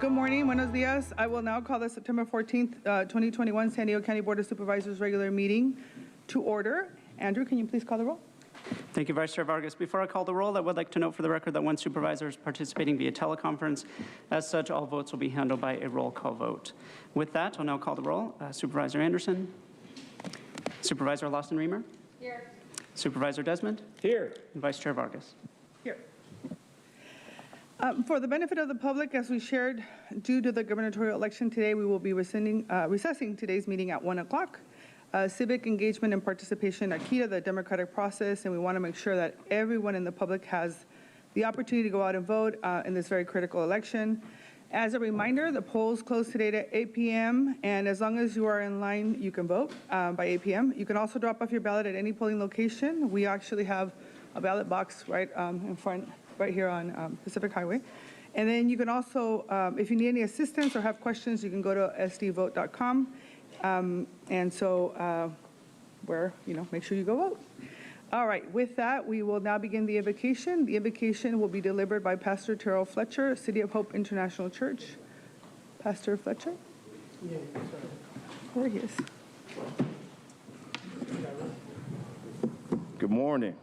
Good morning, buenos dias. I will now call the September 14th, 2021 San Diego County Board of Supervisors regular meeting to order. Andrew, can you please call the roll? Thank you, Vice Chair Vargas. Before I call the roll, I would like to note for the record that one supervisor is participating via teleconference. As such, all votes will be handled by a roll call vote. With that, I'll now call the roll. Supervisor Anderson. Supervisor Lawson Reamer. Here. Supervisor Desmond. Here. And Vice Chair Vargas. Here. For the benefit of the public, as we shared, due to the gubernatorial election today, we will be recessing today's meeting at 1 o'clock. Civic engagement and participation are key to the democratic process, and we want to make sure that everyone in the public has the opportunity to go out and vote in this very critical election. As a reminder, the polls close today at 8 p.m., and as long as you are in line, you can vote by 8 p.m. You can also drop off your ballot at any polling location. We actually have a ballot box right in front, right here on Pacific Highway. And then you can also, if you need any assistance or have questions, you can go to sdvote.com. And so make sure you go vote. All right, with that, we will now begin the invocation. The invocation will be delivered by Pastor Terrell Fletcher, City of Hope International Church. Pastor Fletcher? Yeah, There he is. Good morning.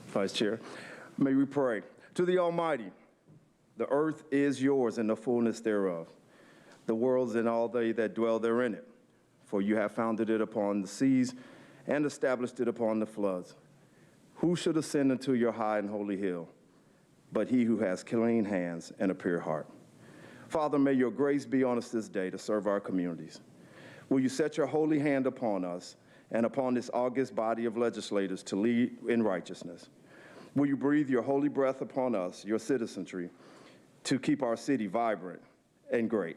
Vice Chair, may we pray. To the Almighty, the earth is yours and the fullness thereof, the worlds and all they that dwell therein it. For you have founded it upon the seas and established it upon the floods. Who should ascend into your high and holy hill, but he who has clean hands and a pure heart? Father, may your grace be on us this day to serve our communities. Will you set your holy hand upon us and upon this august body of legislators to lead in righteousness? Will you breathe your holy breath upon us, your citizenry, to keep our city vibrant and great?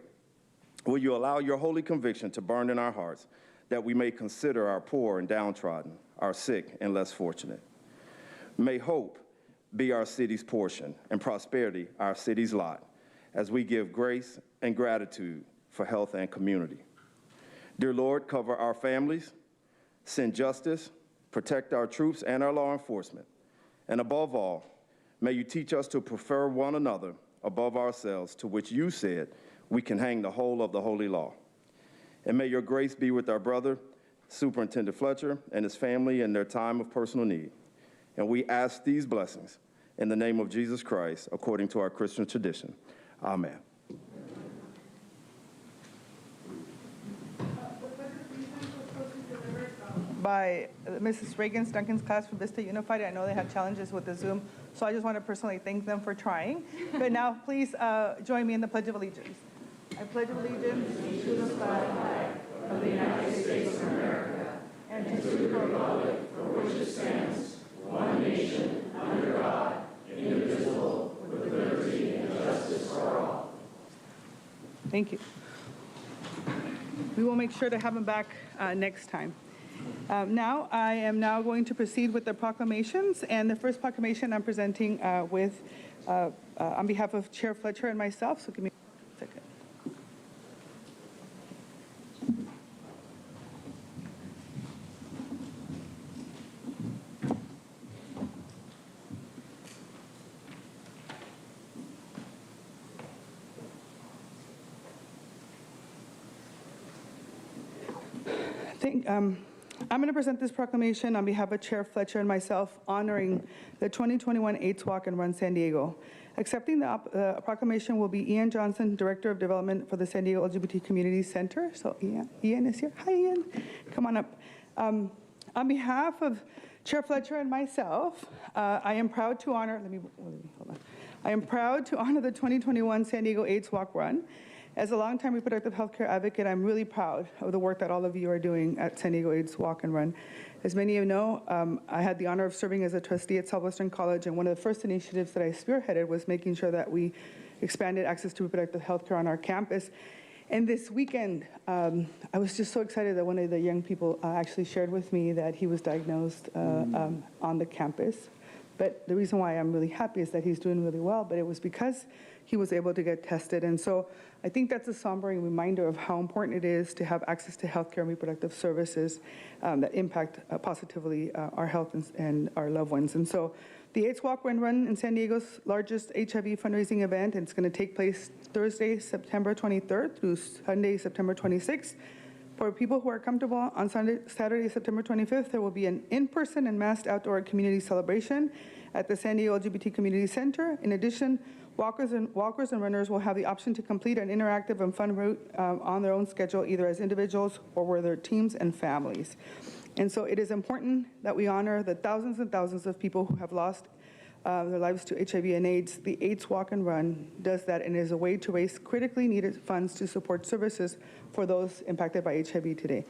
Will you allow your holy conviction to burn in our hearts, that we may consider our poor and downtrodden, our sick and less fortunate? May hope be our city's portion and prosperity our city's lot, as we give grace and gratitude for health and community. Dear Lord, cover our families, send justice, protect our troops and our law enforcement, and above all, may you teach us to prefer one another above ourselves, to which you said we can hang the whole of the holy law. And may your grace be with our brother, Superintendent Fletcher, and his family in their time of personal need. And we ask these blessings in the name of Jesus Christ, according to our Christian tradition. Amen. By Mrs. Reagan Duncan's class from Vista Unified. I know they had challenges with the Zoom, so I just want to personally thank them for trying. But now please join me in the Pledge of Allegiance. I pledge allegiance to the flag of the United States of America and to the republic for which it stands, one nation, under God, indivisible, with liberty and justice for all. Thank you. We will make sure to have them back next time. Now, I am now going to proceed with the proclamations, and the first proclamation I'm presenting on behalf of Chair Fletcher and myself, so give me a second. I'm going to present this proclamation on behalf of Chair Fletcher and myself, honoring the 2021 AIDS Walk and Run San Diego. Accepting the proclamation will be Ian Johnson, Director of Development for the San Diego LGBT Community Center. So Ian is here. Hi, Ian. Come on up. On behalf of Chair Fletcher and myself, I am proud to honor, hold on. I am proud to honor the 2021 San Diego AIDS Walk Run. As a longtime reproductive healthcare advocate, I'm really proud of the work that all of you are doing at San Diego AIDS Walk and Run. As many of you know, I had the honor of serving as a trustee at Southwestern College, and one of the first initiatives that I spearheaded was making sure that we expanded access to reproductive healthcare on our campus. And this weekend, I was just so excited that one of the young people actually shared with me that he was diagnosed on the campus, But the reason why I'm really happy is that he's doing really well, but it was because he was able to get tested. And so I think that's a sombering reminder of how important it is to have access to healthcare and reproductive services that impact positively our health and our loved ones. And so the AIDS Walk and Run in San Diego's largest HIV fundraising event, and it's going to take place Thursday, September 23rd through Sunday, September 26th. For people who are comfortable, on Saturday, September 25th, there will be an in-person and masked outdoor community celebration at the San Diego LGBT Community Center. In addition, walkers and runners will have the option to complete an interactive and fun route on their own schedule, either as individuals or with their teams and families. And so it is important that we honor the thousands and thousands of people who have lost their lives to HIV and AIDS. The AIDS Walk and Run does that and is a way to raise critically needed funds to support services for those impacted by HIV today.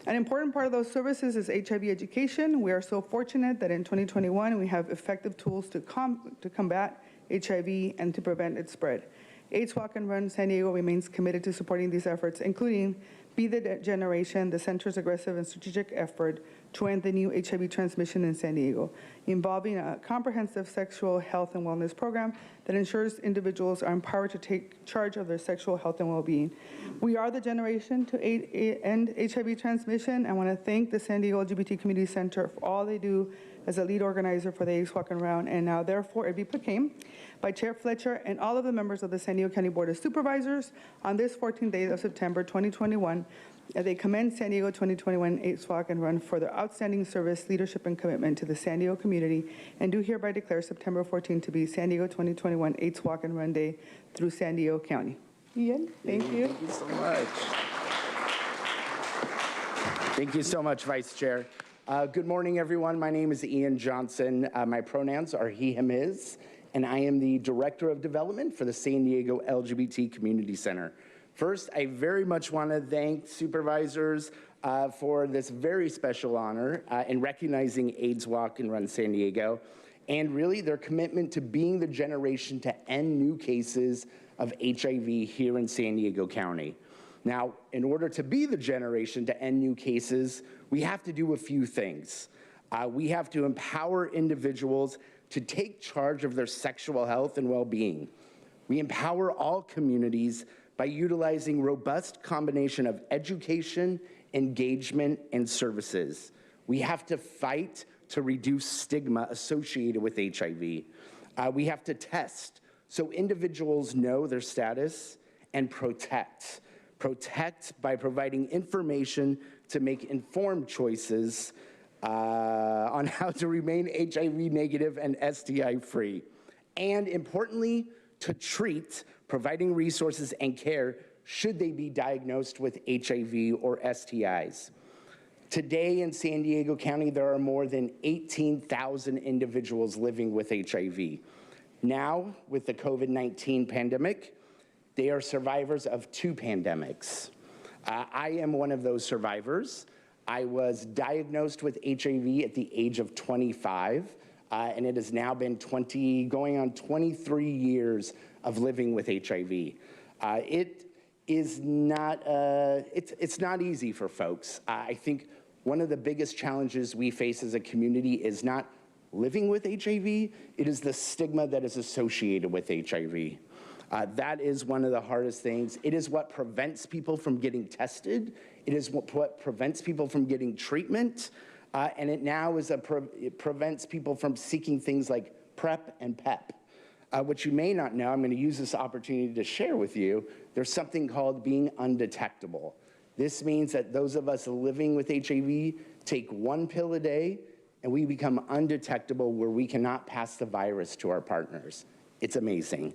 An important part of those services is HIV education. We are so fortunate that in 2021 we have effective tools to combat HIV and to prevent its spread. AIDS Walk and Run San Diego remains committed to supporting these efforts, including Be the Generation, the center's aggressive and strategic effort to end the new HIV transmission in San Diego, involving a comprehensive sexual health and wellness program that ensures individuals are empowered to take charge of their sexual health and well-being. We are the generation to end HIV transmission. I want to thank the San Diego LGBT Community Center for all they do as a lead organizer for the AIDS Walk and Run, and now therefore it be proclaimed by Chair Fletcher and all of the members of the San Diego County Board of Supervisors on this 14th day of September 2021. They commend San Diego 2021 AIDS Walk and Run for their outstanding service, leadership, and commitment to the San Diego community, and do hereby declare September 14 to be San Diego 2021 AIDS Walk and Run Day through San Diego County. Ian, thank you. Thank you so much. Thank you so much, Vice Chair. Good morning, everyone. My name is Ian Johnson. My pronouns are he, him, his, and I am the Director of Development for the San Diego LGBT Community Center. First, I very much want to thank Supervisors for this very special honor in recognizing AIDS Walk and Run San Diego, and really their commitment to being the generation to end new cases of HIV here in San Diego County. Now, in order to be the generation to end new cases, we have to do a few things. We have to empower individuals to take charge of their sexual health and well-being. We empower all communities by utilizing robust combination of education, engagement, and services. We have to fight to reduce stigma associated with HIV. We have to test so individuals know their status, and protect. Protect by providing information to make informed choices on how to remain HIV negative and STI free. And importantly, to treat, providing resources and care should they be diagnosed with HIV or STIs. Today in San Diego County, there are more than 18,000 individuals living with HIV. Now, with the COVID-19 pandemic, they are survivors of 2 pandemics. I am one of those survivors. I was diagnosed with HIV at the age of 25, and it has now been going on 23 years of living with HIV. It is not, it's not easy for folks. I think one of the biggest challenges we face as a community is not living with HIV, it is the stigma that is associated with HIV. That is one of the hardest things. It is what prevents people from getting tested. It is what prevents people from getting treatment. And it now is it prevents people from seeking things like PrEP and PEP. What you may not know, I'm going to use this opportunity to share with you, there's something called being undetectable. This means that those of us living with HIV take 1 pill a day and we become undetectable where we cannot pass the virus to our partners. It's amazing.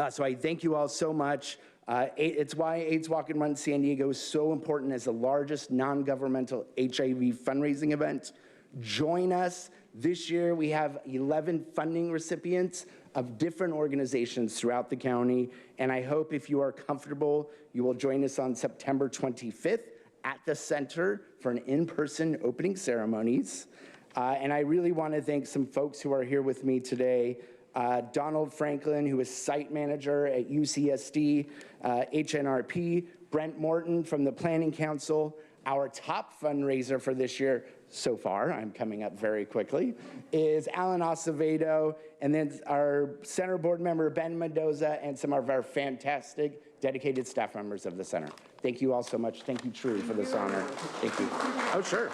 So I thank you all so much. It's why AIDS Walk and Run San Diego is so important as the largest non-governmental HIV fundraising event. Join us. This year we have 11 funding recipients of different organizations throughout the county, and I hope if you are comfortable, you will join us on September 25th at the center for an in-person opening ceremonies. And I really want to thank some folks who are here with me today. Donald Franklin, who is site manager at UCSD, HNRP, Brent Morton from the Planning Council, our top fundraiser for this year, so far, I'm coming up very quickly, is Alan Acevedo, and then our center board member, Ben Mendoza, and some of our fantastic, dedicated staff members of the center. Thank you all so much. Thank you, True, for this honor. Thank you. Oh, sure.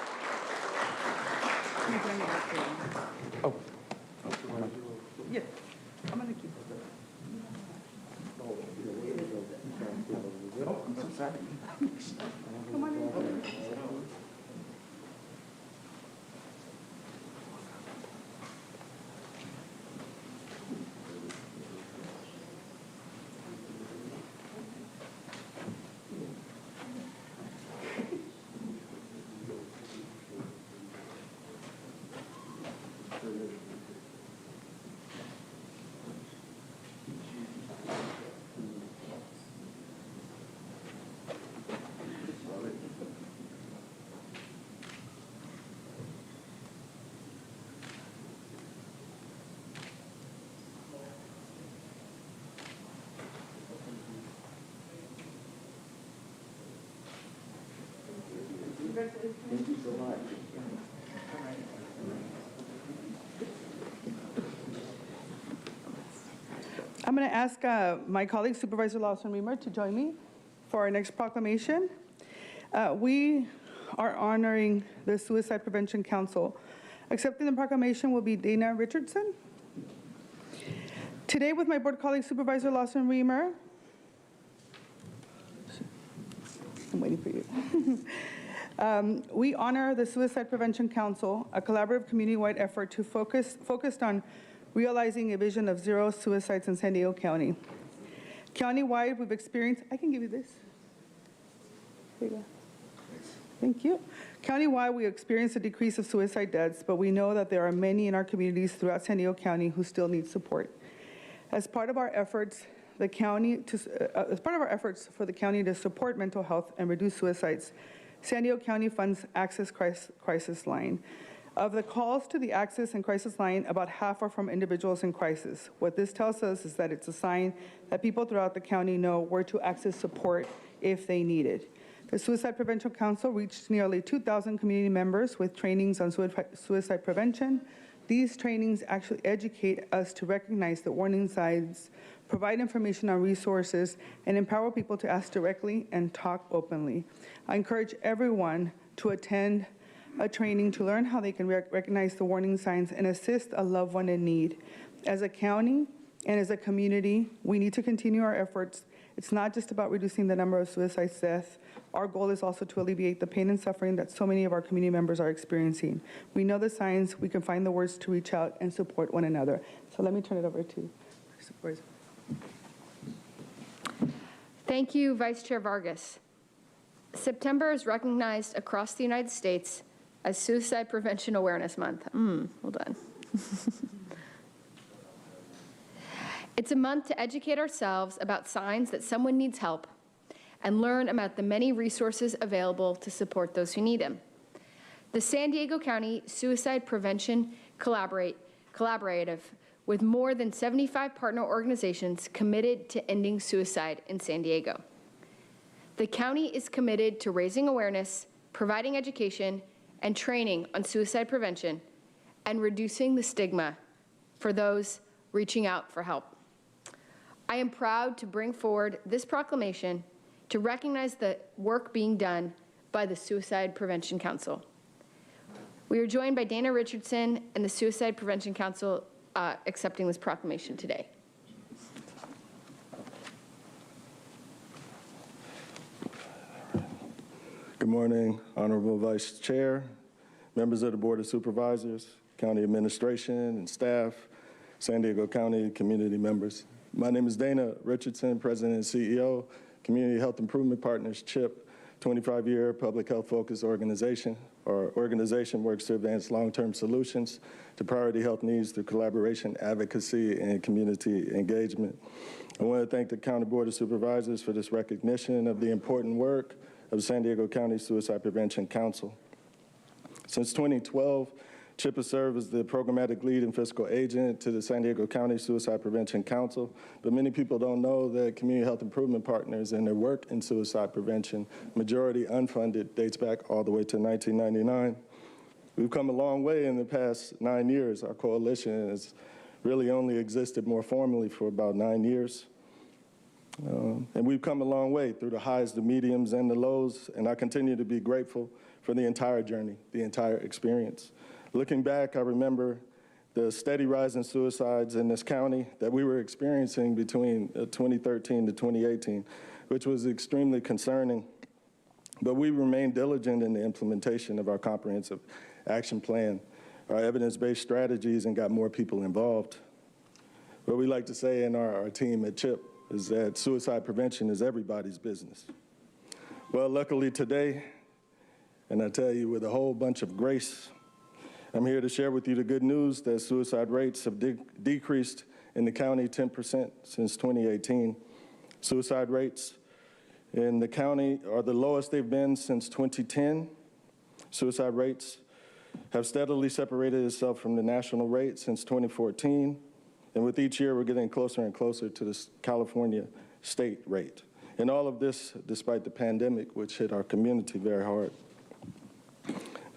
Oh. Yeah, I'm gonna keep it. Oh, I'm so sorry. Come on in. Thank you so much. I'm going to ask my colleague Supervisor Lawson Reamer to join me for our next proclamation. We are honoring the Suicide Prevention Council. Accepting the proclamation will be Dana Richardson. Today with my board colleague Supervisor Lawson Reamer, I'm waiting for you. We honor the Suicide Prevention Council, a collaborative community-wide effort to focused on realizing a vision of zero suicides in San Diego County. County-wide, we've experienced, I can give you this. There you go. Thank you. County-wide, we experienced a decrease of suicide deaths, but we know that there are many in our communities throughout San Diego County who still need support. As part of our efforts, for the county to support mental health and reduce suicides, San Diego County funds Access Crisis Line. Of the calls to the Access and Crisis Line, about half are from individuals in crisis. What this tells us is that it's a sign that people throughout the county know where to access support if they need it. The Suicide Prevention Council reached nearly 2,000 community members with trainings on suicide prevention. These trainings actually educate us to recognize the warning signs, provide information on resources, and empower people to ask directly and talk openly. I encourage everyone to attend a training to learn how they can recognize the warning signs and assist a loved one in need. As a county and as a community, we need to continue our efforts. It's not just about reducing the number of suicide deaths. Our goal is also to alleviate the pain and suffering that so many of our community members are experiencing. We know the signs, we can find the words to reach out and support one another. So let me turn it over to Supervisor. Thank you, Vice Chair Vargas. September is recognized across the United States as Suicide Prevention Awareness Month. Well done. It's a month to educate ourselves about signs that someone needs help and learn about the many resources available to support those who need them. The San Diego County Suicide Prevention Collaborative, with more than 75 partner organizations committed to ending suicide in San Diego. The county is committed to raising awareness, providing education, and training on suicide prevention, and reducing the stigma for those reaching out for help. I am proud to bring forward this proclamation to recognize the work being done by the Suicide Prevention Council. We are joined by Dana Richardson and the Suicide Prevention Council accepting this proclamation today. Good morning, Honorable Vice Chair, members of the Board of Supervisors, County Administration and staff, San Diego County community members. My name is Dana Richardson, President and CEO, Community Health Improvement Partners, CHIP, 25-year public health focused organization. Our organization works to advance long-term solutions to priority health needs through collaboration, advocacy, and community engagement. I want to thank the County Board of Supervisors for this recognition of the important work of the San Diego County Suicide Prevention Council. Since 2012, CHIP has served as the programmatic lead and fiscal agent to the San Diego County Suicide Prevention Council, but many people don't know that Community Health Improvement Partners and their work in suicide prevention, majority unfunded, dates back all the way to 1999. We've come a long way in the past 9 years. Our coalition has really only existed more formally for about 9 years. And we've come a long way through the highs, the mediums, and the lows, and I continue to be grateful for the entire journey, the entire experience. Looking back, I remember the steady rise in suicides in this county that we were experiencing between 2013 to 2018, which was extremely concerning. But we remained diligent in the implementation of our comprehensive action plan, our evidence-based strategies, and got more people involved. What we like to say in our team at CHIP is that suicide prevention is everybody's business. Well, luckily today, and I tell you with a whole bunch of grace, I'm here to share with you the good news that suicide rates have decreased in the county 10% since 2018. Suicide rates in the county are the lowest they've been since 2010. Suicide rates have steadily separated itself from the national rate since 2014. And with each year, we're getting closer and closer to the California state rate. And all of this despite the pandemic, which hit our community very hard.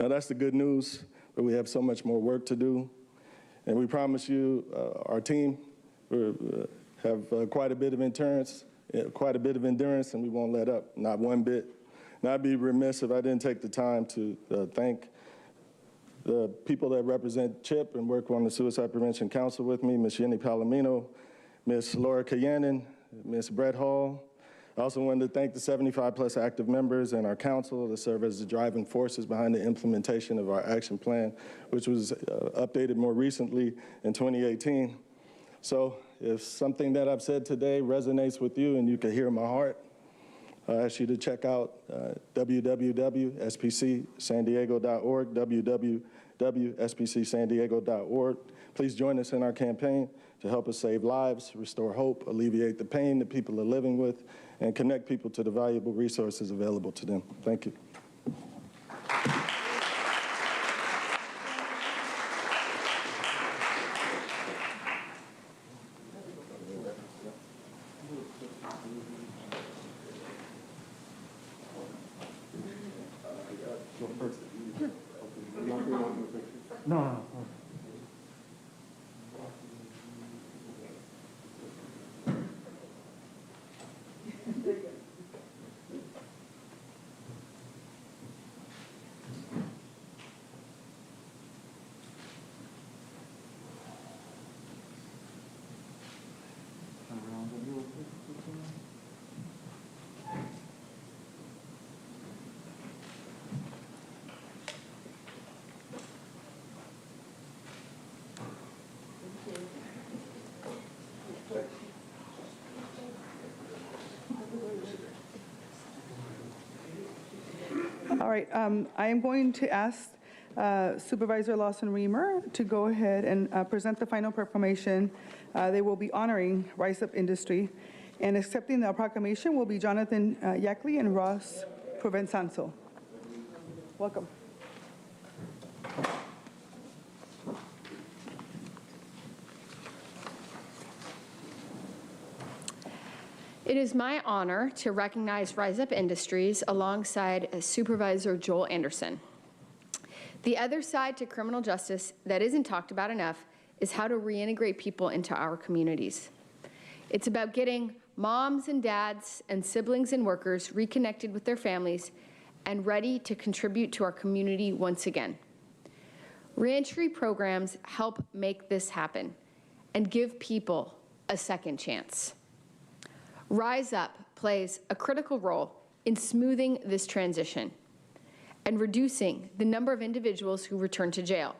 Now, that's the good news, but we have so much more work to do. And we promise you, our team, have quite a bit of endurance, and we won't let up, not one bit. And I'd be remiss if I didn't take the time to thank the people that represent CHIP and work on the Suicide Prevention Council with me, Ms. Yenny Palomino, Ms. Laura Kayanin, Ms. Brett Hall. I also wanted to thank the 75-plus active members and our council that serve as the driving forces behind the implementation of our action plan, which was updated more recently in 2018. So if something that I've said today resonates with you and you can hear my heart, I ask you to check out www.spcsandiego.org, www.spcsandiego.org. Please join us in our campaign to help us save lives, restore hope, alleviate the pain that people are living with, and connect people to the valuable resources available to them. Thank you. All right, I am going to ask Supervisor Lawson-Remer to go ahead and present the final proclamation. They will be honoring Rise Up Industry, and accepting the proclamation will be Jonathan Yackley and Ross Provenzanzo. Welcome. It is my honor to recognize Rise Up Industries alongside Supervisor Joel Anderson. The other side to criminal justice that isn't talked about enough is how to reintegrate people into our communities. It's about getting moms and dads and siblings and workers reconnected with their families and ready to contribute to our community once again. Reentry programs help make this happen and give people a second chance. Rise Up plays a critical role in smoothing this transition and reducing the number of individuals who return to jail.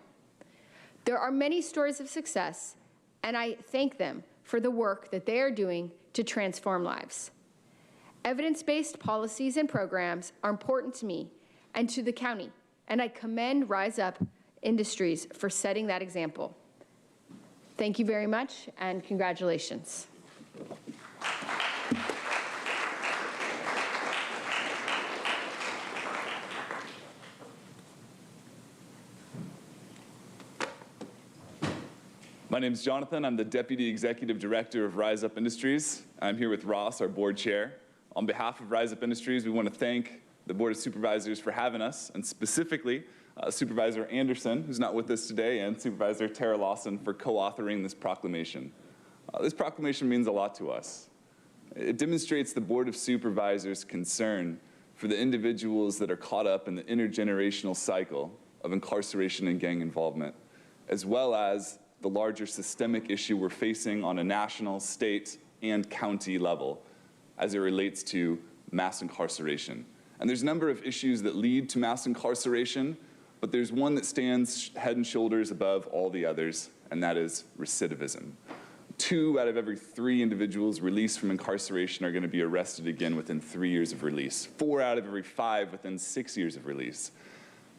There are many stories of success, and I thank them for the work that they are doing to transform lives. Evidence-based policies and programs are important to me and to the county, and I commend Rise Up Industries for setting that example. Thank you very much, and congratulations. My name is Jonathan. I'm the Deputy Executive Director of Rise Up Industries. I'm here with Ross, our board chair. On behalf of Rise Up Industries, we want to thank the Board of Supervisors for having us, and specifically, Supervisor Anderson, who's not with us today, and Supervisor Tara Lawson for co-authoring this proclamation. This proclamation means a lot to us. It demonstrates the Board of Supervisors' concern for the individuals that are caught up in the intergenerational cycle of incarceration and gang involvement, as well as the larger systemic issue we're facing on a national, state, and county level as it relates to mass incarceration. And there's a number of issues that lead to mass incarceration, but there's one that stands head and shoulders above all the others, and that is recidivism. 2 out of every 3 individuals released from incarceration are going to be arrested again within 3 years of release. 4 out of every 5 within 6 years of release.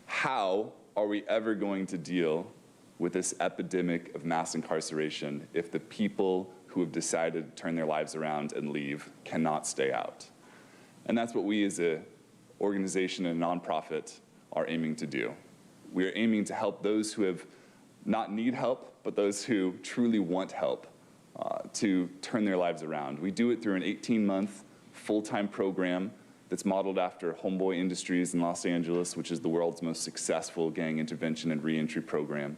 How are we ever going to deal with this epidemic of mass incarceration if the people who have decided to turn their lives around and leave cannot stay out? And that's what we as an organization and a nonprofit are aiming to do. We are aiming to help those who have not need help, but those who truly want help to turn their lives around. We do it through an 18-month full-time program that's modeled after Homeboy Industries in Los Angeles, which is the world's most successful gang intervention and reentry program.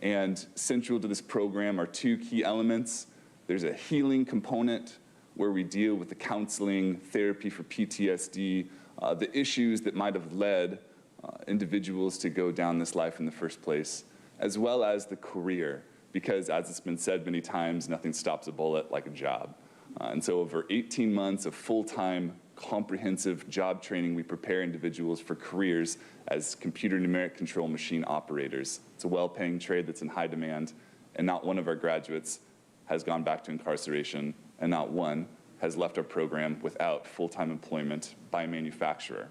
And central to this program are 2 key elements. There's a healing component where we deal with the counseling, therapy for PTSD, the issues that might have led individuals to go down this life in the first place, as well as the career, because as it's been said many times, nothing stops a bullet like a job. And so over 18 months of full-time, comprehensive job training, we prepare individuals for careers as computer numeric control machine operators. It's a well-paying trade that's in high demand, and not one of our graduates has gone back to incarceration, and not one has left our program without full-time employment by a manufacturer.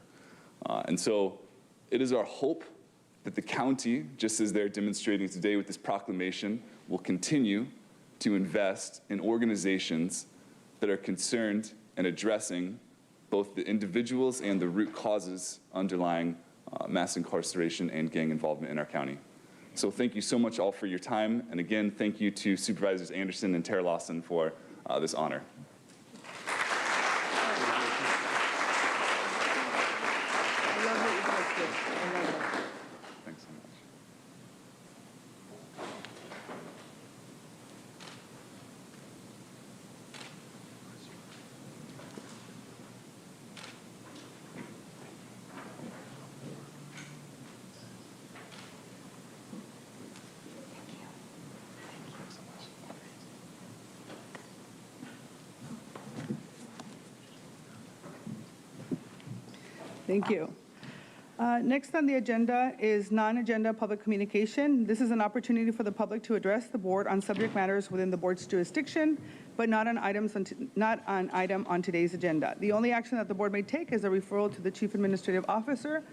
And so it is our hope that the county, just as they're demonstrating today with this proclamation, will continue to invest in organizations that are concerned and addressing both the individuals and the root causes underlying mass incarceration and gang involvement in our county. So thank you so much all for your time. And again, thank you to Supervisors Anderson and Tara Lawson for this honor. Thanks so much. Thank you. Next on the agenda is non-agenda public communication. This is an opportunity for the public to address the board on subject matters within the board's jurisdiction, but not on item on today's agenda. The only action that the board may take is a referral to the Chief Administrative Officer.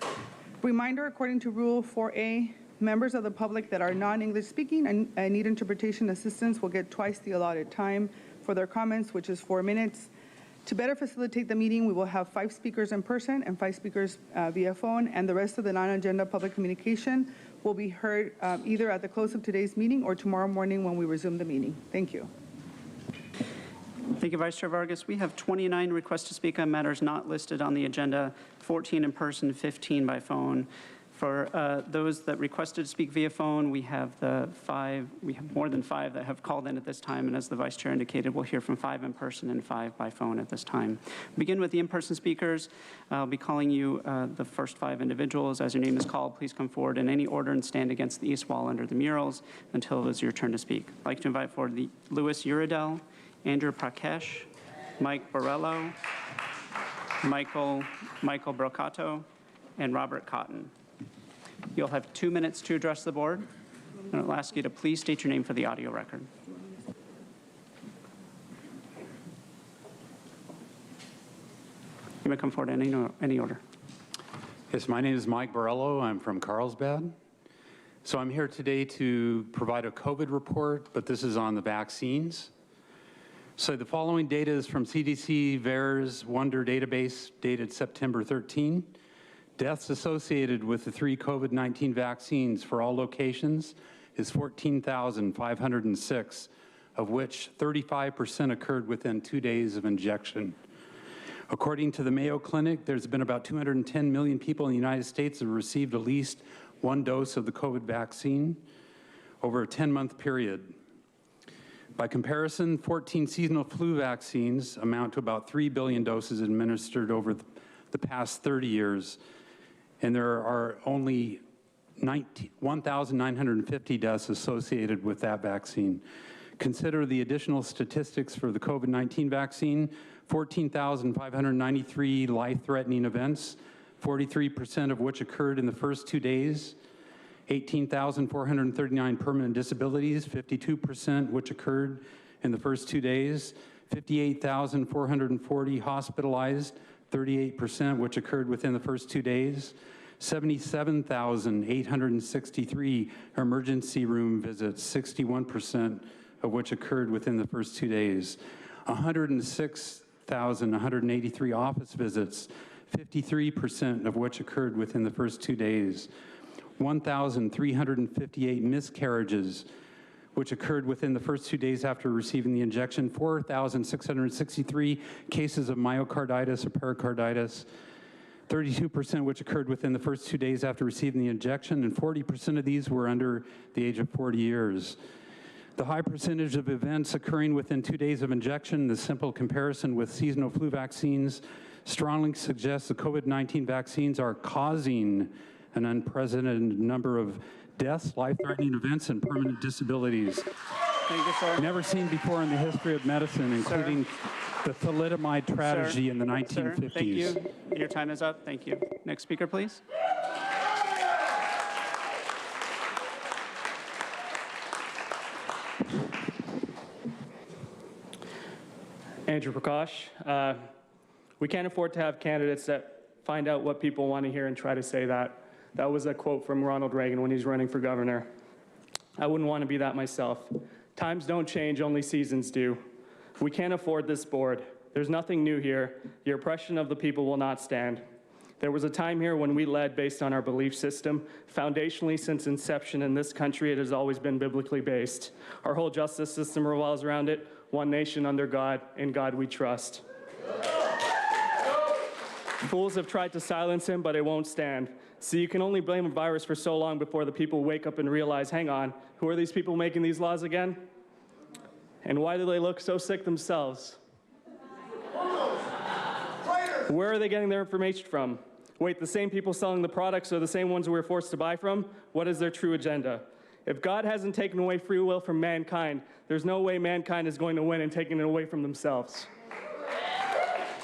Reminder, according to Rule 4A, members of the public that are non-English speaking and need interpretation assistance will get twice the allotted time for their comments, which is 4 minutes. To better facilitate the meeting, we will have 5 speakers in person and 5 speakers via phone, and the rest of the non-agenda public communication will be heard either at the close of today's meeting or tomorrow morning when we resume the meeting. Thank you. Thank you, Vice Chair Vargas. We have 29 requests to speak on matters not listed on the agenda, 14 in person, 15 by phone. For those that requested to speak via phone, we have more than 5 that have called in at this time, and as the Vice Chair indicated, we'll hear from 5 in person and 5 by phone at this time. Begin with the in-person speakers. I'll be calling you the first 5 individuals. As your name is called, please come forward in any order and stand against the east wall under the murals until it is your turn to speak. I'd like to invite forward Louis Uridel, Andrew Prakesh, Mike Borrello, Michael Brocato, and Robert Cotton. You'll have 2 minutes to address the board, and I'll ask you to please state your name for the audio record. You may come forward in any order. Yes, my name is Mike Borrello. I'm from Carlsbad. So I'm here today to provide a COVID report, but this is on the vaccines. So the following data is from CDC VAERS Wonder database dated September 13. Deaths associated with the 3 COVID-19 vaccines for all locations is 14,506, of which 35% occurred within 2 days of injection. According to the Mayo Clinic, there's been about 210 million people in the United States that have received at least one dose of the COVID vaccine over a 10-month period. By comparison, 14 seasonal flu vaccines amount to about 3 billion doses administered over the past 30 years, and there are only 1,950 deaths associated with that vaccine. Consider the additional statistics for the COVID-19 vaccine: 14,593 life-threatening events, 43% of which occurred in the first 2 days, 18,439 permanent disabilities, 52% which occurred in the first 2 days, 58,440 hospitalized, 38% which occurred within the first 2 days, 77,863 emergency room visits, 61% of which occurred within the first 2 days, 106,183 office visits, 53% of which occurred within the first 2 days, 1,358 miscarriages, which occurred within the first 2 days after receiving the injection, 4,663 cases of myocarditis or pericarditis, 32% which occurred within the first 2 days after receiving the injection, and 40% of these were under the age of 40 years. The high percentage of events occurring within 2 days of injection, the simple comparison with seasonal flu vaccines, strongly suggests the COVID-19 vaccines are causing an unprecedented number of deaths, life-threatening events, and permanent disabilities. Thank you, sir. Never seen before in the history of medicine, including the thalidomide tragedy in the 1950s. Sir, thank you. Your time is up. Thank you. Next speaker, please. Andrew Prakash. We can't afford to have candidates that find out what people want to hear and try to say that. That was a quote from Ronald Reagan when he's running for governor. I wouldn't want to be that myself. Times don't change, only seasons do. We can't afford this board. There's nothing new here. Your oppression of the people will not stand. There was a time here when we led based on our belief system. Foundationally, since inception in this country, it has always been biblically based. Our whole justice system revolves around it. One nation under God, in God we trust. Fools have tried to silence him, but it won't stand. So you can only blame a virus for so long before the people wake up and realize, hang on, who are these people making these laws again? And why do they look so sick themselves? Where are they getting their information from? Wait, the same people selling the products are the same ones we were forced to buy from? What is their true agenda? If God hasn't taken away free will from mankind, there's no way mankind is going to win in taking it away from themselves.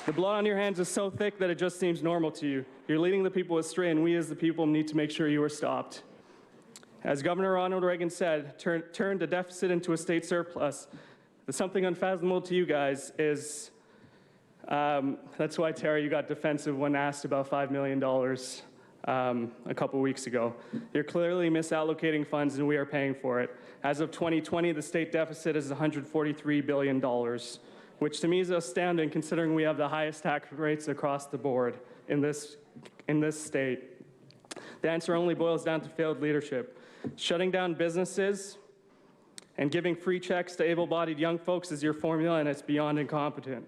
The blood on your hands is so thick that it just seems normal to you. You're leading the people astray, and we as the people need to make sure you are stopped. As Governor Ronald Reagan said, turn the deficit into a state surplus. The something unfathomable to you guys is, that's why, Terry, you got defensive when asked about $5 million a couple weeks ago. You're clearly misallocating funds, and we are paying for it. As of 2020, the state deficit is $143 billion. Which to me is astounding considering we have the highest tax rates across the board in this state. The answer only boils down to failed leadership. Shutting down businesses and giving free checks to able-bodied young folks is your formula, and it's beyond incompetent.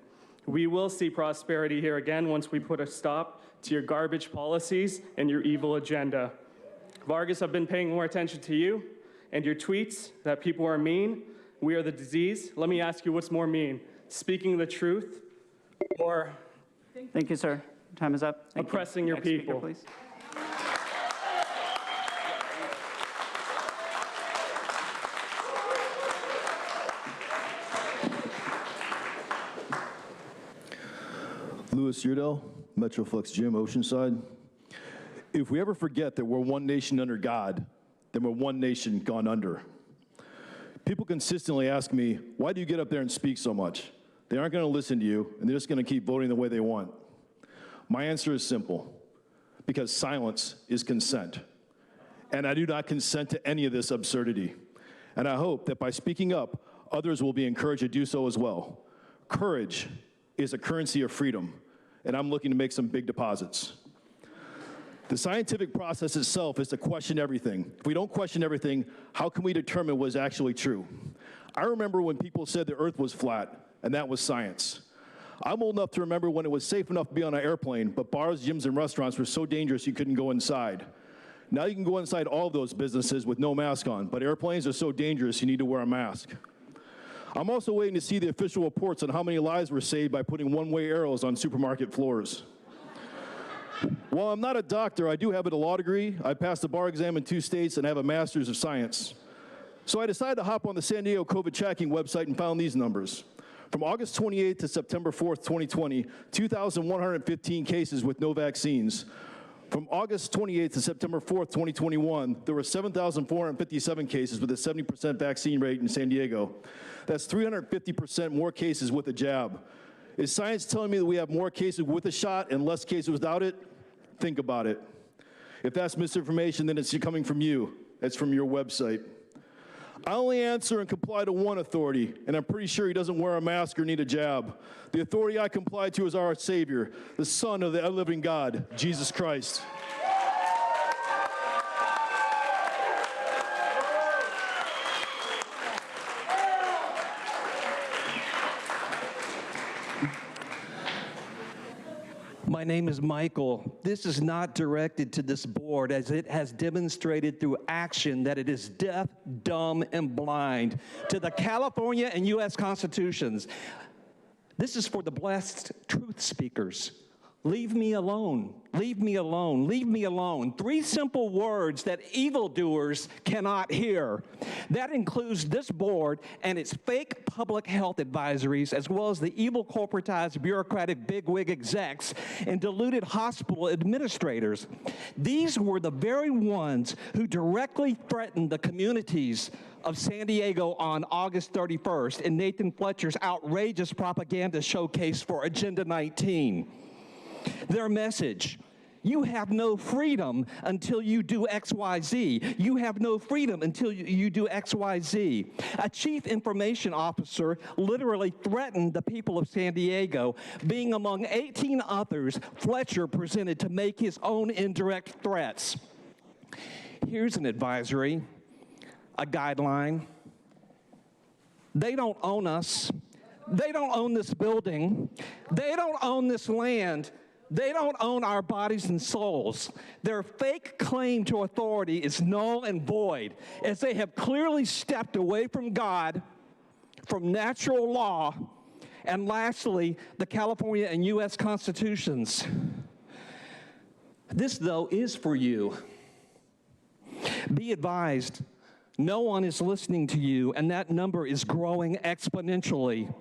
We will see prosperity here again once we put a stop to your garbage policies and your evil agenda. Vargas, I've been paying more attention to you and your tweets that people are mean. We are the disease. Let me ask you, what's more mean? Speaking the truth, or Thank you, sir. Time is up. Thank oppressing you. your Next people? Speaker, please. Louis Udell, Metroflex Gym, Oceanside. If we ever forget that we're one nation under God, then we're one nation gone under. People consistently ask me, why do you get up there and speak so much? They aren't going to listen to you, and they're just going to keep voting the way they want. My answer is simple, because silence is consent. And I do not consent to any of this absurdity. And I hope that by speaking up, others will be encouraged to do so as well. Courage is a currency of freedom, and I'm looking to make some big deposits. The scientific process itself is to question everything. If we don't question everything, how can we determine what is actually true? I remember when people said the earth was flat, and that was science. I'm old enough to remember when it was safe enough to be on an airplane, but bars, gyms, and restaurants were so dangerous you couldn't go inside. Now you can go inside all of those businesses with no mask on, but airplanes are so dangerous you need to wear a mask. I'm also waiting to see the official reports on how many lives were saved by putting one-way arrows on supermarket floors. While I'm not a doctor, I do have a law degree. I passed the bar exam in 2 states and have a master's of science. So I decided to hop on the San Diego COVID tracking website and found these numbers. From August 28th to September 4th, 2020, 2,115 cases with no vaccines. From August 28th to September 4th, 2021, there were 7,457 cases with a 70% vaccine rate in San Diego. That's 350% more cases with a jab. Is science telling me that we have more cases with a shot and less cases without it? Think about it. If that's misinformation, then it's coming from you. It's from your website. I only answer and comply to one authority, and I'm pretty sure he doesn't wear a mask or need a jab. The authority I comply to is our Savior, the Son of the living God, Jesus Christ. My name is Michael. This is not directed to this board, as it has demonstrated through action that it is deaf, dumb, and blind to the California and U.S. constitutions. This is for the blessed truth speakers. Leave me alone. Leave me alone. Leave me alone. 3 simple words that evildoers cannot hear. That includes this board and its fake public health advisories, as well as the evil corporatized bureaucratic bigwig execs and deluded hospital administrators. These were the very ones who directly threatened the communities of San Diego on August 31st in Nathan Fletcher's outrageous propaganda showcase for Agenda 19. Their message: you have no freedom until you do XYZ. You have no freedom until you do XYZ. A chief information officer literally threatened the people of San Diego, being among 18 others Fletcher presented to make his own indirect threats. Here's an advisory, a guideline. They don't own us. They don't own this building. They don't own this land. They don't own our bodies and souls. Their fake claim to authority is null and void, as they have clearly stepped away from God, from natural law, and lastly, the California and U.S. constitutions. This, though, is for you. Be advised, no one is listening to you, and that number is growing exponentially.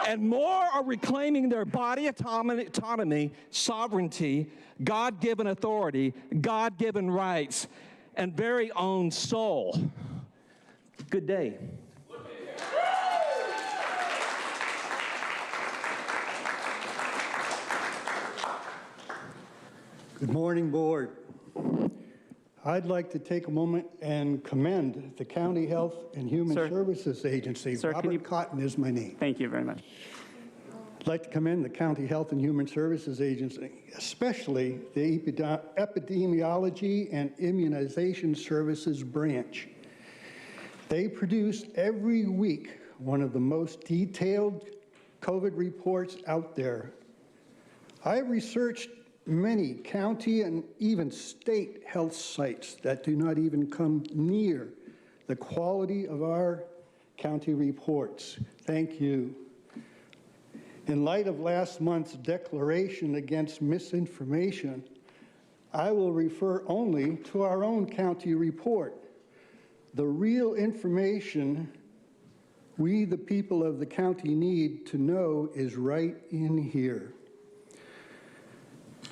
And more are reclaiming their body autonomy, sovereignty, God-given authority, God-given rights, and very own soul. Good day. Good morning, board. I'd like to take a moment and commend the County Health and Human Services Agency. Sir, Robert Cotton is my name. Thank you very much. I'd like to commend the County Health and Human Services Agency, especially the Epidemiology and Immunization Services branch. They produce every week one of the most detailed COVID reports out there. I researched many county and even state health sites that do not even come near the quality of our county reports. Thank you. In light of last month's declaration against misinformation, I will refer only to our own county report. The real information we, the people of the county, need to know is right in here.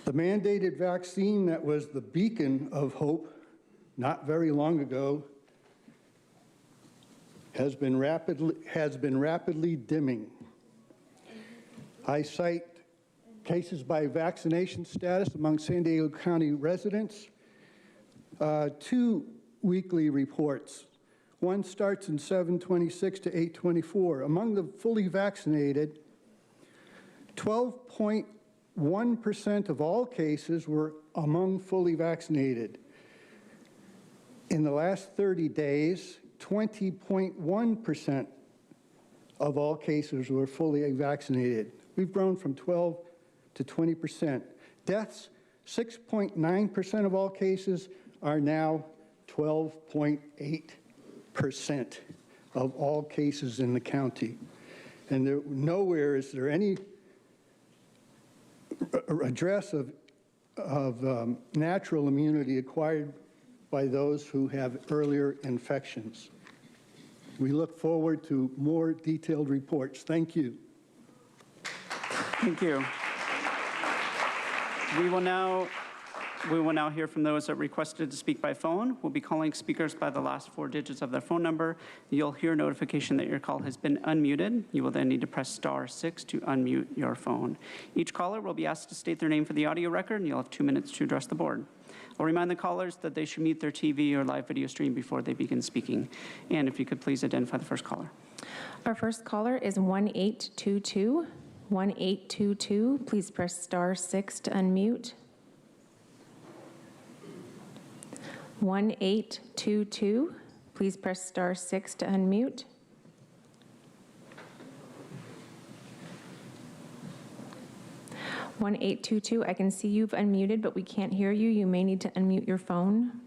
The mandated vaccine that was the beacon of hope not very long ago has been rapidly dimming. I cite cases by vaccination status among San Diego County residents, 2 weekly reports. One starts in 7/26 to 8/24. Among the fully vaccinated, 12.1% of all cases were among fully vaccinated. In the last 30 days, 20.1% of all cases were fully vaccinated. We've grown from 12 to 20%. Deaths, 6.9% of all cases are now 12.8% of all cases in the county. And nowhere is there any address of natural immunity acquired by those who have earlier infections. We look forward to more detailed reports. Thank you. Thank you. We will now hear from those that requested to speak by phone. We'll be calling speakers by the last 4 digits of their phone number. You'll hear a notification that your call has been unmuted. You will then need to press *6 to unmute your phone. Each caller will be asked to state their name for the audio record, and you'll have 2 minutes to address the board. I'll remind the callers that they should mute their TV or live video stream before they begin speaking. And if you could please identify the first caller. Our first caller is 1822. 1822, please press *6 to unmute. 1822, please press *6 to unmute. (1822), I can see you've unmuted, but we can't hear you. You may need to unmute your phone.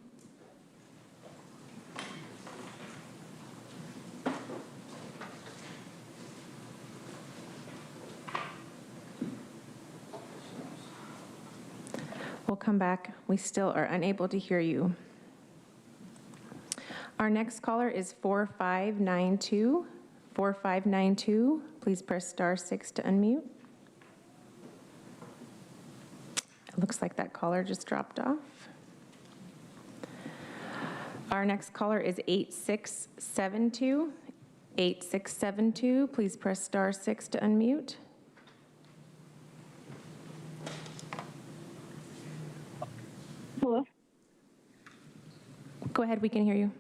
We'll come back. We still are unable to hear you. Our next caller is 4592. 4592, please press *6 to unmute. It looks like that caller just dropped off. Our next caller is 8672. 8672, please press *6 to unmute. Hello? Go ahead, we can hear you.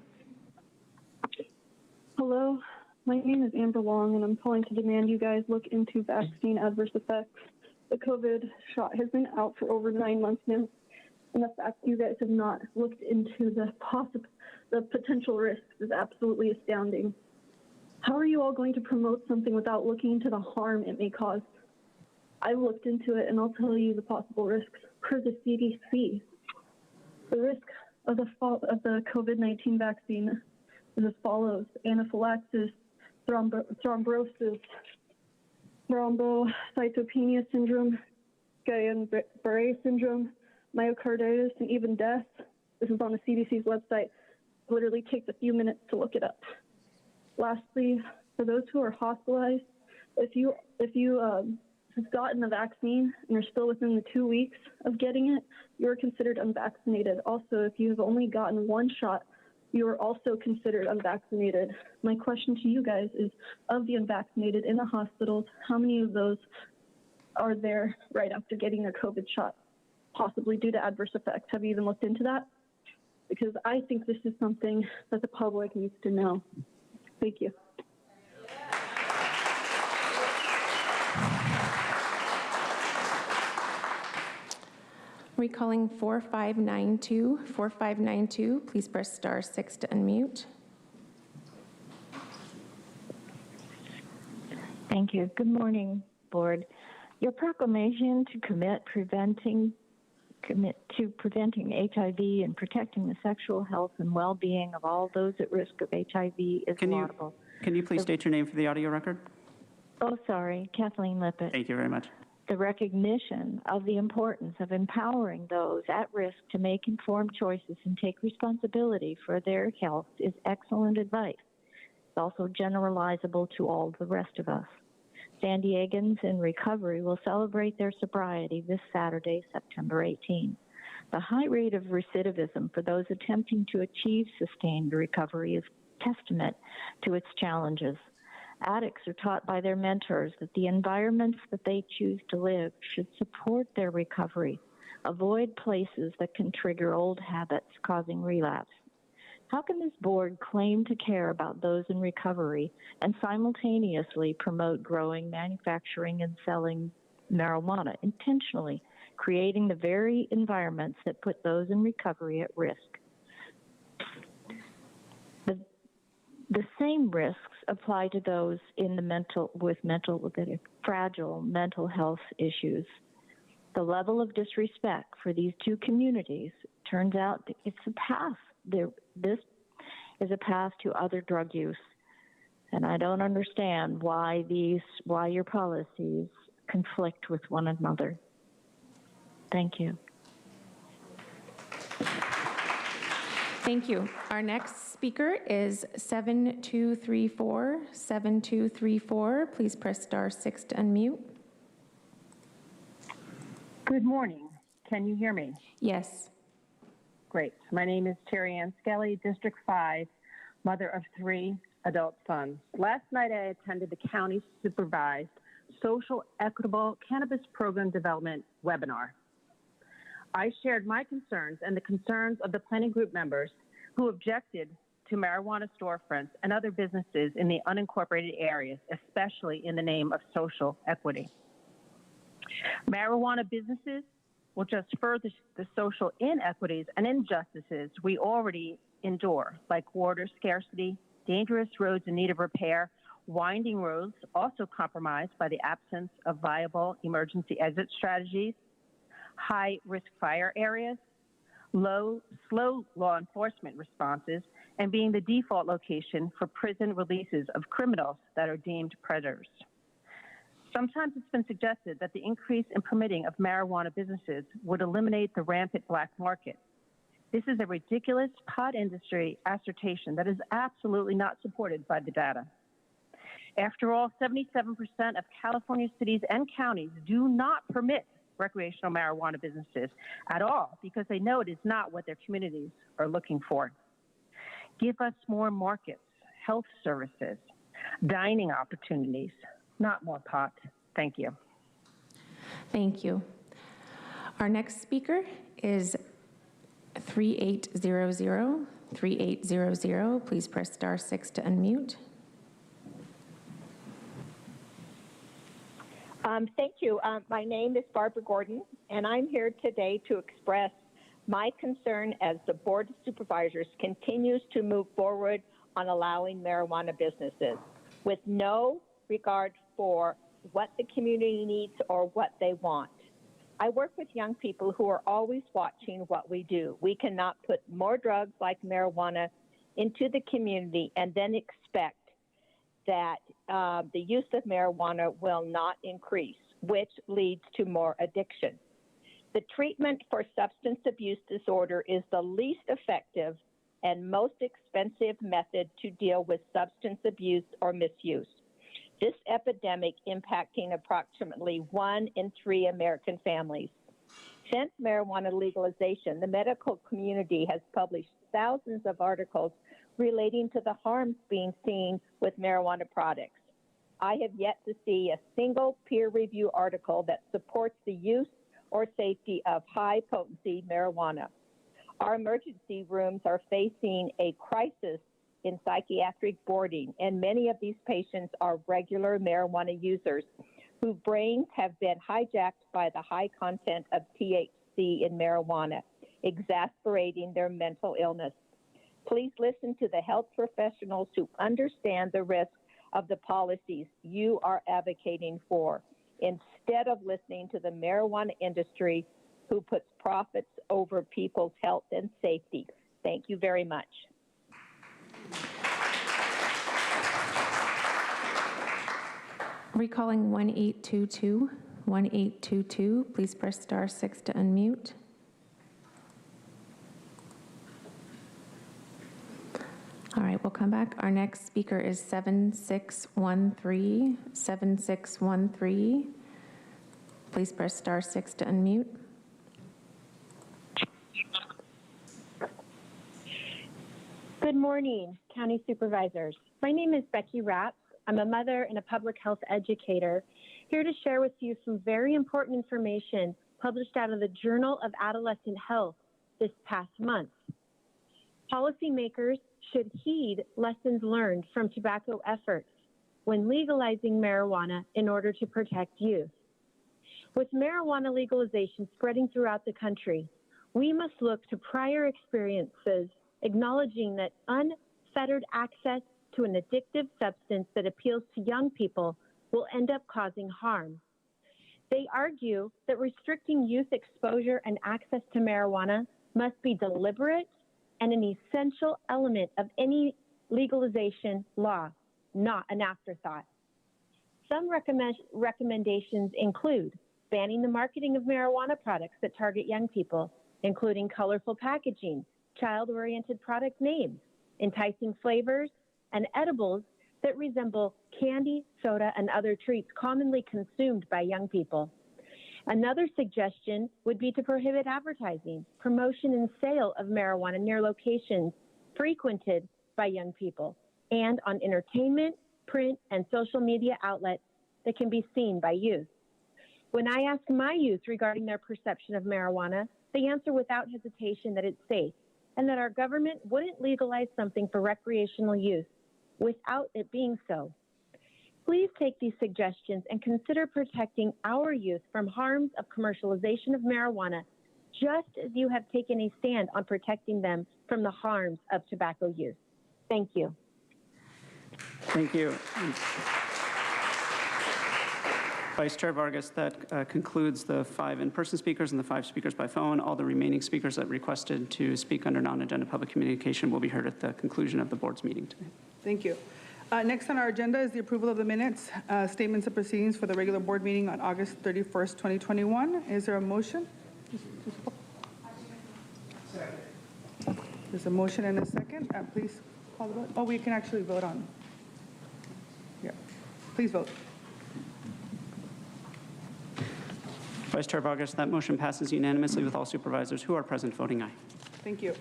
Hello, my name is Amber Long, and I'm calling to demand you guys look into vaccine adverse effects. The COVID shot has been out for over 9 months now, and the fact you guys have not looked into the potential risks is absolutely astounding. How are you all going to promote something without looking into the harm it may cause? I looked into it, and I'll tell you the possible risks per the CDC. The risk of the COVID-19 vaccine is as follows: anaphylaxis, thrombosis, thrombocytopenia syndrome, Guillain-Barré syndrome, myocarditis, and even death. This is on the CDC's website. It literally takes a few minutes to look it up. Lastly, for those who are hospitalized, if you have gotten the vaccine and are still within the 2 weeks of getting it, you are considered unvaccinated. Also, if you have only gotten 1 shot, you are also considered unvaccinated. My question to you guys is, of the unvaccinated in the hospitals, how many of those are there right after getting their COVID shot, possibly due to adverse effects? Have you even looked into that? Because I think this is something that the public needs to know. Thank you. Recalling 4592. 4592, please press *6 to unmute. Thank you. Good morning, Board. Your proclamation to commit to preventing HIV and protecting the sexual health and well-being of all those at risk of HIV is laudable. Can you please state your name for the audio record? Oh, sorry, Kathleen Lippett. Thank you very much. The recognition of the importance of empowering those at risk to make informed choices and take responsibility for their health is excellent advice. It's also generalizable to all the rest of us. San Diegans in recovery will celebrate their sobriety this Saturday, September 18. The high rate of recidivism for those attempting to achieve sustained recovery is testament to its challenges. Addicts are taught by their mentors that the environments that they choose to live should support their recovery. Avoid places that can trigger old habits, causing relapse. How can this board claim to care about those in recovery and simultaneously promote growing, manufacturing, and selling marijuana, intentionally creating the very environments that put those in recovery at risk? The same risks apply to those in the fragile mental health issues. The level of disrespect for these two communities turns out it's a path. This is a path to other drug use. And I don't understand why your policies conflict with one another. Thank you. Thank you. Our next speaker is 7234. 7234. Please press *6 to unmute. Good morning. Can you hear me? Yes. Great. My name is Terry Ann Skelly, District 5, mother of 3 adult sons. Last night I attended the county supervised Social Equitable Cannabis Program Development webinar. I shared my concerns and the concerns of the planning group members who objected to marijuana storefronts and other businesses in the unincorporated areas, especially in the name of social equity. Marijuana businesses will just further the social inequities and injustices we already endure, like water scarcity, dangerous roads in need of repair, winding roads also compromised by the absence of viable emergency exit strategies, high-risk fire areas, slow law enforcement responses, and being the default location for prison releases of criminals that are deemed predators. Sometimes it's been suggested that the increase in permitting of marijuana businesses would eliminate the rampant black market. This is a ridiculous pot industry assertion that is absolutely not supported by the data. After all, 77% of California cities and counties do not permit recreational marijuana businesses at all because they know it is not what their communities are looking for. Give us more markets, health services, dining opportunities, not more pot. Thank you. Thank you. Our next speaker is 3800. 3800. Please press *6 to unmute. Thank you. My name is Barbara Gordon, and I'm here today to express my concern as the Board of Supervisors continues to move forward on allowing marijuana businesses with no regard for what the community needs or what they want. I work with young people who are always watching what we do. We cannot put more drugs like marijuana into the community and then expect that the use of marijuana will not increase, which leads to more addiction. The treatment for substance abuse disorder is the least effective and most expensive method to deal with substance abuse or misuse. This epidemic impacting approximately 1 in 3 American families. Since marijuana legalization, the medical community has published thousands of articles relating to the harms being seen with marijuana products. I have yet to see a single peer review article that supports the use or safety of high-potency marijuana. Our emergency rooms are facing a crisis in psychiatric boarding, and many of these patients are regular marijuana users whose brains have been hijacked by the high content of THC in marijuana, exacerbating their mental illness. Please listen to the health professionals who understand the risk of the policies you are advocating for, instead of listening to the marijuana industry who puts profits over people's health and safety. Thank you very much. Recalling 1822. 1822. Please press *6 to unmute. All right, we'll come back. Our next speaker is 7613. 7613. Please press *6 to unmute. Good morning, County Supervisors. My name is Becky Ratz. I'm a mother and a public health educator, here to share with you some very important information published out of the Journal of Adolescent Health this past month. Policymakers should heed lessons learned from tobacco efforts when legalizing marijuana in order to protect youth. With marijuana legalization spreading throughout the country, we must look to prior experiences, acknowledging that unfettered access to an addictive substance that appeals to young people will end up causing harm. They argue that restricting youth exposure and access to marijuana must be deliberate and an essential element of any legalization law, not an afterthought. Some recommendations include banning the marketing of marijuana products that target young people, including colorful packaging, child-oriented product names, enticing flavors, and edibles that resemble candy, soda, and other treats commonly consumed by young people. Another suggestion would be to prohibit advertising, promotion, and sale of marijuana near locations frequented by young people and on entertainment, print, and social media outlets that can be seen by youth. When I ask my youth regarding their perception of marijuana, they answer without hesitation that it's safe and that our government wouldn't legalize something for recreational use without it being so. Please take these suggestions and consider protecting our youth from harms of commercialization of marijuana, just as you have taken a stand on protecting them from the harms of tobacco use. Thank you. Thank you. Vice Chair Vargas, that concludes the 5 in-person speakers and the 5 speakers by phone. All the remaining speakers that requested to speak under non-agenda public communication will be heard at the conclusion of the board's meeting today. Thank you. Next on our agenda is the approval of the minutes, statements of proceedings for the regular board meeting on August 31st, 2021. Is there a motion? There's a motion and a second. Please call the vote. Oh, we can actually vote on. Yeah. Please vote. Vice Chair Vargas, that motion passes unanimously with all supervisors who are present voting aye. Thank you.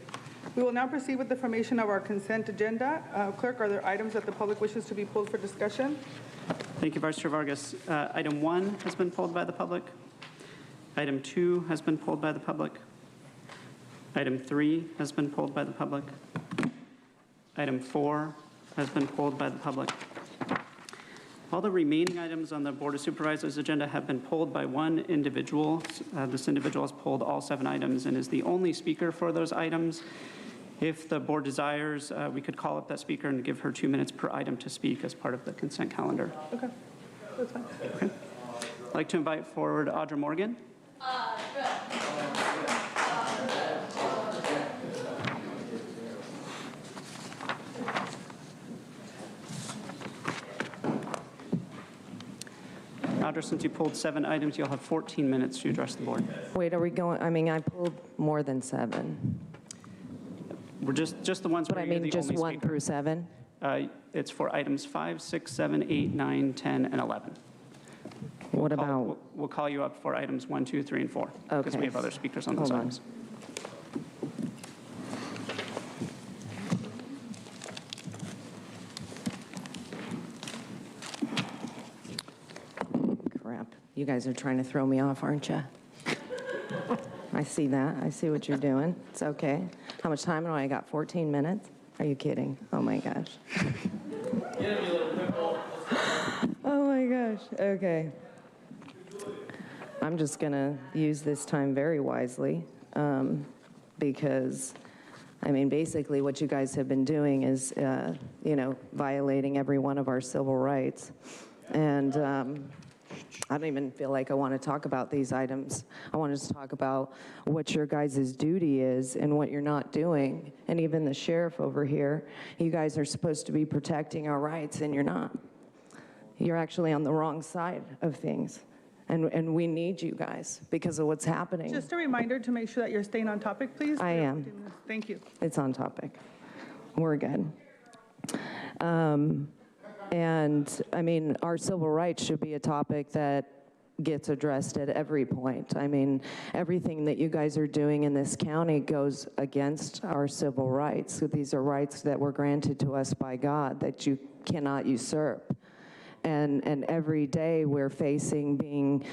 We will now proceed with the formation of our consent agenda. Clerk, are there items that the public wishes to be pulled for discussion? Thank you, Vice Chair Vargas. Item 1 has been pulled by the public. Item 2 has been pulled by the public. Item 3 has been pulled by the public. Item 4 has been pulled by the public. All the remaining items on the Board of Supervisors agenda have been pulled by one individual. This individual has pulled all 7 items and is the only speaker for those items. If the board desires, we could call up that speaker and give her 2 minutes per item to speak as part of the consent calendar. Okay, that's fine. Okay. I'd like to invite forward Audra Morgan. Audra, since you pulled 7 items, you'll have 14 minutes to address the board. Wait, are we going, I mean, I pulled more than 7. We're just the ones But where I you're mean, the just only 1 speaker. through 7? It's for items 5, 6, 7, 8, 9, 10, and 11. What about? We'll call you up for items 1, 2, 3, and 4. Because Okay. we have other speakers on those Hold on. items. Crap. You guys are trying to throw me off, aren't you? I see that. I see what you're doing. It's okay. How much time do I got? 14 minutes? Are you kidding? Oh my gosh. Oh my gosh. Okay. I'm just going to use this time very wisely because, I mean, basically what you guys have been doing is, violating every one of our civil rights. And I don't even feel like I want to talk about these items. I want to talk about what your guys' duty is and what you're not doing. And even the sheriff over here, you guys are supposed to be protecting our rights, and you're not. You're actually on the wrong side of things. And we need you guys because of what's happening. Just a reminder to make sure that you're staying on topic, please. I am. Thank you. It's on topic. We're good. And I mean, our civil rights should be a topic that gets addressed at every point. I mean, everything that you guys are doing in this county goes against our civil rights. So these are rights that were granted to us by God that you cannot usurp. And every day we're facing being,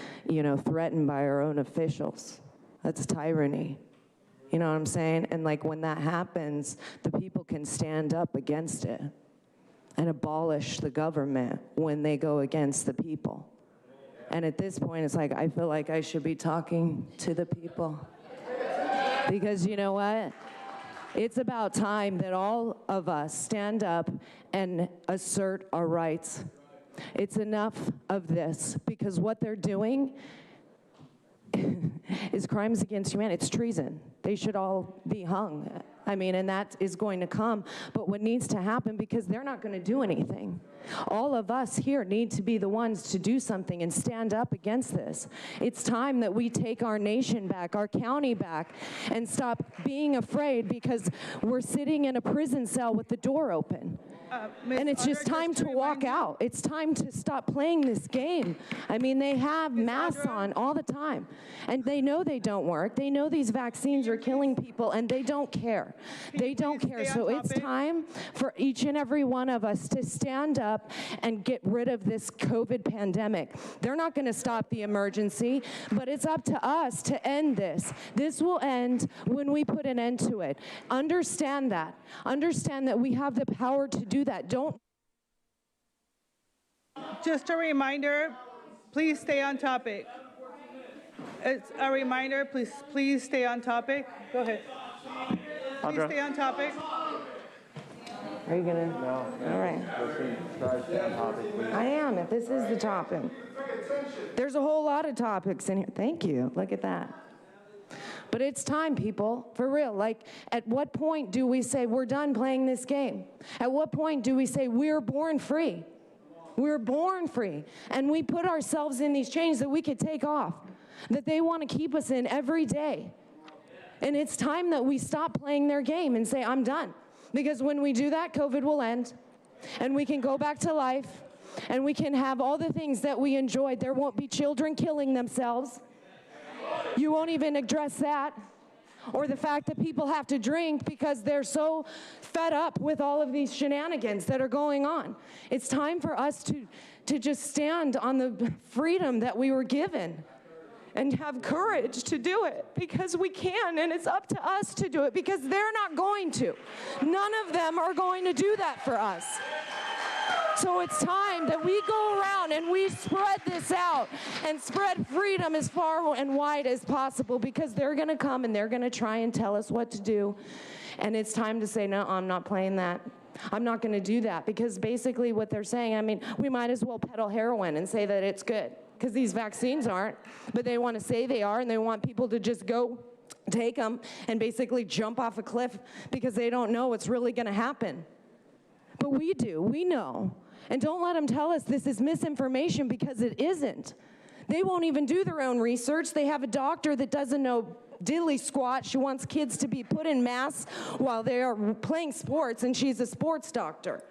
threatened by our own officials. That's tyranny. You know what I'm saying? And like when that happens, the people can stand up against it and abolish the government when they go against the people. And at this point, it's like, I feel like I should be talking to the people. Because you know what? It's about time that all of us stand up and assert our rights. It's enough of this, because what they're doing is crimes against humanity. It's treason. They should all be hung. I mean, and that is going to come. But what needs to happen, because they're not going to do anything. All of us here need to be the ones to do something and stand up against this. It's time that we take our nation back, our county back, and stop being afraid because we're sitting in a prison cell with the door open. And it's just time to walk out. It's time to stop playing this game. I mean, they have masks on all the time, and they know they don't work. They know these vaccines are killing people, and they don't care. They don't care. So it's time for each and every one of us to stand up and get rid of this COVID pandemic. They're not going to stop the emergency, but it's up to us to end this. This will end when we put an end to it. Understand that. Understand that we have the power to do that. Don't. Just a reminder, please stay on topic. It's a reminder, please stay on topic. Go ahead. Please stay on topic. Are you gonna? No. All right. I am, if this is the topic. There's a whole lot of topics in here. Thank you. Look at that. But it's time, people, for real. Like, at what point do we say we're done playing this game? At what point do we say we're born free? We're born free. And we put ourselves in these chains that we could take off, that they want to keep us in every day. And it's time that we stop playing their game and say, I'm done. Because when we do that, COVID will end, and we can go back to life, and we can have all the things that we enjoyed. There won't be children killing themselves. You won't even address that. Or the fact that people have to drink because they're so fed up with all of these shenanigans that are going on. It's time for us to just stand on the freedom that we were given and have courage to do it, because we can, and it's up to us to do it, because they're not going to. None of them are going to do that for us. So it's time that we go around and we spread this out and spread freedom as far and wide as possible, because they're going to come and they're going to try and tell us what to do. And it's time to say, no, I'm not playing that. I'm not going to do that, because basically what they're saying, I mean, we might as well peddle heroin and say that it's good, because these vaccines aren't, but they want to say they are, and they want people to just go take them and basically jump off a cliff because they don't know what's really going to happen. But we do. We know. And don't let them tell us this is misinformation, because it isn't. They won't even do their own research. They have a doctor that doesn't know diddly squat. She wants kids to be put in masks while they are playing sports, and she's a sports doctor.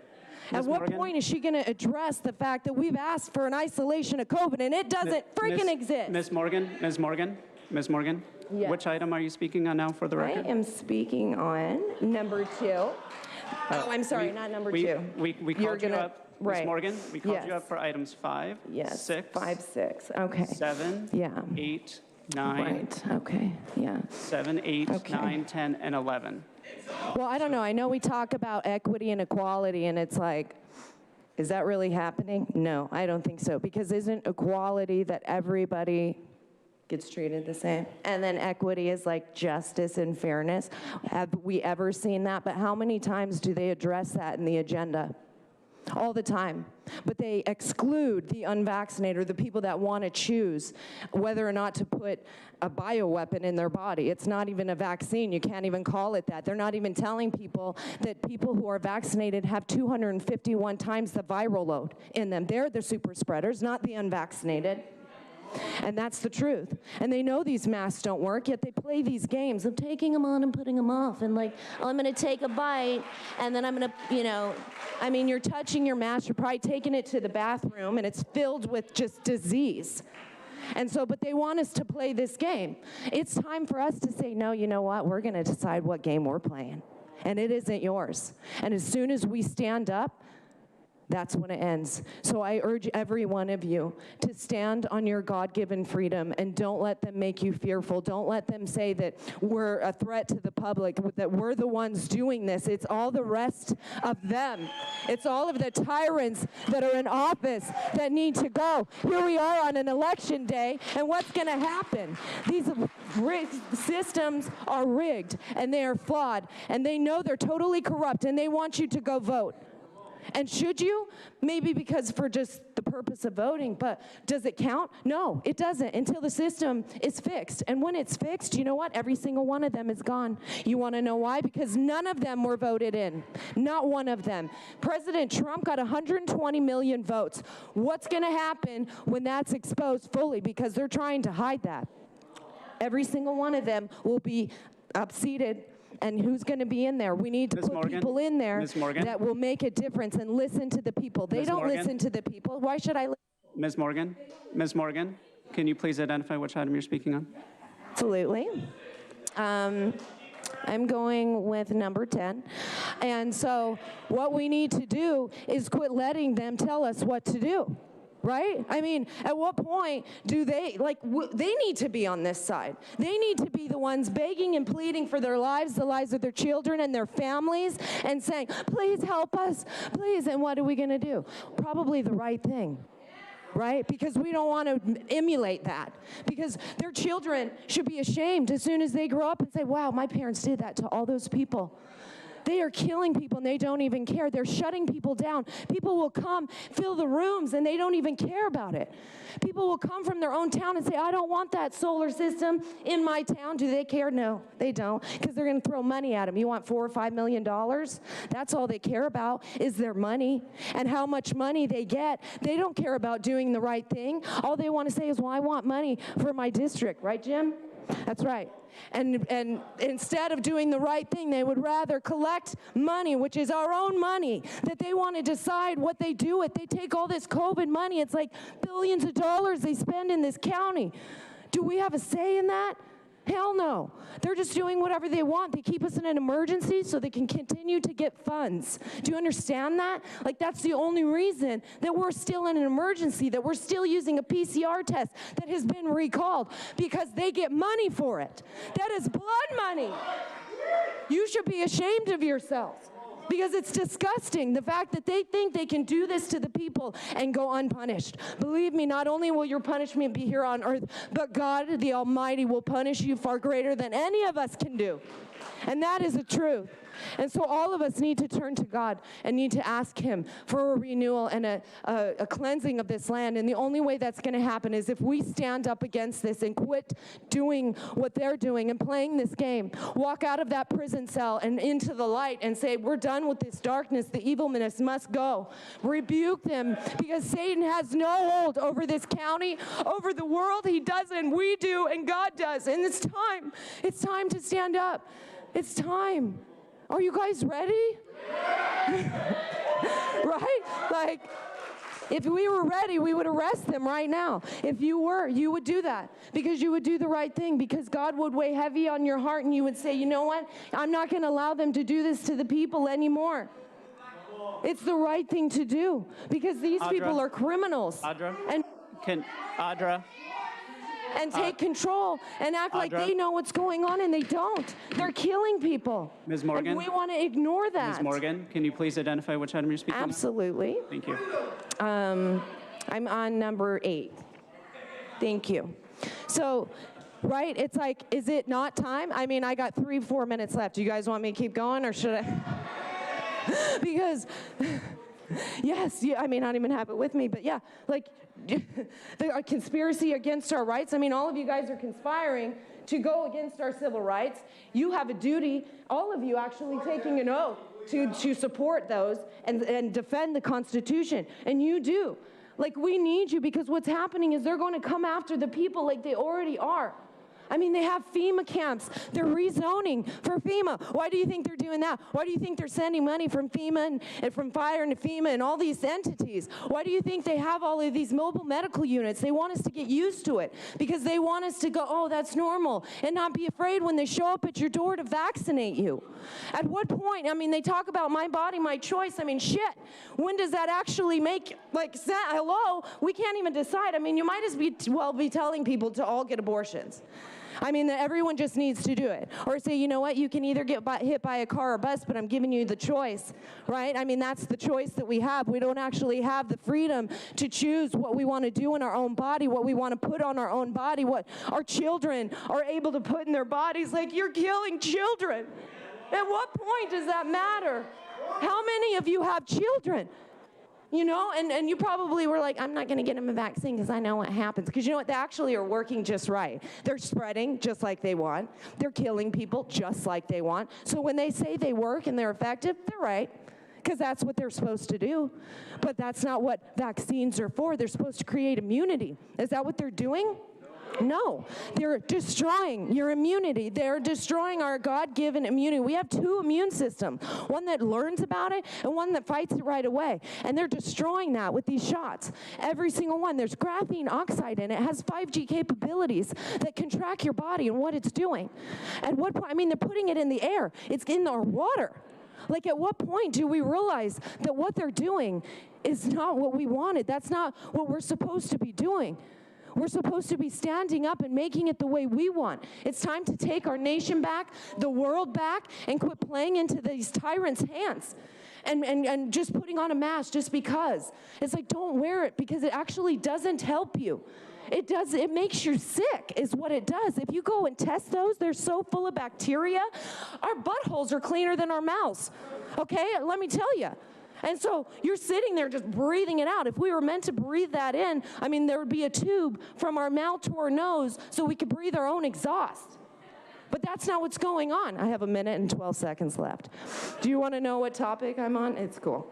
At what point is she going to address the fact that we've asked for an isolation of COVID, and it doesn't freaking exist? Ms. Morgan, Yes. Which item are you speaking on now for the record? I am speaking on number 2. Oh, I'm sorry, not number 2. We called you up, right. Ms. Morgan, we called you up for items 5, Yes, 6, 5, 6, okay. 7, Yeah. 8, 9, Right, okay, yeah. 7, 8, Okay. 9, 10, and 11. Well, I don't know. I know we talk about equity and equality, and it's like, is that really happening? No, I don't think so. Because isn't equality that everybody gets treated the same? And then equity is like justice and fairness. Have we ever seen that? But how many times do they address that in the agenda? All the time. But they exclude the unvaccinated, or the people that want to choose whether or not to put a bioweapon in their body. It's not even a vaccine. You can't even call it that. They're not even telling people that people who are vaccinated have 251 times the viral load in them. They're the super spreaders, not the unvaccinated. And that's the truth. And they know these masks don't work, yet they play these games of taking them on and putting them off. And like, oh, I'm going to take a bite, and then I'm going to, I mean, you're touching your mask, you're probably taking it to the bathroom, and it's filled with just disease. And so, but they want us to play this game. It's time for us to say, no, you know what? We're going to decide what game we're playing. And it isn't yours. And as soon as we stand up, that's when it ends. So I urge every one of you to stand on your God-given freedom, and don't let them make you fearful. Don't let them say that we're a threat to the public, that we're the ones doing this. It's all the rest of them. It's all of the tyrants that are in office that need to go. Here we are on an election day, and what's going to happen? These systems are rigged, and they are flawed, and they know they're totally corrupt, and they want you to go vote. And should you? Maybe because for just the purpose of voting, but does it count? No, it doesn't until the system is fixed. And when it's fixed, you know what? Every single one of them is gone. You want to know why? Because none of them were voted in. Not one of them. President Trump got 120 million votes. What's going to happen when that's exposed fully? Because they're trying to hide that. Every single one of them will be upseated. And who's going to be in there? We need to put people in there that will make a difference and listen to the people. They don't listen to the people. Why should I listen? Ms. Morgan? Ms. Morgan, can you please identify which item you're speaking on? Absolutely. I'm going with number 10. And so what we need to do is quit letting them tell us what to do. Right? I mean, at what point do they, they need to be on this side. They need to be the ones begging and pleading for their lives, the lives of their children and their families, and saying, please help us, please. And what are we going to do? Probably the right thing. Right? Because we don't want to emulate that. Because their children should be ashamed as soon as they grow up and say, wow, my parents did that to all those people. They are killing people, and they don't even care. They're shutting people down. People will come, fill the rooms, and they don't even care about it. People will come from their own town and say, I don't want that solar system in my town. Do they care? No, they don't, because they're going to throw money at them. You want $4 or $5 million? That's all they care about is their money and how much money they get. They don't care about doing the right thing. All they want to say is, well, I want money for my district. Right, Jim? That's right. And instead of doing the right thing, they would rather collect money, which is our own money, that they want to decide what they do with. They take all this COVID money. It's like billions of dollars they spend in this county. Do we have a say in that? Hell no. They're just doing whatever they want. They keep us in an emergency so they can continue to get funds. Do you understand that? Like, that's the only reason that we're still in an emergency, that we're still using a PCR test that has been recalled, because they get money for it. That is blood money. You should be ashamed of yourselves. Because it's disgusting, the fact that they think they can do this to the people and go unpunished. Believe me, not only will your punishment be here on earth, but God, the Almighty, will punish you far greater than any of us can do. And that is the truth. And so all of us need to turn to God and need to ask Him for a renewal and a cleansing of this land. And the only way that's going to happen is if we stand up against this and quit doing what they're doing and playing this game. Walk out of that prison cell and into the light and say, we're done with this darkness. The evilness must go. Rebuke them, because Satan has no hold over this county, over the world. He doesn't. We do, and God does. And it's time. It's time to stand up. It's time. Are you guys ready? Right? Like, if we were ready, we would arrest them right now. If you were, you would do that, because you would do the right thing, because God would weigh heavy on your heart, and you would say, you know what? I'm not going to allow them to do this to the people anymore. It's the right thing to do, because these people are criminals. And take control and act like they know what's going on, and they don't. They're killing people. Ms. Morgan? And we want to ignore that. Ms. Morgan, can you please identify which item you're speaking on? Absolutely. Thank you. I'm on number 8. Thank you. So, right, it's like, is it not time? I mean, I got 3-4 minutes left. Do you guys want me to keep going, or should I? Because, yes, yeah, I may not even have it with me, but yeah, like, the conspiracy against our rights. I mean, all of you guys are conspiring to go against our civil rights. You have a duty, all of you actually taking an oath to support those and defend the Constitution, and you do. Like, we need you, because what's happening is they're going to come after the people like they already are. I mean, they have FEMA camps. They're rezoning for FEMA. Why do you think they're doing that? Why do you think they're sending money from FEMA and from fire and FEMA and all these entities? Why do you think they have all of these mobile medical units? They want us to get used to it, because they want us to go, oh, that's normal, and not be afraid when they show up at your door to vaccinate you. At what point? I mean, they talk about my body, my choice. I mean, shit. When does that actually make, like, hello? We can't even decide. I mean, you might as well be telling people to all get abortions. I mean, that everyone just needs to do it. Or say, you know what, you can either get hit by a car or bus, but I'm giving you the choice, right? I mean, that's the choice that we have. We don't actually have the freedom to choose what we want to do in our own body, what we want to put on our own body, what our children are able to put in their bodies. Like, you're killing children. At what point does that matter? How many of you have children? You know, and you probably were like, I'm not going to get them a vaccine because I know what happens. Because you know what? They actually are working just right. They're spreading just like they want. They're killing people just like they want. So when they say they work and they're effective, they're right. Because that's what they're supposed to do. But that's not what vaccines are for. They're supposed to create immunity. Is that what they're doing? No, they're destroying your immunity. They're destroying our God-given immunity. We have two immune systems, one that learns about it and one that fights it right away. And they're destroying that with these shots. Every single one. There's graphene oxide in it. It has 5G capabilities that can track your body and what it's doing. At what point, I mean, they're putting it in the air. It's in our water. Like, at what point do we realize that what they're doing is not what we wanted? That's not what we're supposed to be doing. We're supposed to be standing up and making it the way we want. It's time to take our nation back, the world back, and quit playing into these tyrants' hands. And just putting on a mask just because. It's like, don't wear it because it actually doesn't help you. It makes you sick is what it does. If you go and test those, they're so full of bacteria. Our buttholes are cleaner than our mouths. Okay, let me tell you. And so you're sitting there just breathing it out. If we were meant to breathe that in, I mean, there would be a tube from our mouth to our nose so we could breathe our own exhaust. But that's not what's going on. I have a minute and 12 seconds left. Do you want to know what topic I'm on? It's cool.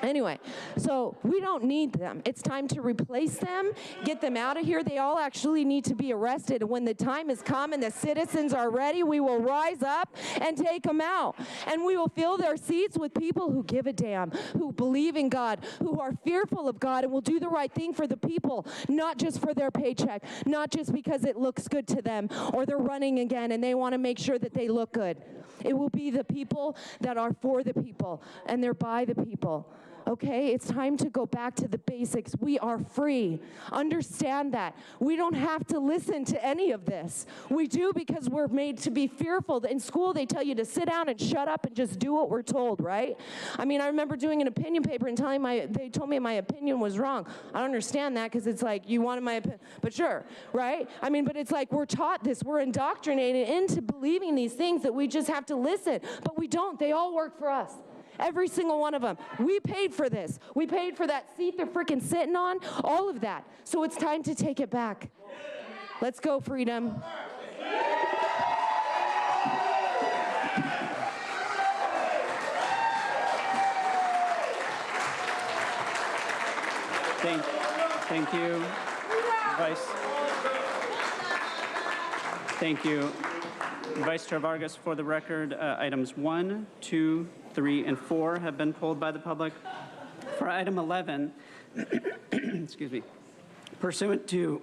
Anyway, so we don't need them. It's time to replace them, get them out of here. They all actually need to be arrested. And when the time has come and the citizens are ready, we will rise up and take them out. And we will fill their seats with people who give a damn, who believe in God, who are fearful of God, and will do the right thing for the people, not just for their paycheck, not just because it looks good to them or they're running again and they want to make sure that they look good. It will be the people that are for the people and they're by the people. Okay, it's time to go back to the basics. We are free. Understand that. We don't have to listen to any of this. We do because we're made to be fearful. In school, they tell you to sit down and shut up and just do what we're told, right? I mean, I remember doing an opinion paper and they told me my opinion was wrong. I don't understand that because it's like, you wanted my opinion, but sure, right? I mean, but it's like we're taught this. We're indoctrinated into believing these things that we just have to listen, but we don't. They all work for us. Every single one of them. We paid for this. We paid for that seat they're freaking sitting on, all of that. So it's time to take it back. Let's go, freedom. Thank you, Vice. Thank you, Vice Chair Vargas. For the record, items 1, 2, 3, and 4 have been pulled by the public. For item 11, excuse me, pursuant to,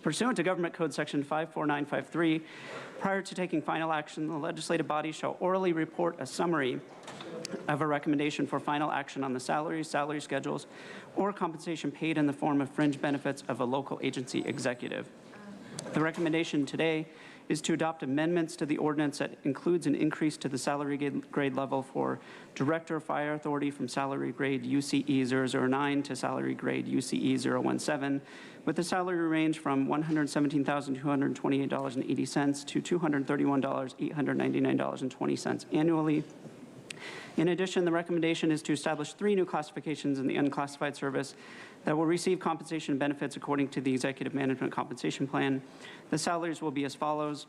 pursuant to Government Code Section 54953, prior to taking final action, the legislative body shall orally report a summary of a recommendation for final action on the salaries, salary schedules, or compensation paid in the form of fringe benefits of a local agency executive. The recommendation today is to adopt amendments to the ordinance that includes an increase to the salary grade level for Director of Fire Authority from salary grade UCE 009 to salary grade UCE 017, with the salary range from $117,228.80 to $231,899.20 annually. In addition, the recommendation is to establish 3 new classifications in the unclassified service that will receive compensation benefits according to the Executive Management Compensation Plan. The salaries will be as follows.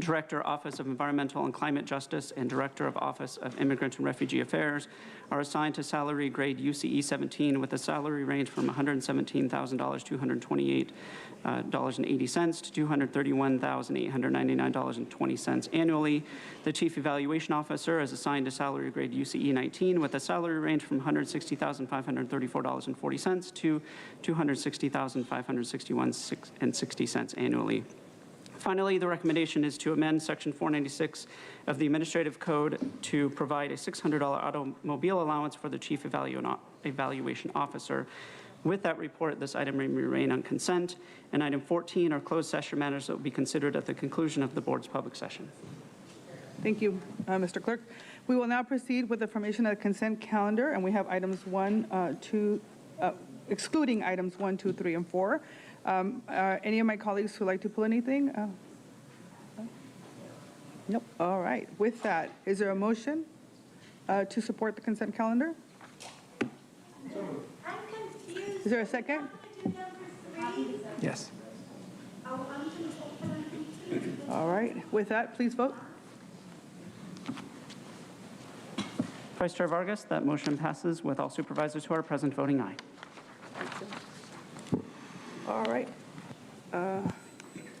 Director, Office of Environmental and Climate Justice, and Director of Office of Immigrant and Refugee Affairs are assigned to salary grade UCE 17 with a salary range from $117,228.80 to $231,899.20 annually. The Chief Evaluation Officer is assigned to salary grade UCE 19 with a salary range from $160,534.40 to $260,561.60 annually. Finally, the recommendation is to amend Section 496 of the Administrative Code to provide a $600 automobile allowance for the Chief Evaluation Officer. With that report, this item may remain on consent, and item 14 are closed session matters that will be considered at the conclusion of the board's public session. Thank you, Mr. Clerk. We will now proceed with the formation of the consent calendar, and we have items 1, 2, excluding items 1, 2, 3, and 4. Any of my colleagues who like to pull anything? Nope. All right. With that, is there a motion to support the consent calendar? I'm confused. Is there a second? Yes. All right. With that, please vote. Vice Chair Vargas, that motion passes with all supervisors who are present voting aye. All right.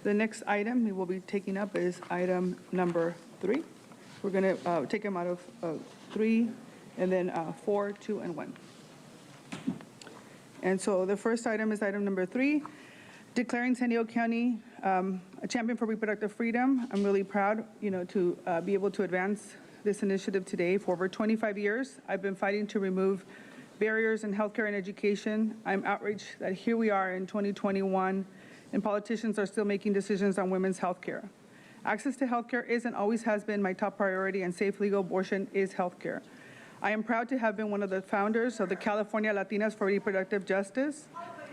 The next item we will be taking up is item number 3. We're going to take them out of 3 and then 4, 2, and 1. And so the first item is item number 3, declaring San Diego County a champion for reproductive freedom. I'm really proud, to be able to advance this initiative today. For over 25 years, I've been fighting to remove barriers in healthcare and education. I'm outraged that here we are in 2021, and politicians are still making decisions on women's healthcare. Access to healthcare is and always has been my top priority, and safe legal abortion is healthcare. I am proud to have been one of the founders of the California Latinas for Reproductive Justice.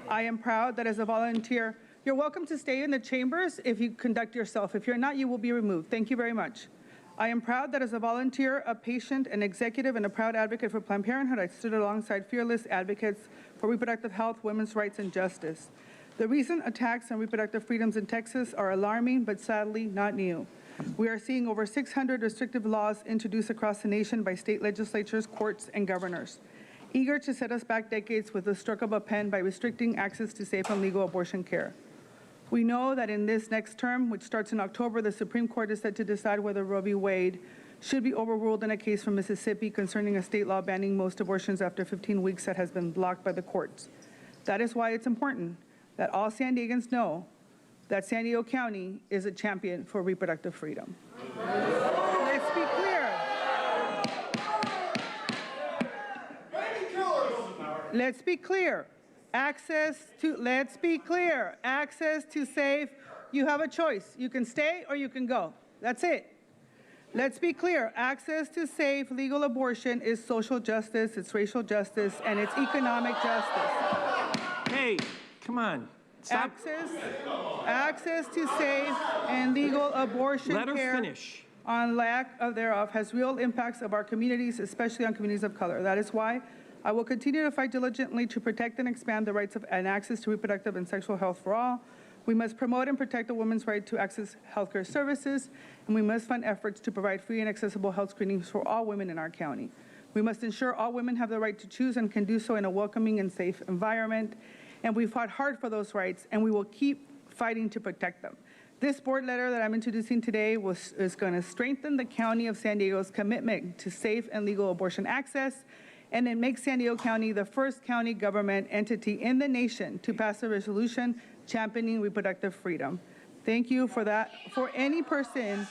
I am proud that as a volunteer, you're welcome to stay in the chambers if you conduct yourself. If you're not, you will be removed. Thank you very much. I am proud that as a volunteer, a patient, an executive, and a proud advocate for Planned Parenthood, I stood alongside fearless advocates for reproductive health, women's rights, and justice. The recent attacks on reproductive freedoms in Texas are alarming, but sadly not new. We are seeing over 600 restrictive laws introduced across the nation by state legislatures, courts, and governors, eager to set us back decades with the stroke of a pen by restricting access to safe and legal abortion care. We know that in this next term, which starts in October, the Supreme Court is set to decide whether Roe v. Wade should be overruled in a case from Mississippi concerning a state law banning most abortions after 15 weeks that has been blocked by the courts. That is why it's important that all San Diegans know that San Diego County is a champion for reproductive freedom. Let's be clear. Let's be clear. Let's be clear. Access to safe, you have a choice. You can stay or you can go. That's it. Let's be clear. Access to safe legal abortion is social justice, it's racial justice, and it's economic justice. Hey, come on. Stop. Access to safe and legal abortion Let her care finish. on lack of thereof has real impacts of our communities, especially on communities of color. That is why I will continue to fight diligently to protect and expand the rights of and access to reproductive and sexual health for all. We must promote and protect a woman's right to access healthcare services, and we must fund efforts to provide free and accessible health screenings for all women in our county. We must ensure all women have the right to choose and can do so in a welcoming and safe environment. And we fought hard for those rights, and we will keep fighting to protect them. This board letter that I'm introducing today is going to strengthen the County of San Diego's commitment to safe and legal abortion access, and it makes San Diego County the first county government entity in the nation to pass a resolution championing reproductive freedom. Thank you for that. For any person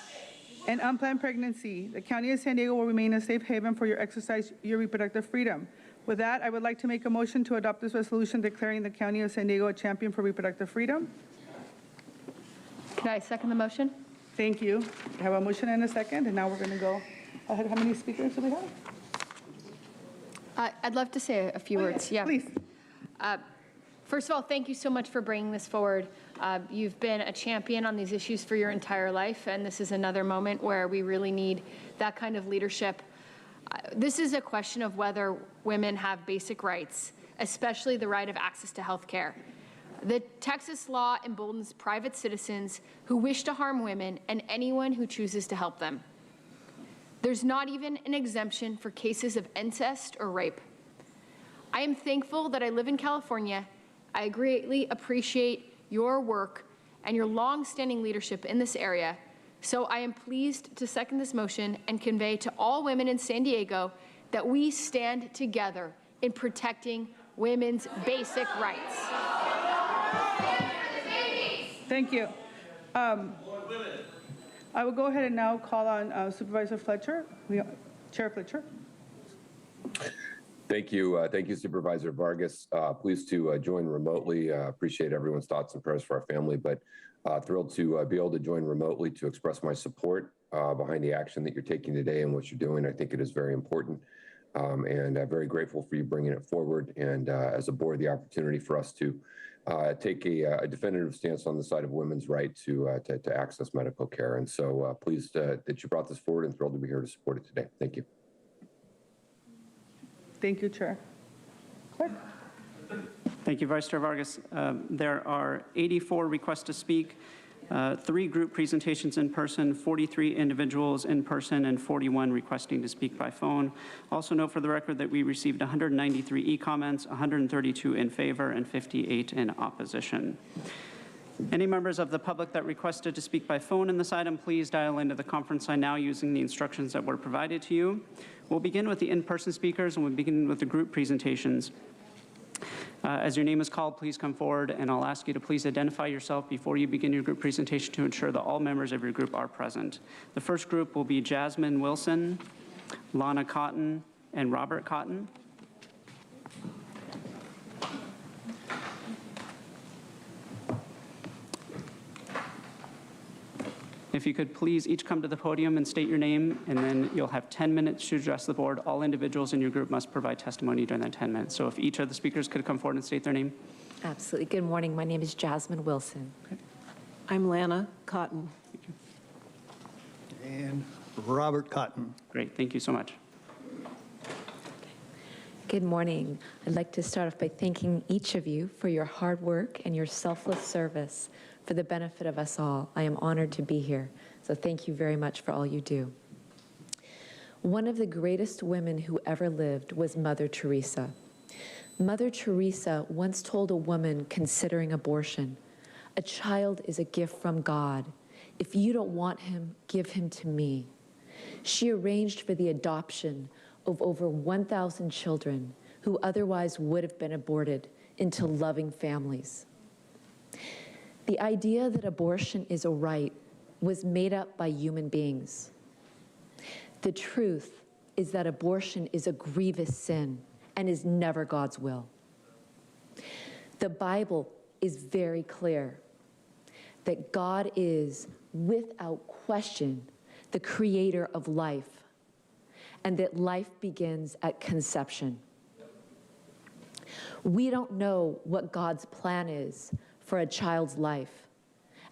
in unplanned pregnancy, the County of San Diego will remain a safe haven for your exercise your reproductive freedom. With that, I would like to make a motion to adopt this resolution declaring the County of San Diego a champion for reproductive freedom. Can I second the motion? Thank you. I have a motion and a second, and now we're going to go ahead. How many speakers do we have? I'd love to say a few words. Yeah. Please. First of all, thank you so much for bringing this forward. You've been a champion on these issues for your entire life, and this is another moment where we really need that kind of leadership. This is a question of whether women have basic rights, especially the right of access to health care. The Texas law emboldens private citizens who wish to harm women and anyone who chooses to help them. There's not even an exemption for cases of incest or rape. I am thankful that I live in California. I greatly appreciate your work and your long-standing leadership in this area. So I am pleased to second this motion and convey to all women in San Diego that we stand together in protecting women's basic rights. Thank you. I will go ahead and now call on Supervisor Fletcher, Chair Fletcher. Thank you. Thank you, Supervisor Vargas. Pleased to join remotely. Appreciate everyone's thoughts and prayers for our family, but thrilled to be able to join remotely to express my support behind the action that you're taking today and what you're doing. I think it is very important. and very grateful for you bringing it forward, and as a board, the opportunity for us to take a definitive stance on the side of women's right to access medical care. And so pleased that you brought this forward and thrilled to be here to support it today. Thank you. Thank you, Chair. Clerk. Thank you, Vice Chair Vargas. There are 84 requests to speak, 3 group presentations in person, 43 individuals in person, and 41 requesting to speak by phone. Also note for the record that we received 193 e-comments, 132 in favor, and 58 in opposition. Any members of the public that requested to speak by phone in this item, please dial into the conference line now using the instructions that were provided to you. We'll begin with the in-person speakers, and we'll begin with the group presentations. As your name is called, please come forward, and I'll ask you to please identify yourself before you begin your group presentation to ensure that all members of your group are present. The first group will be Jasmine Wilson, Lana Cotton, and Robert Cotton. If you could please each come to the podium and state your name, and then you'll have 10 minutes to address the board. All individuals in your group must provide testimony during that 10 minutes. So if each of the speakers could come forward and state their name. Absolutely. Good morning. My name is Jasmine Wilson. Okay. I'm Lana Cotton. And Robert Cotton. Great. Thank you so much. Good morning. I'd like to start off by thanking each of you for your hard work and your selfless service for the benefit of us all. I am honored to be here, so thank you very much for all you do. One of the greatest women who ever lived was Mother Teresa. Mother Teresa once told a woman considering abortion, "A child is a gift from God. If you don't want him, give him to me." She arranged for the adoption of over 1,000 children who otherwise would have been aborted into loving families. The idea that abortion is a right was made up by human beings. The truth is that abortion is a grievous sin and is never God's will. The Bible is very clear that God is, without question, the creator of life, and that life begins at conception. We don't know what God's plan is for a child's life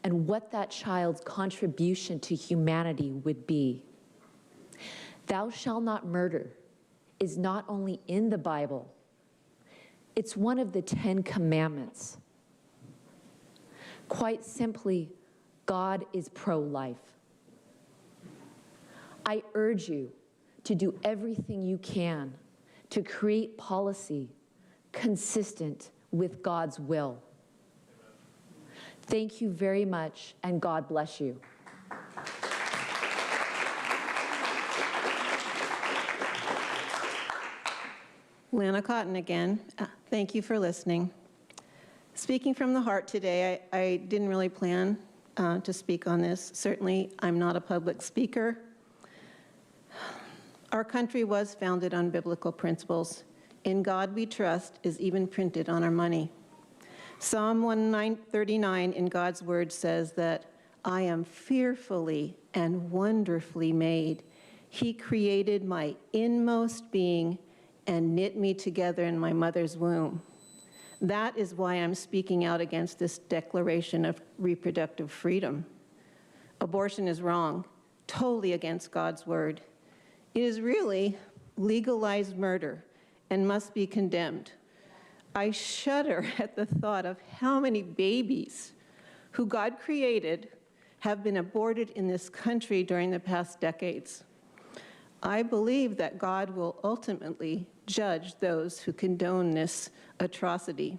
and what that child's contribution to humanity would be. "Thou shalt not murder" is not only in the Bible, it's one of the 10 commandments. Quite simply, God is pro-life. I urge you to do everything you can to create policy consistent with God's will. Thank you very much, and God bless you. Lana Cotton again. Thank you for listening. Speaking from the heart today, I didn't really plan to speak on this. Certainly, I'm not a public speaker. Our country was founded on biblical principles. "In God we trust" is even printed on our money. Psalm 139 in God's word says that I am fearfully and wonderfully made. He created my inmost being and knit me together in my mother's womb. That is why I'm speaking out against this declaration of reproductive freedom. Abortion is wrong, totally against God's word. It is really legalized murder and must be condemned. I shudder at the thought of how many babies who God created have been aborted in this country during the past decades. I believe that God will ultimately judge those who condone this atrocity.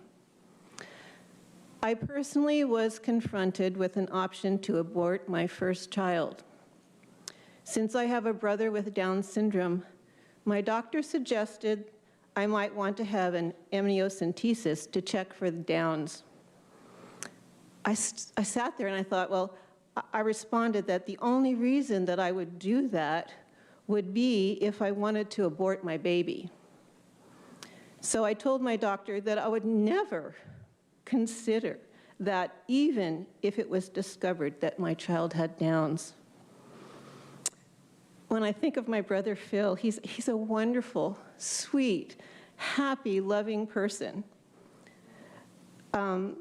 I personally was confronted with an option to abort my first child. Since I have a brother with Down syndrome, my doctor suggested I might want to have an amniocentesis to check for the Downs. I sat there and I thought, well, I responded that the only reason that I would do that would be if I wanted to abort my baby. So I told my doctor that I would never consider that, even if it was discovered that my child had Downs. when I think of my brother Phil, he's a wonderful, sweet, happy, loving person. And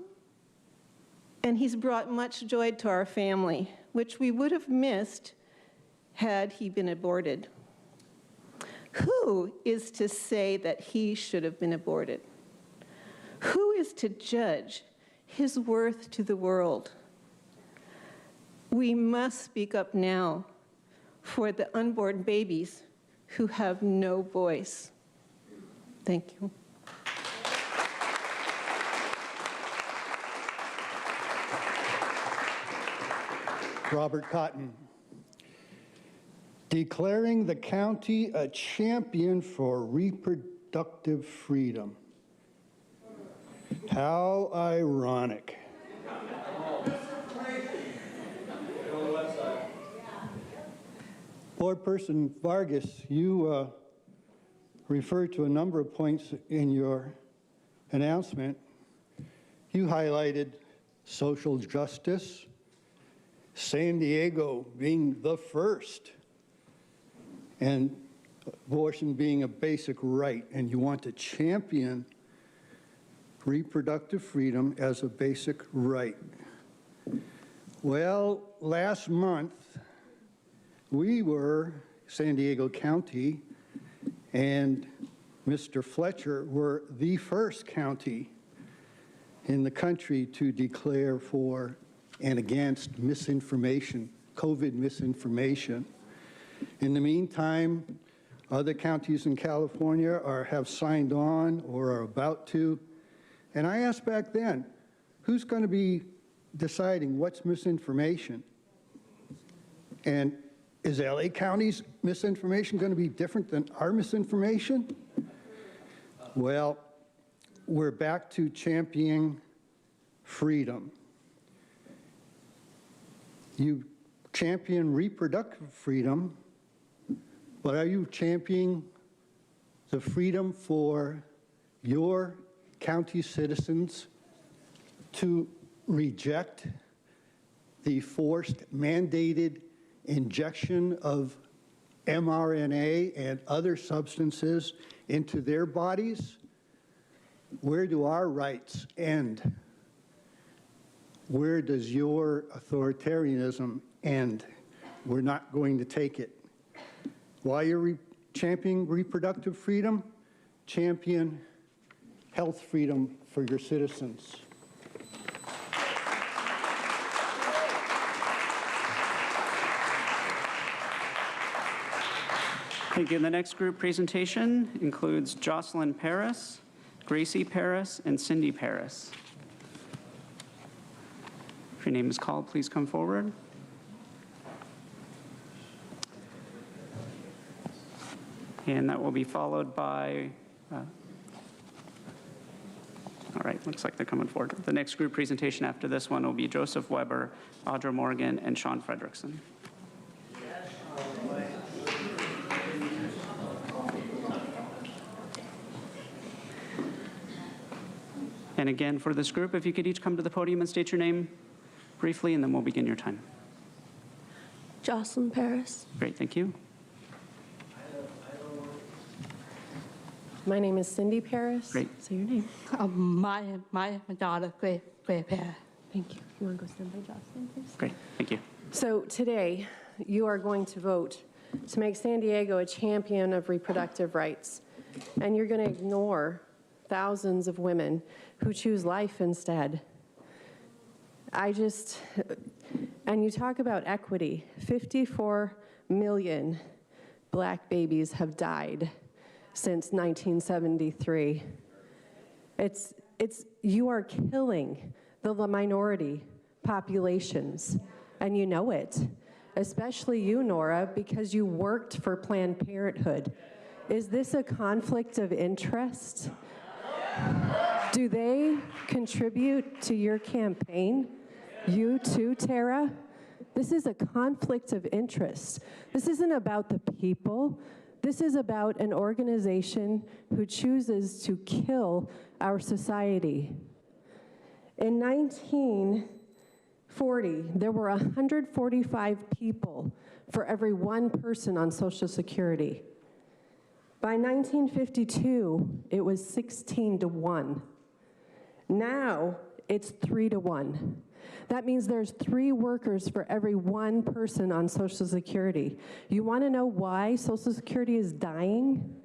he's brought much joy to our family, which we would have missed had he been aborted. Who is to say that he should have been aborted? Who is to judge his worth to the world? We must speak up now for the unborn babies who have no voice. Thank you. Robert Cotton. Declaring the county a champion for reproductive freedom. How ironic. Board Person Vargas, you referred to a number of points in your announcement. You highlighted social justice, San Diego being the first, and abortion being a basic right, and you want to champion reproductive freedom as a basic right. Well, last month, we were, San Diego County, and Mr. Fletcher were the first county in the country to declare for and against misinformation, COVID misinformation. In the meantime, other counties in California have signed on or are about to. And I asked back then, who's going to be deciding what's misinformation? And is LA County's misinformation going to be different than our misinformation? Well, we're back to championing freedom. You champion reproductive freedom, but are you championing the freedom for your county citizens to reject the forced mandated injection of mRNA and other substances into their bodies? Where do our rights end? Where does your authoritarianism end? We're not going to take it. While you're championing reproductive freedom, champion health freedom for your citizens. Thank you. The next group presentation includes Jocelyn Paris, Gracie Paris, and Cindy Paris. If your name is called, please come forward. And that will be followed by, all right, looks like they're coming forward. The next group presentation after this one will be Joseph Weber, Audra Morgan, and Sean Fredrickson. And again, for this group, if you could each come to the podium and state your name briefly, and then we'll begin your time. Jocelyn Paris. Great, thank you. My name is Cindy Paris. Great. Say your name. My daughter, Gray Paris. Thank you. You want to go stand by Jocelyn, please? Great, thank you. So today, you are going to vote to make San Diego a champion of reproductive rights. And you're going to ignore thousands of women who choose life instead. And you talk about equity. 54 million Black babies have died since 1973. You are killing the minority populations, and you know it. Especially you, Nora, because you worked for Planned Parenthood. Is this a conflict of interest? Do they contribute to your campaign? You too, Tara? This is a conflict of interest. This isn't about the people. This is about an organization who chooses to kill our society. In 1940, there were 145 people for every one person on Social Security. By 1952, it was 16 to 1. Now, it's 3 to 1. That means there's 3 workers for every one person on Social Security. You want to know why Social Security is dying?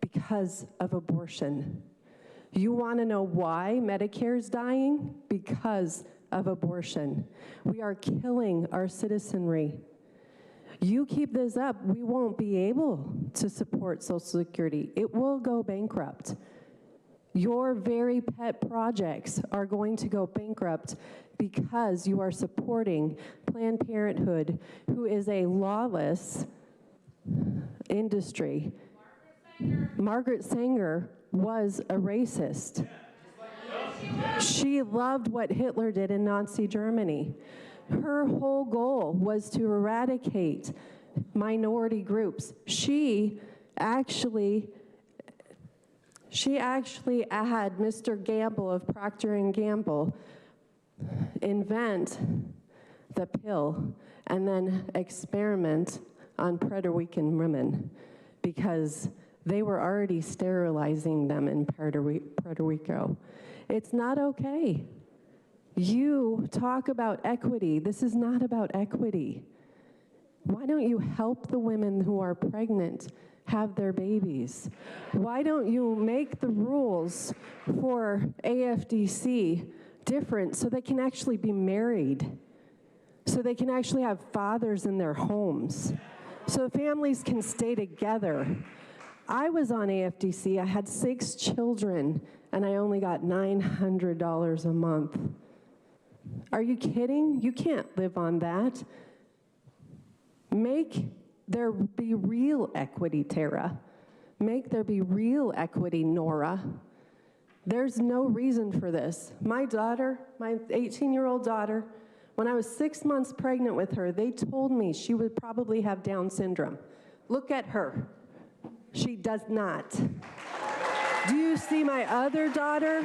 Because of abortion. You want to know why Medicare is dying? Because of abortion. We are killing our citizenry. You keep this up, we won't be able to support Social Security. It will go bankrupt. Your very pet projects are going to go bankrupt because you are supporting Planned Parenthood, who is a lawless industry. Margaret Sanger was a racist. She loved what Hitler did in Nazi Germany. Her whole goal was to eradicate minority groups. She actually had Mr. Gamble of Procter & Gamble invent the pill and then experiment on Puerto Rican women because they were already sterilizing them in Puerto Rico. It's not okay. You talk about equity. This is not about equity. Why don't you help the women who are pregnant have their babies? Why don't you make the rules for AFDC different so they can actually be married, so they can actually have fathers in their homes, so families can stay together? I was on AFDC. I had 6 children, and I only got $900 a month. Are you kidding? You can't live on that. Make there be real equity, Tara. Make there be real equity, Nora. There's no reason for this. My daughter, my 18-year-old daughter, when I was 6 months pregnant with her, they told me she would probably have Down syndrome. Look at her. She does not. Do you see my other daughter?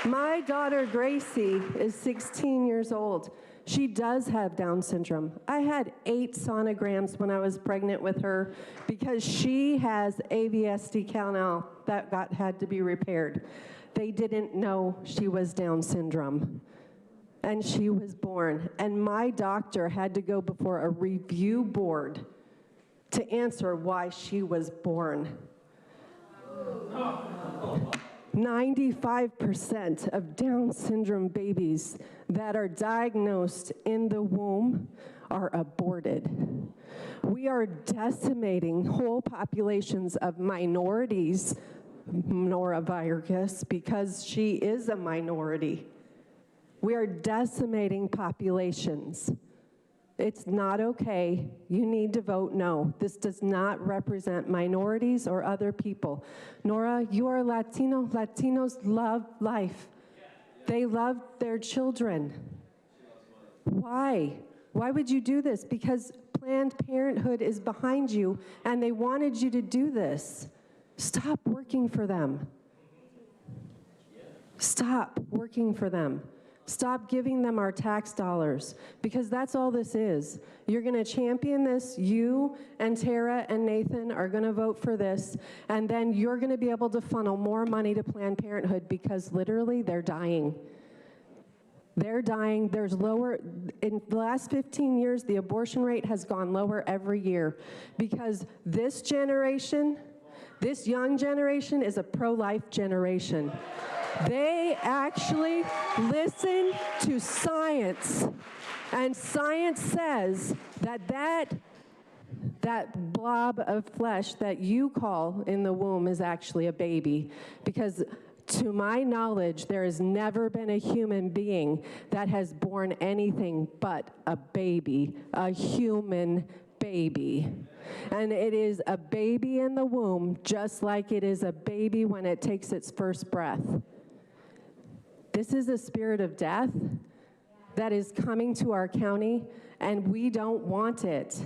My daughter, Gracie, is 16 years old. She does have Down syndrome. I had 8 sonograms when I was pregnant with her because she has AVSD canal that had to be repaired. They didn't know she was Down syndrome. And she was born. And my doctor had to go before a review board to answer why she was born. 95% of Down syndrome babies that are diagnosed in the womb are aborted. We are decimating whole populations of minorities, Nora Vargas, because she is a minority. We are decimating populations. It's not okay. You need to vote no. This does not represent minorities or other people. Nora, you are Latino. Latinos love life. They love their children. Why? Why would you do this? Because Planned Parenthood is behind you and they wanted you to do this. Stop working for them. Stop working for them. Stop giving them our tax dollars, because that's all this is. You're going to champion this. You and Tara and Nathan are going to vote for this, and then you're going to be able to funnel more money to Planned Parenthood because literally they're dying. They're dying. There's lower, in the last 15 years, the abortion rate has gone lower every year because this generation, this young generation is a pro-life generation. They actually listen to science, and science says that blob of flesh that you call in the womb is actually a baby, because to my knowledge, there has never been a human being that has borne anything but a baby, a human baby. And it is a baby in the womb, just like it is a baby when it takes its first breath. This is a spirit of death that is coming to our county, and we don't want it.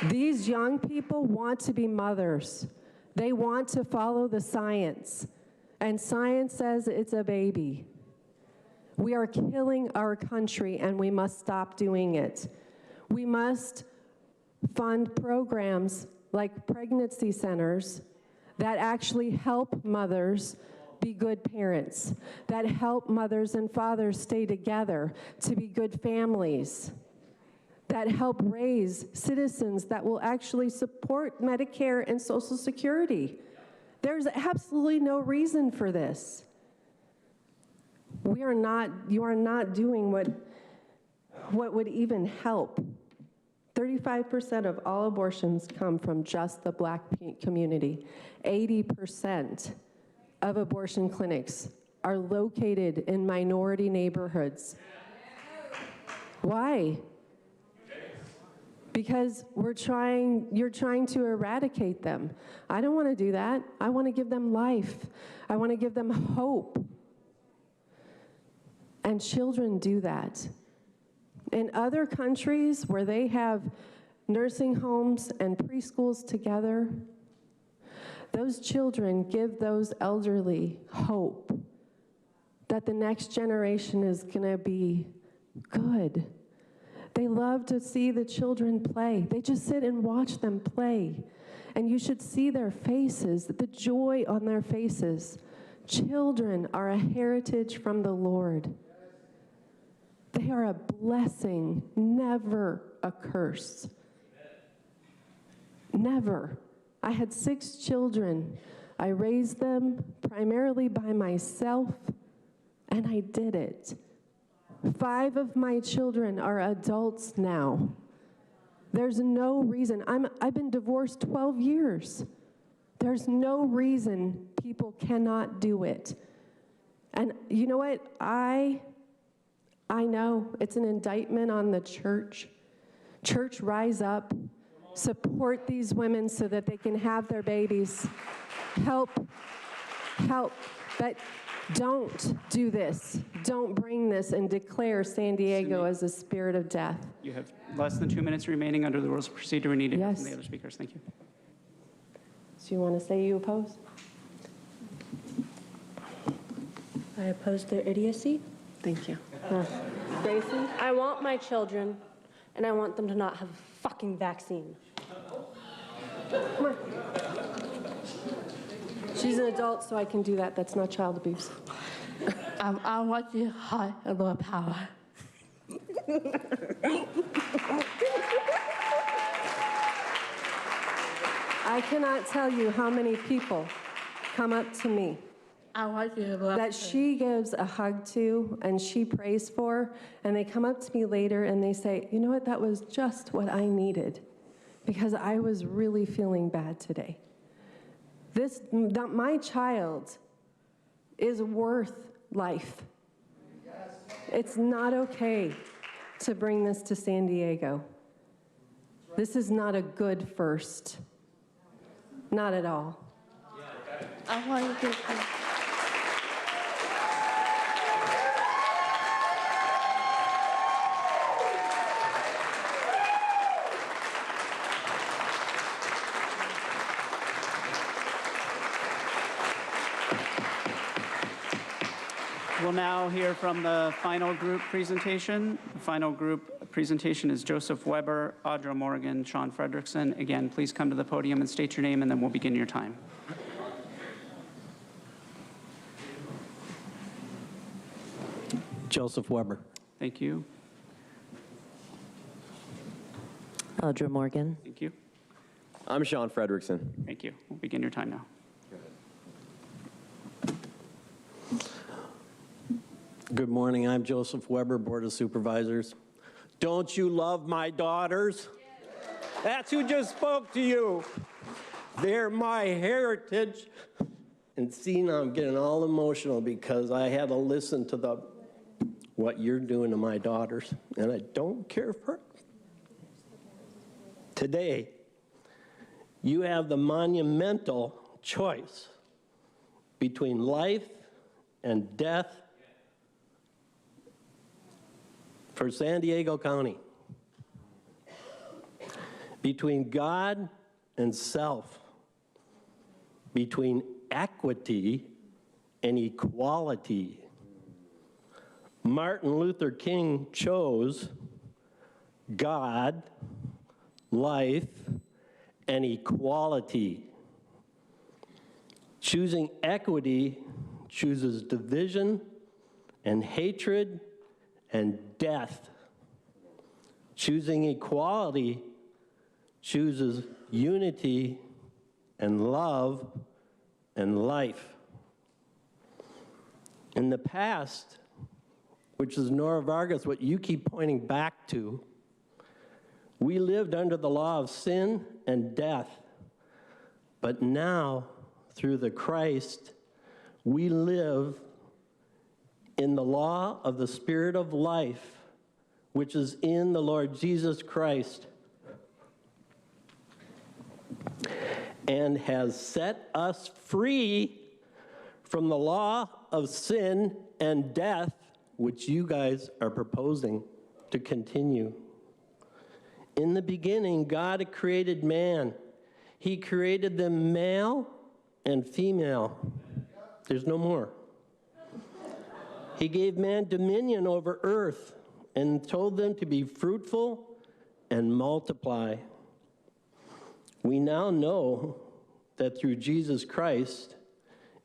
These young people want to be mothers. They want to follow the science, and science says it's a baby. We are killing our country, and we must stop doing it. We must fund programs like pregnancy centers that actually help mothers be good parents, that help mothers and fathers stay together to be good families, that help raise citizens that will actually support Medicare and Social Security. There's absolutely no reason for this. You are not doing what would even help. 35% of all abortions come from just the Black community. 80% of abortion clinics are located in minority neighborhoods. Why? Because you're trying to eradicate them. I don't want to do that. I want to give them life. I want to give them hope. And children do that. In other countries where they have nursing homes and preschools together, those children give those elderly hope that the next generation is going to be good. They love to see the children play. They just sit and watch them play. And you should see their faces, the joy on their faces. Children are a heritage from the Lord. They are a blessing, never a curse. Never. I had 6 children. I raised them primarily by myself, and I did it. 5 of my children are adults now. There's no reason. I've been divorced 12 years. There's no reason people cannot do it. And you know what? I know it's an indictment on the church. Church, rise up. Support these women so that they can have their babies. Help. But don't do this. Don't bring this and declare San Diego as a spirit of death. You have less than 2 minutes remaining under the rules of procedure. We need to hear from the other speakers. Thank you. So you want to say you oppose? I oppose their idiocy. Thank you. Jason? I want my children, and I want them to not have a fucking vaccine. Come on. She's an adult, so I can do that. That's not child abuse. I want you high and low power. I cannot tell you how many people come up to me that she gives a hug to and she prays for, and they come up to me later and they say, you know what, that was just what I needed because I was really feeling bad today. My child is worth life. It's not okay to bring this to San Diego. This is not a good first. Not at all. I want to get you. We'll now hear from the final group presentation. The final group presentation is Joseph Weber, Audra Morgan, Sean Fredrickson. Again, please come to the podium and state your name, and then we'll begin your time. Joseph Weber. Thank you. Audra Morgan. Thank you. I'm Sean Fredrickson. Thank you. We'll begin your time now. Good morning. I'm Joseph Weber, Board of Supervisors. Don't you love my daughters? That's who just spoke to you. They're my heritage. And see, now I'm getting all emotional because I had to listen to what you're doing to my daughters, and I don't care for it. Today, you have the monumental choice between life and death for San Diego County, between God and self, between equity and equality. Martin Luther King chose God, life, and equality. Choosing equity chooses division and hatred and death. Choosing equality chooses unity and love and life. In the past, which is Nora Vargas, what you keep pointing back to, we lived under the law of sin and death. But now, through the Christ, we live in the law of the Spirit of life, which is in the Lord Jesus Christ, and has set us free from the law of sin and death, which you guys are proposing to continue. In the beginning, God created man. He created them male and female. There's no more. He gave man dominion over earth and told them to be fruitful and multiply. We now know that through Jesus Christ,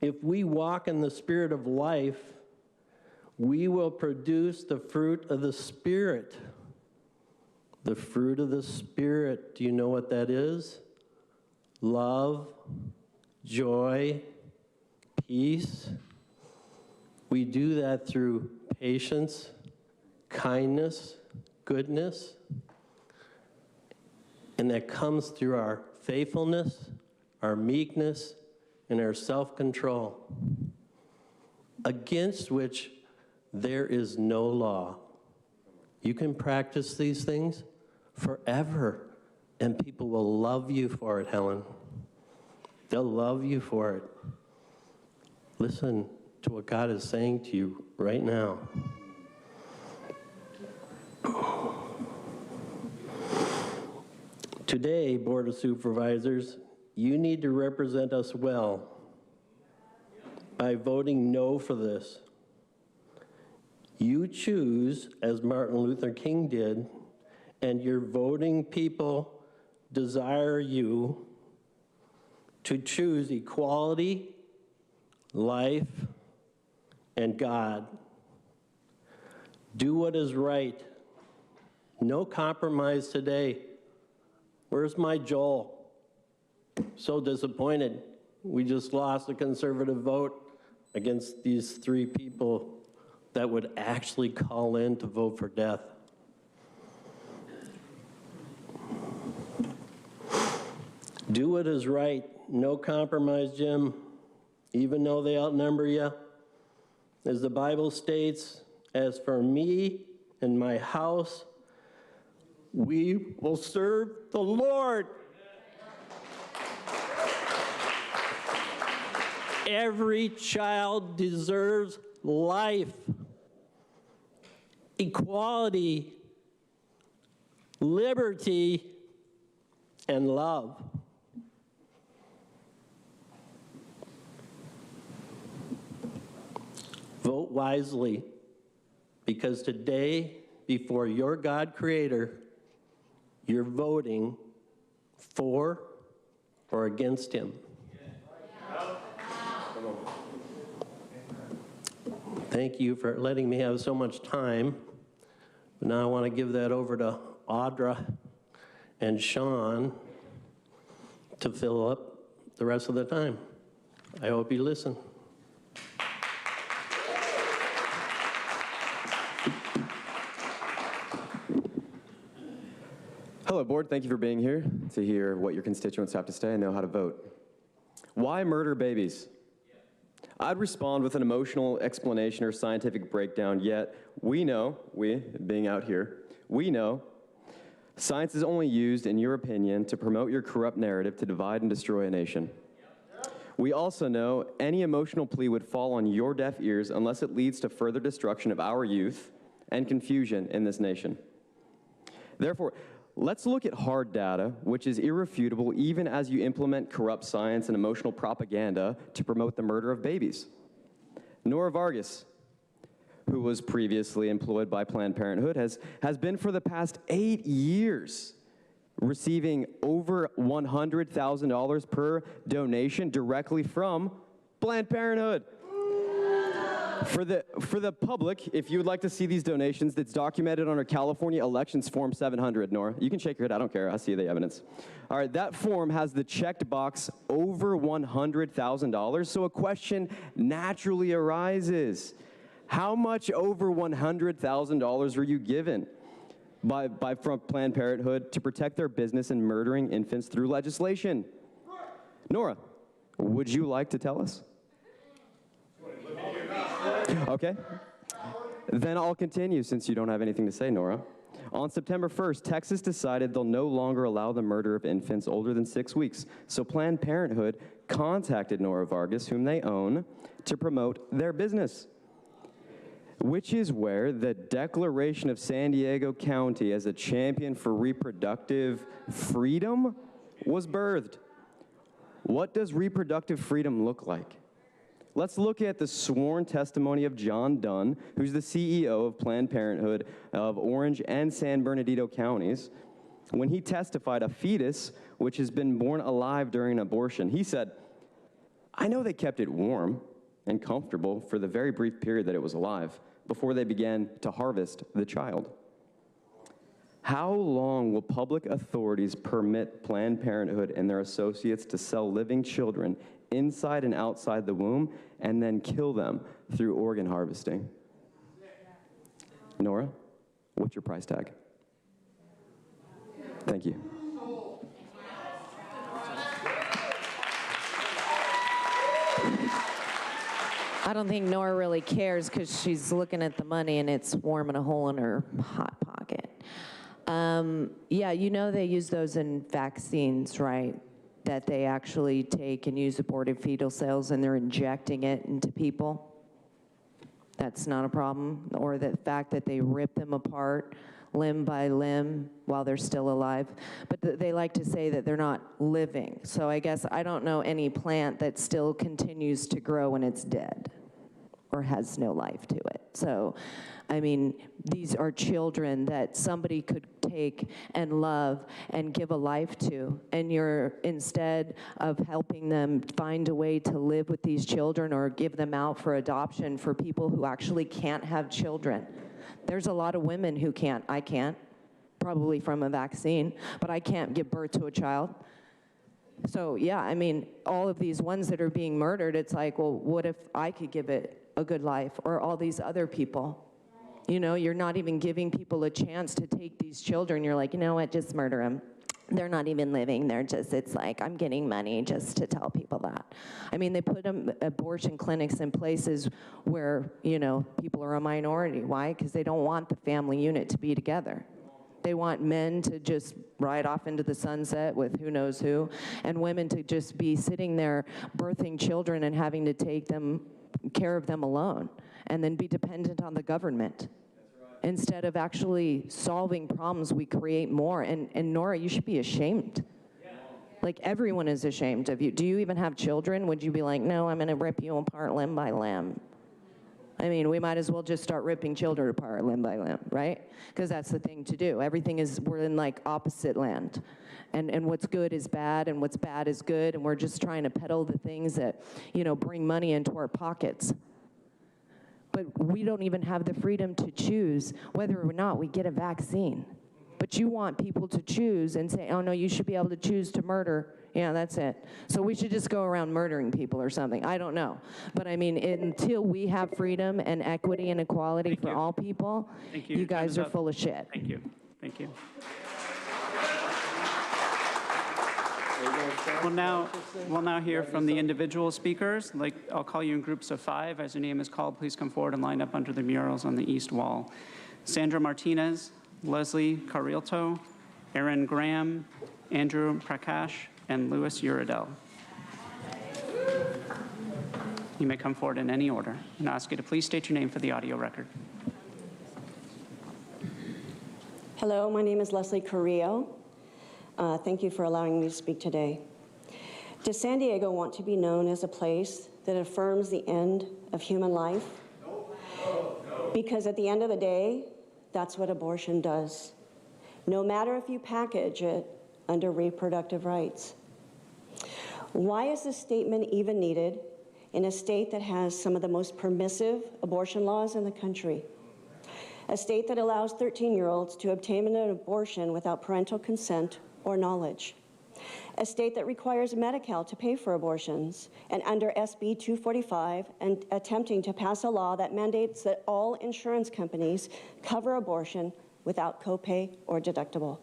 if we walk in the Spirit of life, we will produce the fruit of the Spirit. The fruit of the Spirit, do you know what that is? Love, joy, peace. We do that through patience, kindness, goodness, and that comes through our faithfulness, our meekness, and our self-control, against which there is no law. You can practice these things forever, and people will love you for it, Helen. They'll love you for it. Listen to what God is saying to you right now. Today, Board of Supervisors, you need to represent us well by voting no for this. You choose, as Martin Luther King did, and your voting people desire you to choose equality, life, and God. Do what is right. No compromise today. Where's my Joel? So disappointed. We just lost a conservative vote against these three people that would actually call in to vote for death. Do what is right. No compromise, Jim, even though they outnumber you. As the Bible states, as for me and my house, we will serve the Lord. Every child deserves life, equality, liberty, and love. Vote wisely, because today, before your God Creator, you're voting for or against Him. Thank you for letting me have so much time. But now I want to give that over to Audra and Sean to fill up the rest of the time. I hope you listen. Hello, Board. Thank you for being here to hear what your constituents have to say and know how to vote. Why murder babies? I'd respond with an emotional explanation or scientific breakdown, yet we know, we being out here, we know science is only used, in your opinion, to promote your corrupt narrative to divide and destroy a nation. We also know any emotional plea would fall on your deaf ears unless it leads to further destruction of our youth and confusion in this nation. Therefore, let's look at hard data, which is irrefutable even as you implement corrupt science and emotional propaganda to promote the murder of babies. Nora Vargas, who was previously employed by Planned Parenthood, has been for the past 8 years receiving over $100,000 per donation directly from Planned Parenthood. For the public, if you would like to see these donations, that's documented on our California Elections Form 700, Nora. You can shake your head, I don't care, I see the evidence. All right, that form has the checked box over $100,000, so a question naturally arises. How much over $100,000 were you given from Planned Parenthood to protect their business in murdering infants through legislation? Nora, would you like to tell us? Okay. Then I'll continue since you don't have anything to say, Nora. On September 1st, Texas decided they'll no longer allow the murder of infants older than 6 weeks. So Planned Parenthood contacted Nora Vargas, whom they own, to promote their business, which is where the Declaration of San Diego County as a champion for reproductive freedom was birthed. What does reproductive freedom look like? Let's look at the sworn testimony of John Dunn, who's the CEO of Planned Parenthood of Orange and San Bernardino counties. When he testified a fetus which has been born alive during an abortion, he said, "I know they kept it warm and comfortable for the very brief period that it was alive before they began to harvest the child." How long will public authorities permit Planned Parenthood and their associates to sell living children inside and outside the womb and then kill them through organ harvesting? Nora, what's your price tag? Thank you. I don't think Nora really cares because she's looking at the money and it's warming a hole in her hot pocket. Yeah, you know they use those in vaccines, right? That they actually take and use aborted fetal cells and they're injecting it into people. That's not a problem. Or the fact that they rip them apart limb by limb while they're still alive. But they like to say that they're not living. So I guess I don't know any plant that still continues to grow when it's dead or has no life to it. So, I mean, these are children that somebody could take and love and give a life to, and you're, instead of helping them find a way to live with these children or give them out for adoption for people who actually can't have children. There's a lot of women who can't. I can't, probably from a vaccine, but I can't give birth to a child. So yeah, I mean, all of these ones that are being murdered, it's like, well, what if I could give it a good life, or all these other people? You know, you're not even giving people a chance to take these children. You're like, you know what, just murder them. They're not even living, they're just, it's like, I'm getting money just to tell people that. I mean, they put abortion clinics in places where, you know, people are a minority. Why? Because they don't want the family unit to be together. They want men to just ride off into the sunset with who knows who, and women to just be sitting there birthing children and having to take care of them alone, and then be dependent on the government. Instead of actually solving problems, we create more. And Nora, you should be ashamed. Like, everyone is ashamed of you. Do you even have children? Would you be like, no, I'm gonna rip you apart limb by limb? I mean, we might as well just start ripping children apart limb by limb, right? Because that's the thing to do. Everything is, we're in like opposite land. And what's good is bad, and what's bad is good, and we're just trying to peddle the things that, you know, bring money into our pockets. But we don't even have the freedom to choose whether or not we get a vaccine. But you want people to choose and say, oh no, you should be able to choose to murder. Yeah, that's it. So we should just go around murdering people or something. I don't know. But I mean, until we have freedom and equity and equality for all people, you guys are full of shit. Thank you. Thank you. We'll now hear from the individual speakers. I'll call you in groups of 5. As your name is called, please come forward and line up under the murals on the east wall. Sandra Martinez, Leslie Carrilto, Aaron Graham, Andrew Prakash, and Louis Uridel. You may come forward in any order, and I ask you to please state your name for the audio record. Hello, my name is Leslie Carrillo. Thank you for allowing me to speak today. Does San Diego want to be known as a place that affirms the end of human life? Because at the end of the day, that's what abortion does. No matter if you package it under reproductive rights. Why is this statement even needed in a state that has some of the most permissive abortion laws in the country? A state that allows 13-year-olds to obtain an abortion without parental consent or knowledge. A state that requires Medi-Cal to pay for abortions, and under SB 245, and attempting to pass a law that mandates that all insurance companies cover abortion without copay or deductible.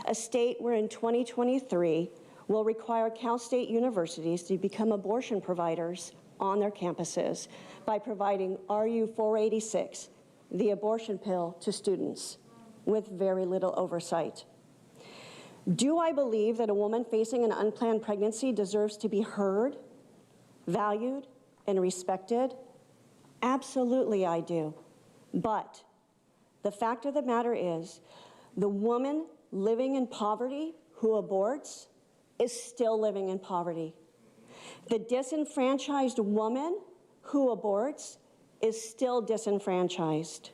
A state where in 2023 will require Cal State universities to become abortion providers on their campuses by providing RU 486, the abortion pill, to students with very little oversight. Do I believe that a woman facing an unplanned pregnancy deserves to be heard, valued, and respected? Absolutely I do. But the fact of the matter is, the woman living in poverty who aborts is still living in poverty. The disenfranchised woman who aborts is still disenfranchised.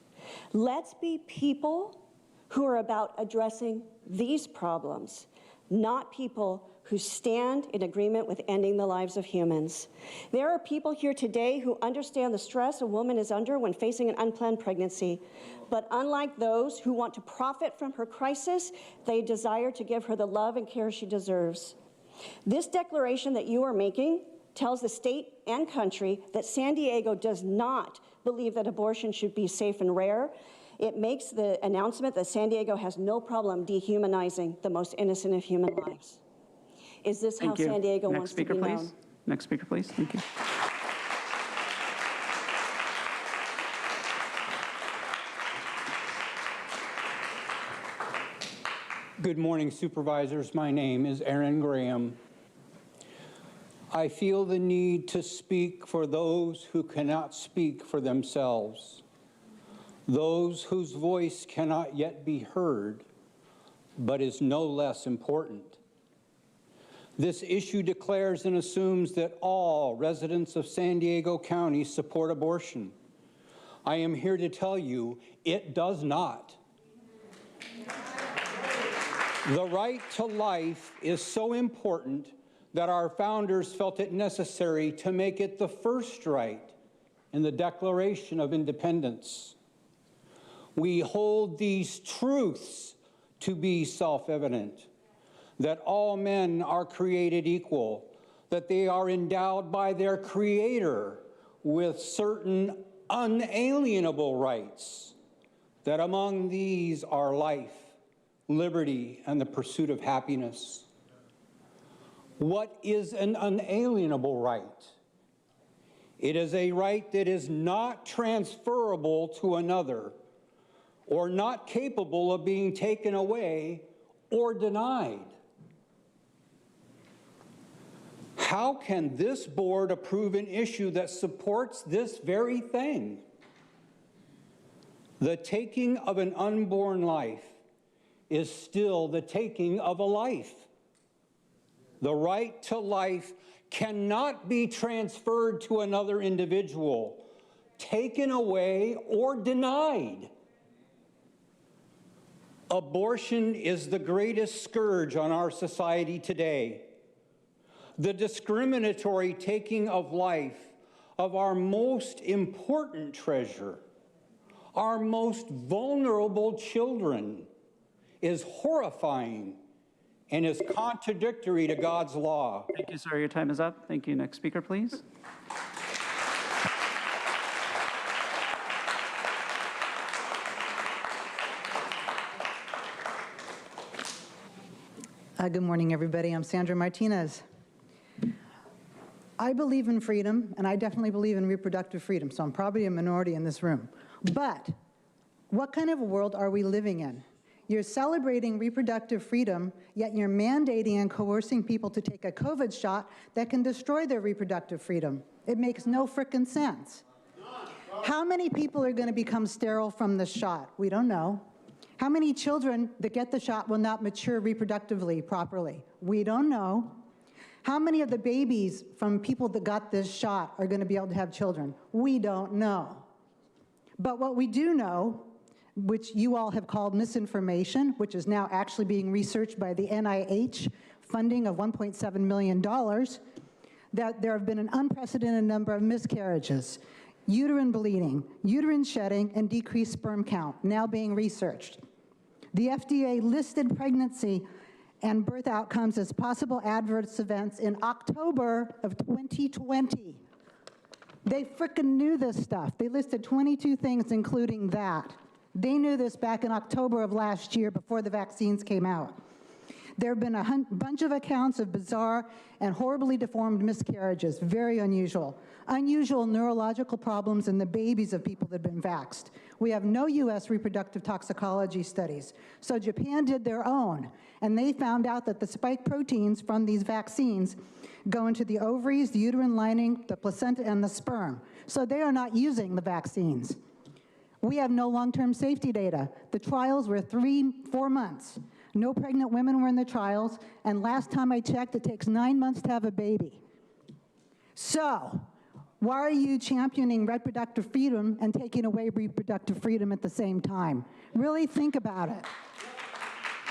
Let's be people who are about addressing these problems, not people who stand in agreement with ending the lives of humans. There are people here today who understand the stress a woman is under when facing an unplanned pregnancy, but unlike those who want to profit from her crisis, they desire to give her the love and care she deserves. This declaration that you are making tells the state and country that San Diego does not believe that abortion should be safe and rare. It makes the announcement that San Diego has no problem dehumanizing the most innocent of human lives. Is this how San Diego wants to be known? Next speaker, please. Thank you. Good morning, Supervisors. My name is Aaron Graham. I feel the need to speak for those who cannot speak for themselves, those whose voice cannot yet be heard, but is no less important. This issue declares and assumes that all residents of San Diego County support abortion. I am here to tell you it does not. The right to life is so important that our founders felt it necessary to make it the first right in the Declaration of Independence. We hold these truths to be self-evident, that all men are created equal, that they are endowed by their Creator with certain unalienable rights, that among these are life, liberty, and the pursuit of happiness. What is an unalienable right? It is a right that is not transferable to another, or not capable of being taken away or denied. How can this board approve an issue that supports this very thing? The taking of an unborn life is still the taking of a life. The right to life cannot be transferred to another individual, taken away, or denied. Abortion is the greatest scourge on our society today. The discriminatory taking of life of our most important treasure, our most vulnerable children, is horrifying and is contradictory to God's law. Thank you, sir. Your time is up. Thank you. Next speaker, please. Good morning, everybody. I'm Sandra Martinez. I believe in freedom, and I definitely believe in reproductive freedom, so I'm probably a minority in this room. But what kind of a world are we living in? You're celebrating reproductive freedom, yet you're mandating and coercing people to take a COVID shot that can destroy their reproductive freedom. It makes no frickin' sense. How many people are going to become sterile from the shot? We don't know. How many children that get the shot will not mature reproductively properly? We don't know. How many of the babies from people that got this shot are going to be able to have children? We don't know. But what we do know, which you all have called misinformation, which is now actually being researched by the NIH, funding of $1.7 million, that there have been an unprecedented number of miscarriages, uterine bleeding, uterine shedding, and decreased sperm count now being researched. The FDA listed pregnancy and birth outcomes as possible adverse events in October of 2020. They frickin' knew this stuff. They listed 22 things, including that. They knew this back in October of last year before the vaccines came out. There have been a bunch of accounts of bizarre and horribly deformed miscarriages, very unusual. Unusual neurological problems in the babies of people that have been vaxxed. We have no US reproductive toxicology studies. So Japan did their own, and they found out that the spike proteins from these vaccines go into the ovaries, the uterine lining, the placenta, and the sperm. So they are not using the vaccines. We have no long-term safety data. The trials were 3-4 months. No pregnant women were in the trials, and last time I checked, it takes 9 months to have a baby. So, why are you championing reproductive freedom and taking away reproductive freedom at the same time? Really think about it.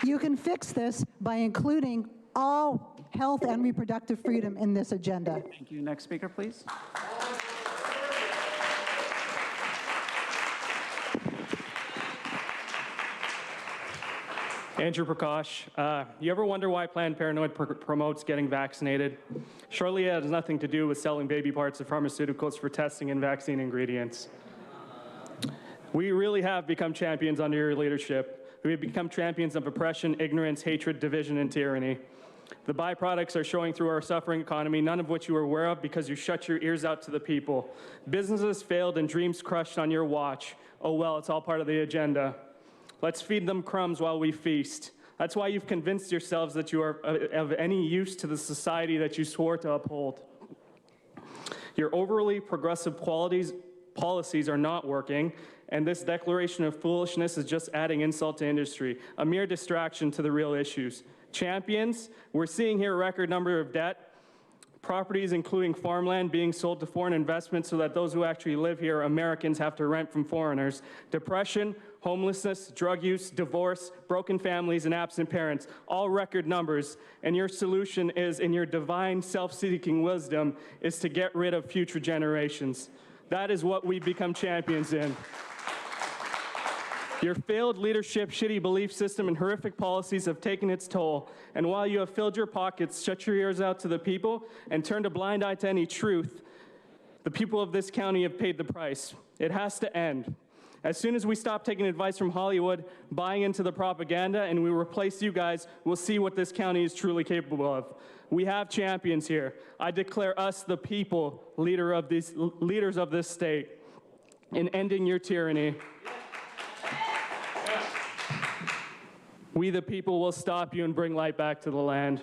You can fix this by including all health and reproductive freedom in this agenda. Thank you. Next speaker, please. Andrew Prakash, you ever wonder why Planned Parenthood promotes getting vaccinated? Surely it has nothing to do with selling baby parts of pharmaceuticals for testing and vaccine ingredients. We really have become champions under your leadership. We have become champions of oppression, ignorance, hatred, division, and tyranny. The byproducts are showing through our suffering economy, none of which you were aware of because you shut your ears out to the people. Businesses failed and dreams crushed on your watch. Oh well, it's all part of the agenda. Let's feed them crumbs while we feast. That's why you've convinced yourselves that you are of any use to the society that you swore to uphold. Your overly progressive policies are not working, and this declaration of foolishness is just adding insult to industry, a mere distraction to the real issues. Champions, we're seeing here a record number of debt, properties including farmland being sold to foreign investments so that those who actually live here, Americans, have to rent from foreigners. Depression, homelessness, drug use, divorce, broken families, and absent parents, all record numbers. And your solution is, in your divine self-seeking wisdom, is to get rid of future generations. That is what we've become champions in. Your failed leadership, shitty belief system, and horrific policies have taken its toll. And while you have filled your pockets, shut your ears out to the people, and turned a blind eye to any truth, the people of this county have paid the price. It has to end. As soon as we stop taking advice from Hollywood, buying into the propaganda, and we replace you guys, we'll see what this county is truly capable of. We have champions here. I declare us the people, leaders of this state, in ending your tyranny. We the people will stop you and bring light back to the land.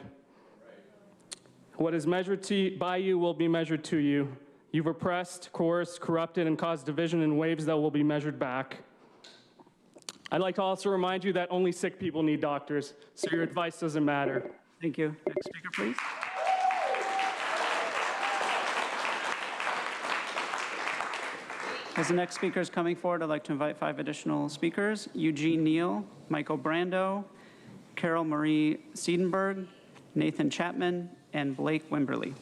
What is measured by you will be measured to you. You've oppressed, coerced, corrupted, and caused division in waves that will be measured back. I'd like to also remind you that only sick people need doctors, so your advice doesn't matter. Thank you. Next speaker, please. As the next speaker is coming forward, I'd like to invite 5 additional speakers: Eugene Neal, Michael Brando, Carol Marie Siedenberg, Nathan Chapman, and Blake Wimberly.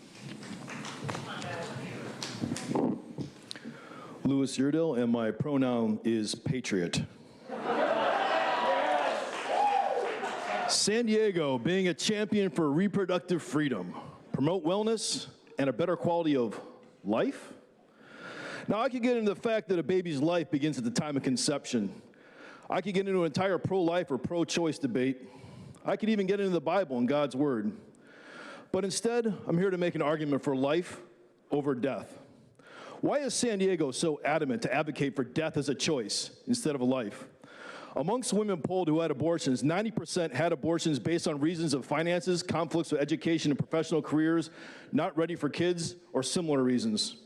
Louis Yerdell, and my pronoun is patriot. San Diego, being a champion for reproductive freedom, promote wellness and a better quality of life. Now, I could get into the fact that a baby's life begins at the time of conception. I could get into an entire pro-life or pro-choice debate. I could even get into the Bible and God's word. But instead, I'm here to make an argument for life over death. Why is San Diego so adamant to advocate for death as a choice instead of a life? Amongst women polled who had abortions, 90% had abortions based on reasons of finances, conflicts with education and professional careers, not ready for kids, or similar reasons.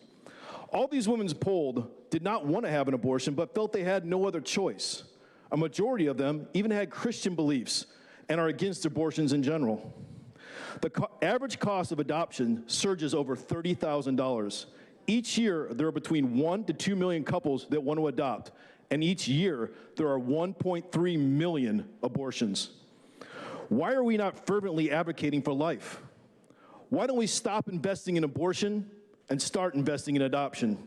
All these women polled did not want to have an abortion, but felt they had no other choice. A majority of them even had Christian beliefs and are against abortions in general. The average cost of adoption surges over $30,000. Each year, there are between 1 to 2 million couples that want to adopt, and each year, there are 1.3 million abortions. Why are we not fervently advocating for life? Why don't we stop investing in abortion and start investing in adoption?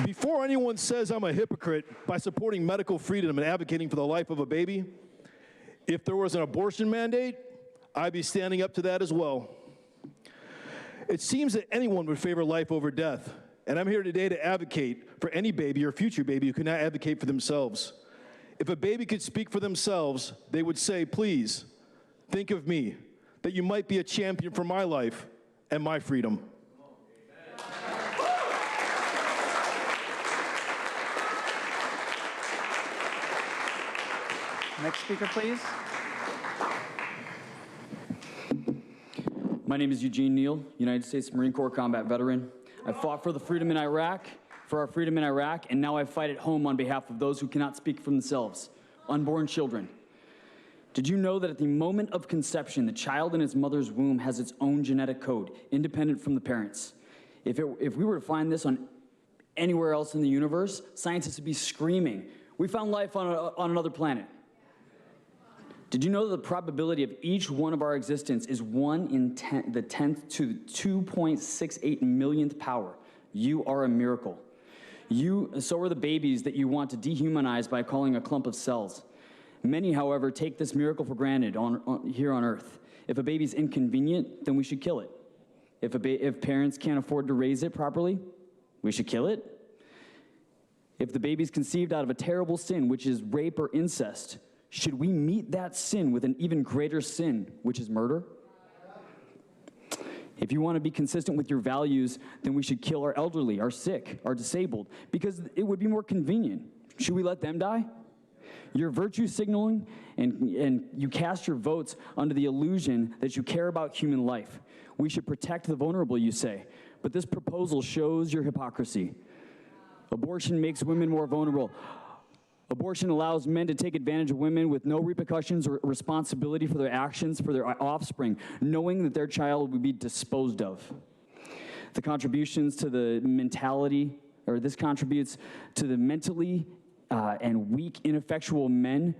Before anyone says I'm a hypocrite by supporting medical freedom and advocating for the life of a baby, if there was an abortion mandate, I'd be standing up to that as well. It seems that anyone would favor life over death, and I'm here today to advocate for any baby or future baby who cannot advocate for themselves. If a baby could speak for themselves, they would say, please, think of me, that you might be a champion for my life and my freedom. Next speaker, please. My name is Eugene Neal, United States Marine Corps combat veteran. I fought for the freedom in Iraq, for our freedom in Iraq, and now I fight at home on behalf of those who cannot speak for themselves, unborn children. Did you know that at the moment of conception, the child in its mother's womb has its own genetic code, independent from the parents? If we were to find this on anywhere else in the universe, scientists would be screaming, we found life on another planet. Did you know that the probability of each one of our existence is 1 in 10, the 10th to the 2.68 millionth power? You are a miracle. So are the babies that you want to dehumanize by calling a clump of cells. Many, however, take this miracle for granted here on Earth. If a baby's inconvenient, then we should kill it. If parents can't afford to raise it properly, we should kill it. If the baby's conceived out of a terrible sin, which is rape or incest, should we meet that sin with an even greater sin, which is murder? If you want to be consistent with your values, then we should kill our elderly, our sick, our disabled, because it would be more convenient. Should we let them die? You're virtue signaling, and you cast your votes under the illusion that you care about human life. We should protect the vulnerable, you say, but this proposal shows your hypocrisy. Abortion makes women more vulnerable. Abortion allows men to take advantage of women with no repercussions or responsibility for their actions, for their offspring, knowing that their child will be disposed of. The contributions to the mentality, or this contributes to the mentally and weak, ineffectual men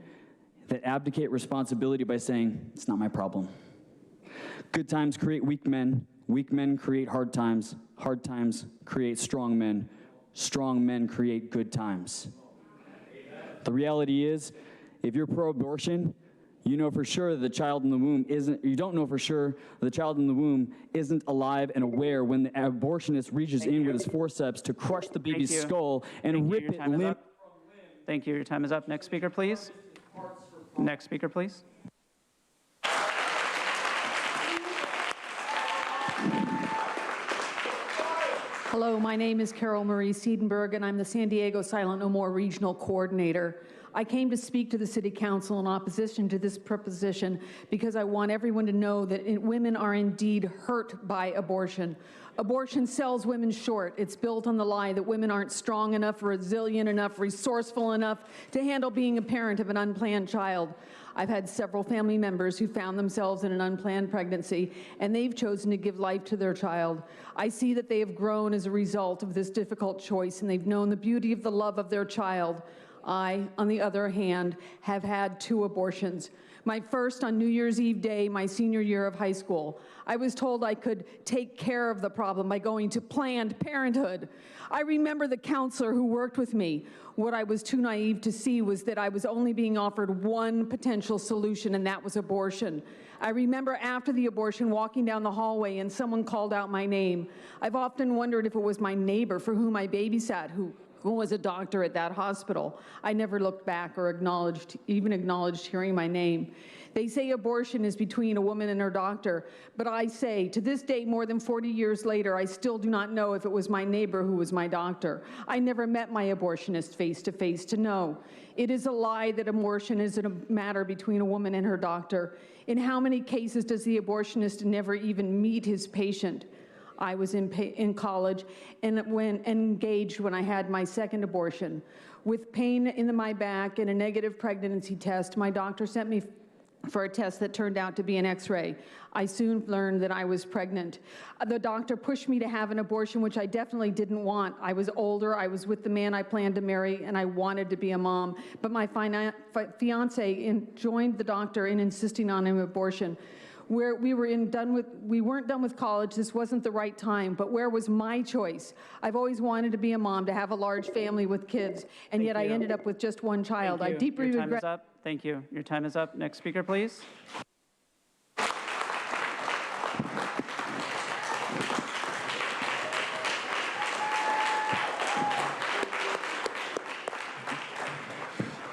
that abdicate responsibility by saying, it's not my problem. Good times create weak men create hard times create strong men create good times. The reality is, if you're pro-abortion, you know for sure that the child in the womb you don't know for sure that the child in the womb isn't alive and aware when the abortionist reaches in with his forceps to crush the baby's skull and rip it limb from limb. Thank you, your time is up. Next speaker, please. Next speaker, please. Hello, my name is Carol Marie Siedenberg, and I'm the San Diego Silent No More Regional Coordinator. I came to speak to the City Council in opposition to this proposition because I want everyone to know that women are indeed hurt by abortion. Abortion sells women short. It's built on the lie that women aren't strong enough, resilient enough, resourceful enough to handle being a parent of an unplanned child. I've had several family members who found themselves in an unplanned pregnancy, and they've chosen to give life to their child. I see that they have grown as a result of this difficult choice, and they've known the beauty of the love of their child. I, on the other hand, have had 2 abortions. My first on New Year's Eve day, my senior year of high school. I was told I could take care of the problem by going to Planned Parenthood. I remember the counselor who worked with me. What I was too naive to see was that I was only being offered one potential solution, and that was abortion. I remember after the abortion walking down the hallway and someone called out my name. I've often wondered if it was my neighbor for whom I babysat, who was a doctor at that hospital. I never looked back or even acknowledged hearing my name. They say abortion is between a woman and her doctor, but I say, to this day, more than 40 years later, I still do not know if it was my neighbor who was my doctor. I never met my abortionist face-to-face to know. It is a lie that abortion is a matter between a woman and her doctor. In how many cases does the abortionist never even meet his patient? I was in college and engaged when I had my second abortion. With pain in my back and a negative pregnancy test, my doctor sent me for a test that turned out to be an X-ray. I soon learned that I was pregnant. The doctor pushed me to have an abortion, which I definitely didn't want. I was older, I was with the man I planned to marry, and I wanted to be a mom. But my fiance joined the doctor in insisting on an abortion. Where we weren't done with college, this wasn't the right time, but where was my choice? I've always wanted to be a mom, to have a large family with kids, and yet I ended up with just one child. I deeply regret. Your time is up. Thank you. Your time is up. Next speaker, please.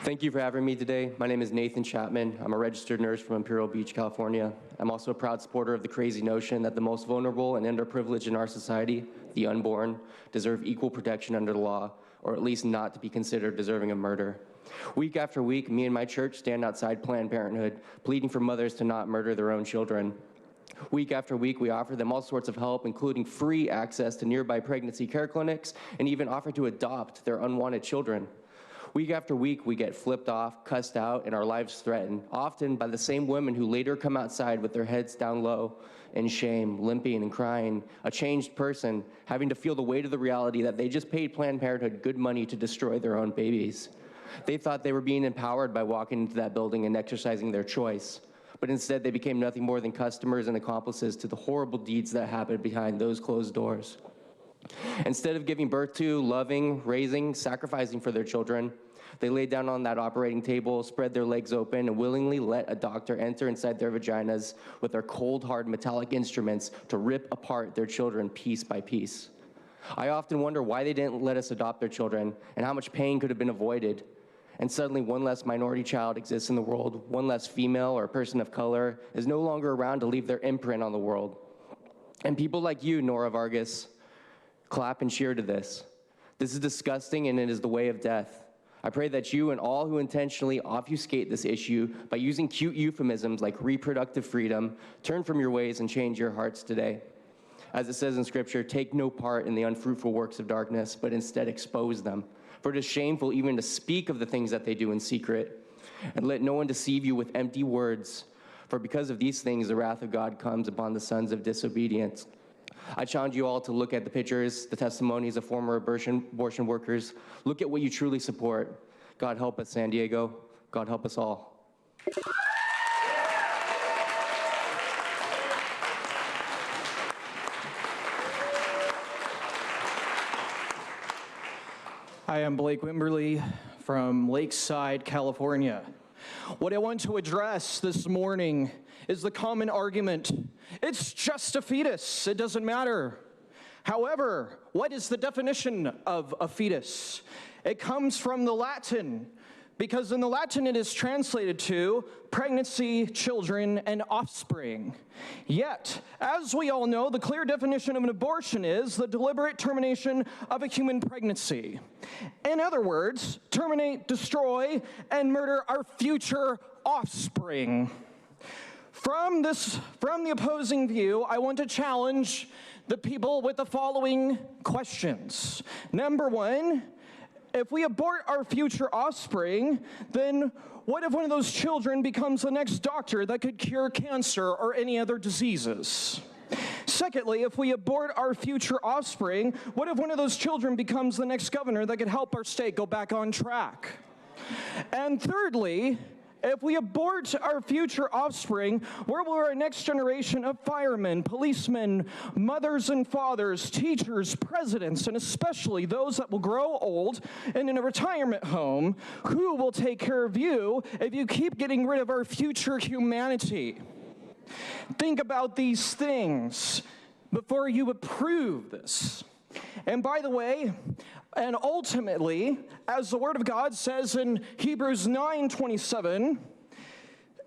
Thank you for having me today. My name is Nathan Chapman. I'm a registered nurse from Imperial Beach, California. I'm also a proud supporter of the crazy notion that the most vulnerable and underprivileged in our society, the unborn, deserve equal protection under the law, or at least not to be considered deserving of murder. Week after week, me and my church stand outside Planned Parenthood, pleading for mothers to not murder their own children. Week after week, we offer them all sorts of help, including free access to nearby pregnancy care clinics, and even offer to adopt their unwanted children. Week after week, we get flipped off, cussed out, and our lives threatened, often by the same women who later come outside with their heads down low in shame, limping and crying, a changed person, having to feel the weight of the reality that they just paid Planned Parenthood good money to destroy their own babies. They thought they were being empowered by walking into that building and exercising their choice, but instead they became nothing more than customers and accomplices to the horrible deeds that happened behind those closed doors. Instead of giving birth to, loving, raising, sacrificing for their children, they laid down on that operating table, spread their legs open, and willingly let a doctor enter inside their vaginas with their cold, hard, metallic instruments to rip apart their children piece by piece. I often wonder why they didn't let us adopt their children and how much pain could have been avoided. And suddenly one less minority child exists in the world, one less female or person of color is no longer around to leave their imprint on the world. And people like you, Nora Vargas, clap and cheer to this. This is disgusting and it is the way of death. I pray that you and all who intentionally obfuscate this issue by using cute euphemisms like reproductive freedom turn from your ways and change your hearts today. As it says in Scripture, take no part in the unfruitful works of darkness, but instead expose them. For it is shameful even to speak of the things that they do in secret. And let no one deceive you with empty words, for because of these things the wrath of God comes upon the sons of disobedience. I challenge you all to look at the pictures, the testimonies of former abortion workers. Look at what you truly support. God help us, San Diego. God help us all. Hi, I'm Blake Wimberly from Lakeside, California. What I want to address this morning is the common argument, it's just a fetus, it doesn't matter. However, what is the definition of a fetus? It comes from the Latin, because in the Latin it is translated to pregnancy, children, and offspring. Yet, as we all know, the clear definition of an abortion is the deliberate termination of a human pregnancy. In other words, terminate, destroy, and murder our future offspring. From the opposing view, I want to challenge the people with the following questions. Number one, if we abort our future offspring, then what if one of those children becomes the next doctor that could cure cancer or any other diseases? Secondly, if we abort our future offspring, what if one of those children becomes the next governor that could help our state go back on track? And thirdly, if we abort our future offspring, where will our next generation of firemen, policemen, mothers and fathers, teachers, presidents, and especially those that will grow old and in a retirement home, who will take care of you if you keep getting rid of our future humanity? Think about these things before you approve this. And by the way, and ultimately, as the Word of God says in Hebrews 9:27,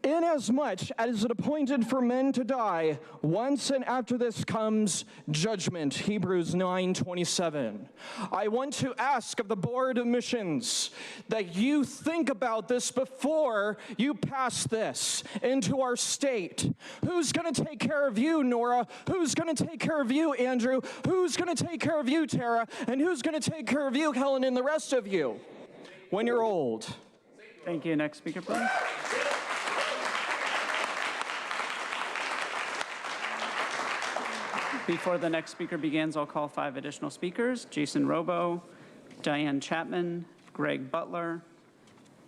inasmuch as it appointed for men to die, once and after this comes judgment, Hebrews 9:27. I want to ask of the Board of Missions that you think about this before you pass this into our state. Who's going to take care of you, Nora? Who's going to take care of you, Andrew? Who's going to take care of you, Tara? And who's going to take care of you, Helen, and the rest of you when you're old? Thank you. Next speaker, please. Before the next speaker begins, I'll call 5 additional speakers: Jason Robo, Diane Chapman, Greg Butler,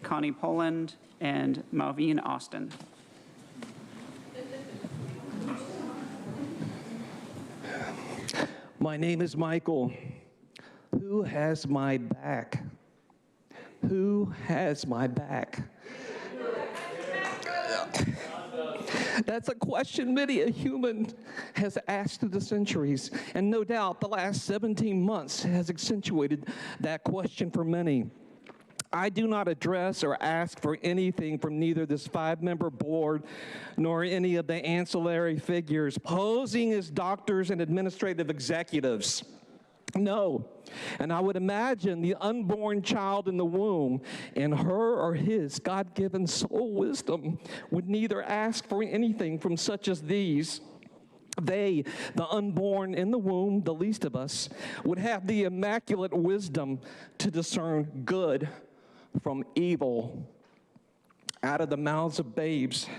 Connie Poland, and Malvine Austin. My name is Michael. Who has my back? Who has my back? That's a question many a human has asked through the centuries, and no doubt the last 17 months has accentuated that question for many. I do not address or ask for anything from neither this 5-member board nor any of the ancillary figures posing as doctors and administrative executives. No, and I would imagine the unborn child in the womb, in her or his God-given soul wisdom, would neither ask for anything from such as these. They, the unborn in the womb, the least of us, would have the immaculate wisdom to discern good from evil out of the mouths of babes.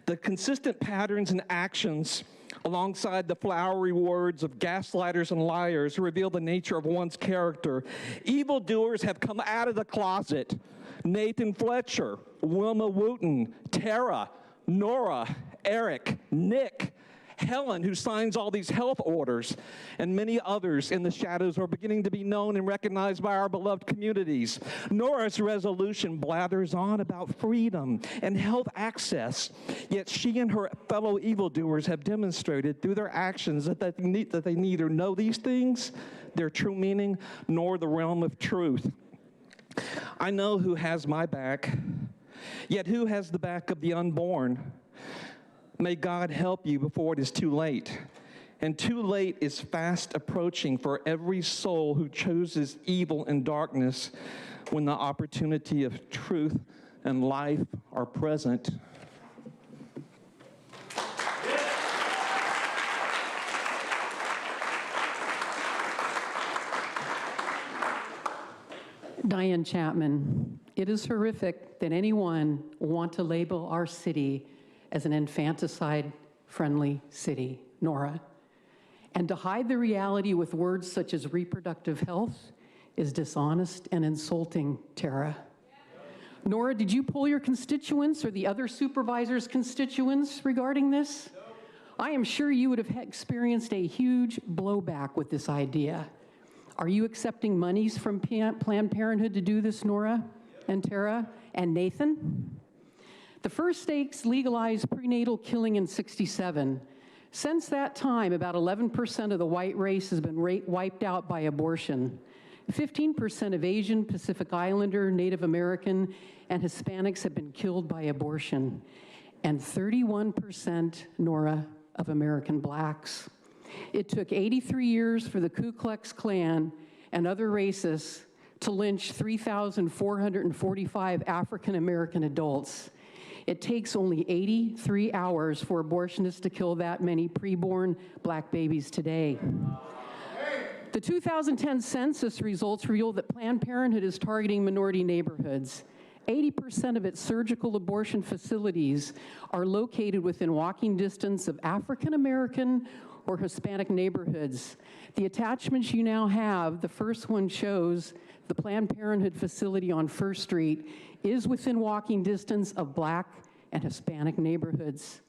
The consistent patterns and actions alongside the flowery words of gaslighters and liars reveal the nature of one's character. Evildoers have come out of the closet. Nathan Fletcher, Wilma Wooten, Tara, Nora, Eric, Nick, Helen, who signs all these health orders, and many others in the shadows are beginning to be known and recognized by our beloved communities. Nora's resolution blathers on about freedom and health access, yet she and her fellow evildoers have demonstrated through their actions that they neither know these things, their true meaning, nor the realm of truth. I know who has my back, yet who has the back of the unborn? May God help you before it is too late. And too late is fast approaching for every soul who chooses evil and darkness when the opportunity of truth and life are present. Diane Chapman, it is horrific that anyone want to label our city as an infanticide-friendly city, Nora. And to hide the reality with words such as reproductive health is dishonest and insulting, Tara. Nora, did you poll your constituents or the other supervisors' constituents regarding this? No. I am sure you would have experienced a huge blowback with this idea. Are you accepting monies from Planned Parenthood to do this, Nora and Tara and Nathan? The first states legalized prenatal killing in '67. Since that time, about 11% of the white race has been wiped out by abortion. 15% of Asian, Pacific Islander, Native American, and Hispanics have been killed by abortion. And 31%, Nora, of American blacks. It took 83 years for the Ku Klux Klan and other racists to lynch 3,445 African American adults. It takes only 83 hours for abortionists to kill that many preborn black babies today. The 2010 census results reveal that Planned Parenthood is targeting minority neighborhoods. 80% of its surgical abortion facilities are located within walking distance of African American or Hispanic neighborhoods. The attachments you now have, the first one shows the Planned Parenthood facility on First Street is within walking distance of Black and Hispanic neighborhoods.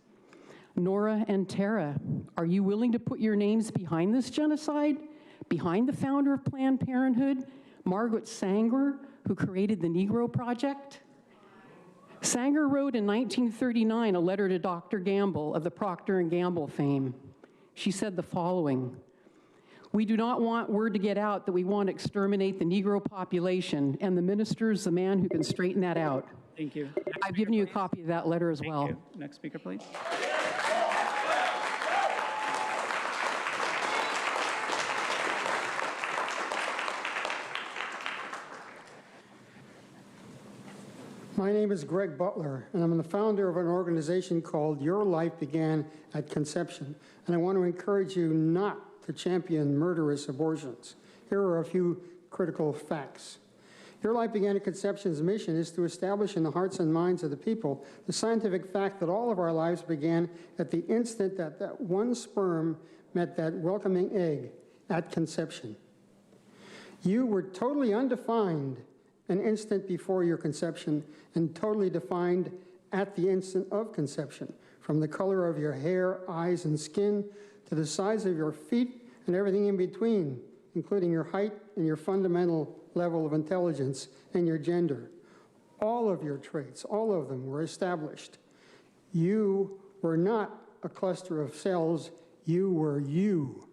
Nora and Tara, are you willing to put your names behind this genocide? Behind the founder of Planned Parenthood, Margaret Sanger, who created the Negro Project? Sanger wrote in 1939 a letter to Dr. Gamble of the Procter & Gamble fame. She said the following: "We do not want word to get out that we want to exterminate the Negro population, and the minister is the man who can straighten that out." Thank you. I've given you a copy of that letter as well. Thank you. Next speaker, please. My name is Greg Butler, and I'm the founder of an organization called Your Life Began at Conception, and I want to encourage you not to champion murderous abortions. Here are a few critical facts. Your Life Began at Conception's mission is to establish in the hearts and minds of the people the scientific fact that all of our lives began at the instant that one sperm met that welcoming egg at conception. You were totally undefined an instant before your conception and totally defined at the instant of conception, from the color of your hair, eyes, and skin to the size of your feet and everything in between, including your height and your fundamental level of intelligence and your gender. All of your traits, all of them were established. You were not a cluster of cells, you were you.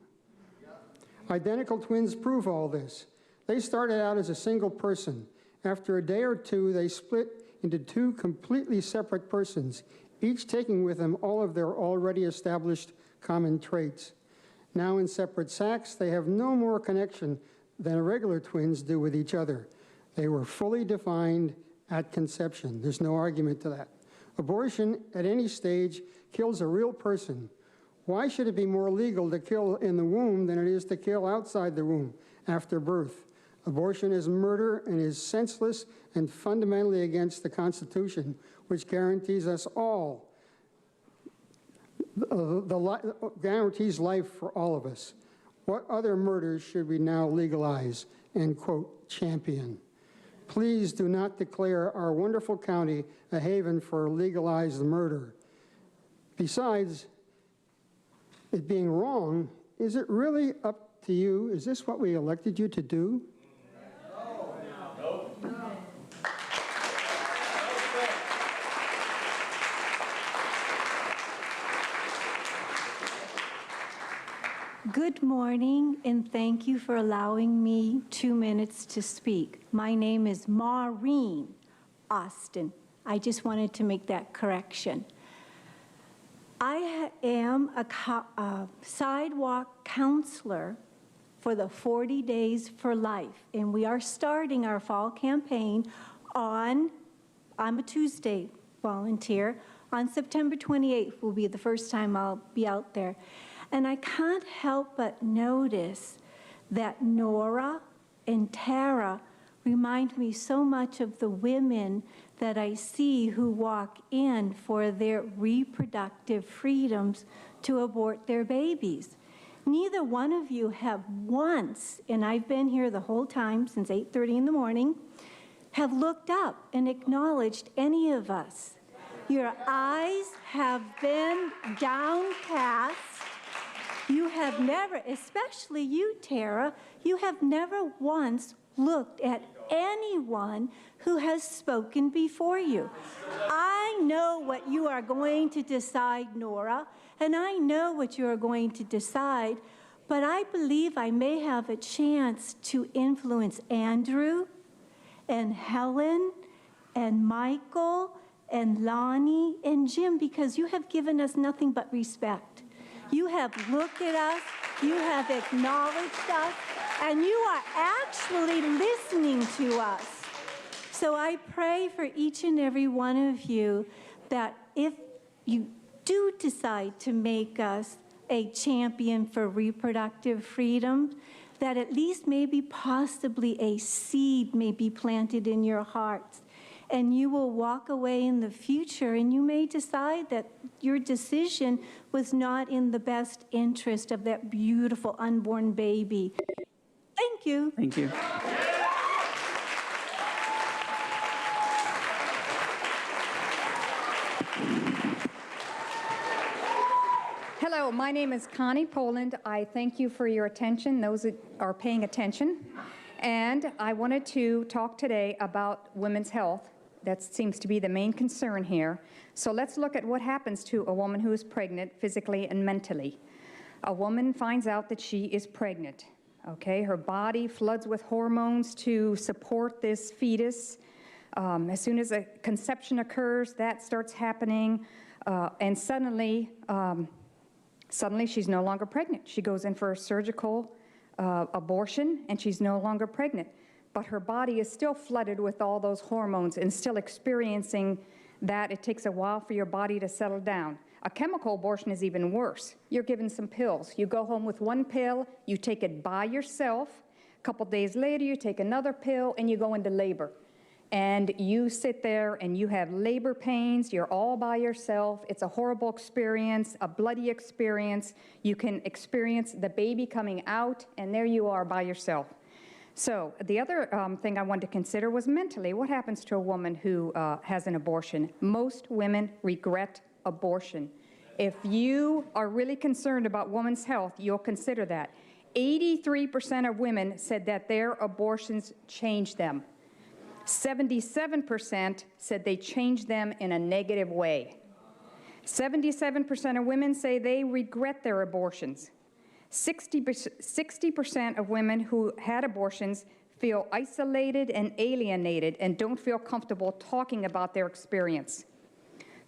Identical twins prove all this. They started out as a single person. After a day or two, they split into two completely separate persons, each taking with them all of their already established common traits. Now in separate sacs, they have no more connection than regular twins do with each other. They were fully defined at conception. There's no argument to that. Abortion at any stage kills a real person. Why should it be more legal to kill in the womb than it is to kill outside the womb after birth? Abortion is murder and is senseless and fundamentally against the Constitution, which guarantees us all, guarantees life for all of us. What other murders should we now legalize and, quote, champion? Please do not declare our wonderful county a haven for legalized murder. Besides it being wrong, is it really up to you? Is this what we elected you to do? Good morning, and thank you for allowing me 2 minutes to speak. My name is Maureen Austin. I just wanted to make that correction. I am a sidewalk counselor for the 40 Days for Life, and we are starting our fall campaign on, I'm a Tuesday volunteer, on September 28th will be the first time I'll be out there. And I can't help but notice that Nora and Tara remind me so much of the women that I see who walk in for their reproductive freedoms to abort their babies. Neither one of you have once, and I've been here the whole time since 8:30 in the morning, have looked up and acknowledged any of us. Your eyes have been downcast. You have never, especially you, Tara, you have never once looked at anyone who has spoken before you. I know what you are going to decide, Nora, and I know what you are going to decide, but I believe I may have a chance to influence Andrew and Helen and Michael and Lonnie and Jim, because you have given us nothing but respect. You have looked at us, you have acknowledged us, and you are actually listening to us. So I pray for each and every one of you that if you do decide to make us a champion for reproductive freedom, that at least maybe possibly a seed may be planted in your hearts. And you will walk away in the future and you may decide that your decision was not in the best interest of that beautiful unborn baby. Thank you. Thank you. Hello, my name is Connie Poland. I thank you for your attention, those that are paying attention. And I wanted to talk today about women's health. That seems to be the main concern here. So let's look at what happens to a woman who is pregnant physically and mentally. A woman finds out that she is pregnant. Okay, her body floods with hormones to support this fetus. As soon as a conception occurs, that starts happening, and suddenly she's no longer pregnant. She goes in for a surgical abortion, and she's no longer pregnant. But her body is still flooded with all those hormones and still experiencing that. It takes a while for your body to settle down. A chemical abortion is even worse. You're given some pills. You go home with one pill, you take it by yourself. A couple days later, you take another pill, and you go into labor. and you sit there and you have labor pains, you're all by yourself, it's a horrible experience, a bloody experience. You can experience the baby coming out, and there you are by yourself. So the other thing I wanted to consider was mentally. What happens to a woman who has an abortion? Most women regret abortion. If you are really concerned about women's health, you'll consider that. 83% of women said that their abortions changed them. 77% said they changed them in a negative way. 77% of women say they regret their abortions. 60% of women who had abortions feel isolated and alienated and don't feel comfortable talking about their experience.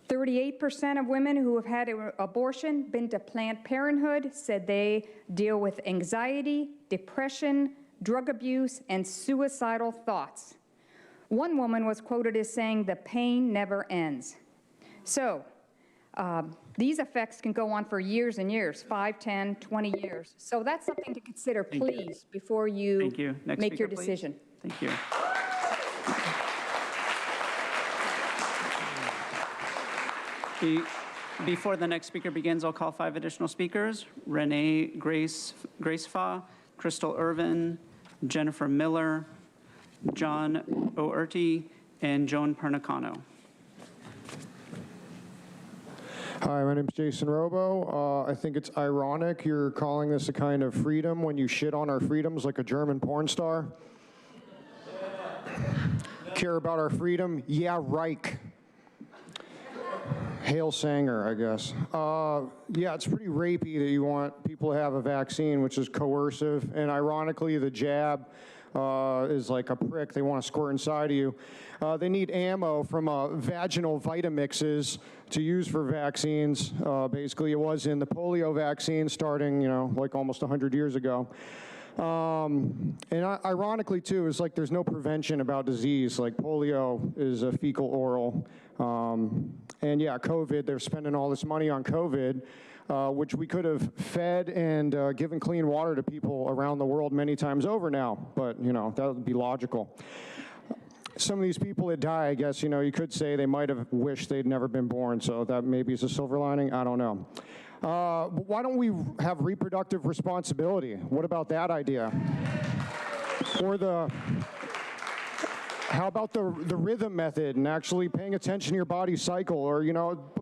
38% of women who have had an abortion, been to Planned Parenthood, said they deal with anxiety, depression, drug abuse, and suicidal thoughts. One woman was quoted as saying, "The pain never ends." So these effects can go on for years and years, 5, 10, 20 years. So that's something to consider, please, before you make your decision. Thank you. Before the next speaker begins, I'll call 5 additional speakers: Renee Gracefa, Crystal Irvin, Jennifer Miller, John O'Erty, and Joan Pernicano. Hi, my name's Jason Robo. I think it's ironic you're calling this a kind of freedom when you shit on our freedoms like a German porn star. Care about our freedom? Yeah, Reich. Hail Sanger, I guess. Yeah, it's pretty rapey that you want people to have a vaccine, which is coercive. And ironically, the jab is like a prick. They want to squirt inside of you. They need ammo from vaginal Vitamixes to use for vaccines. Basically, it was in the polio vaccine starting, like almost 100 years ago. And ironically, too, is like there's no prevention about disease. Like polio is a fecal oral. And yeah, COVID, they're spending all this money on COVID, which we could have fed and given clean water to people around the world many times over now. But, that would be logical. Some of these people that die, I guess, you could say they might have wished they'd never been born. So that maybe is a silver lining. I don't know. But why don't we have reproductive responsibility? What about that idea? Or how about the rhythm method and actually paying attention to your body's cycle? Or,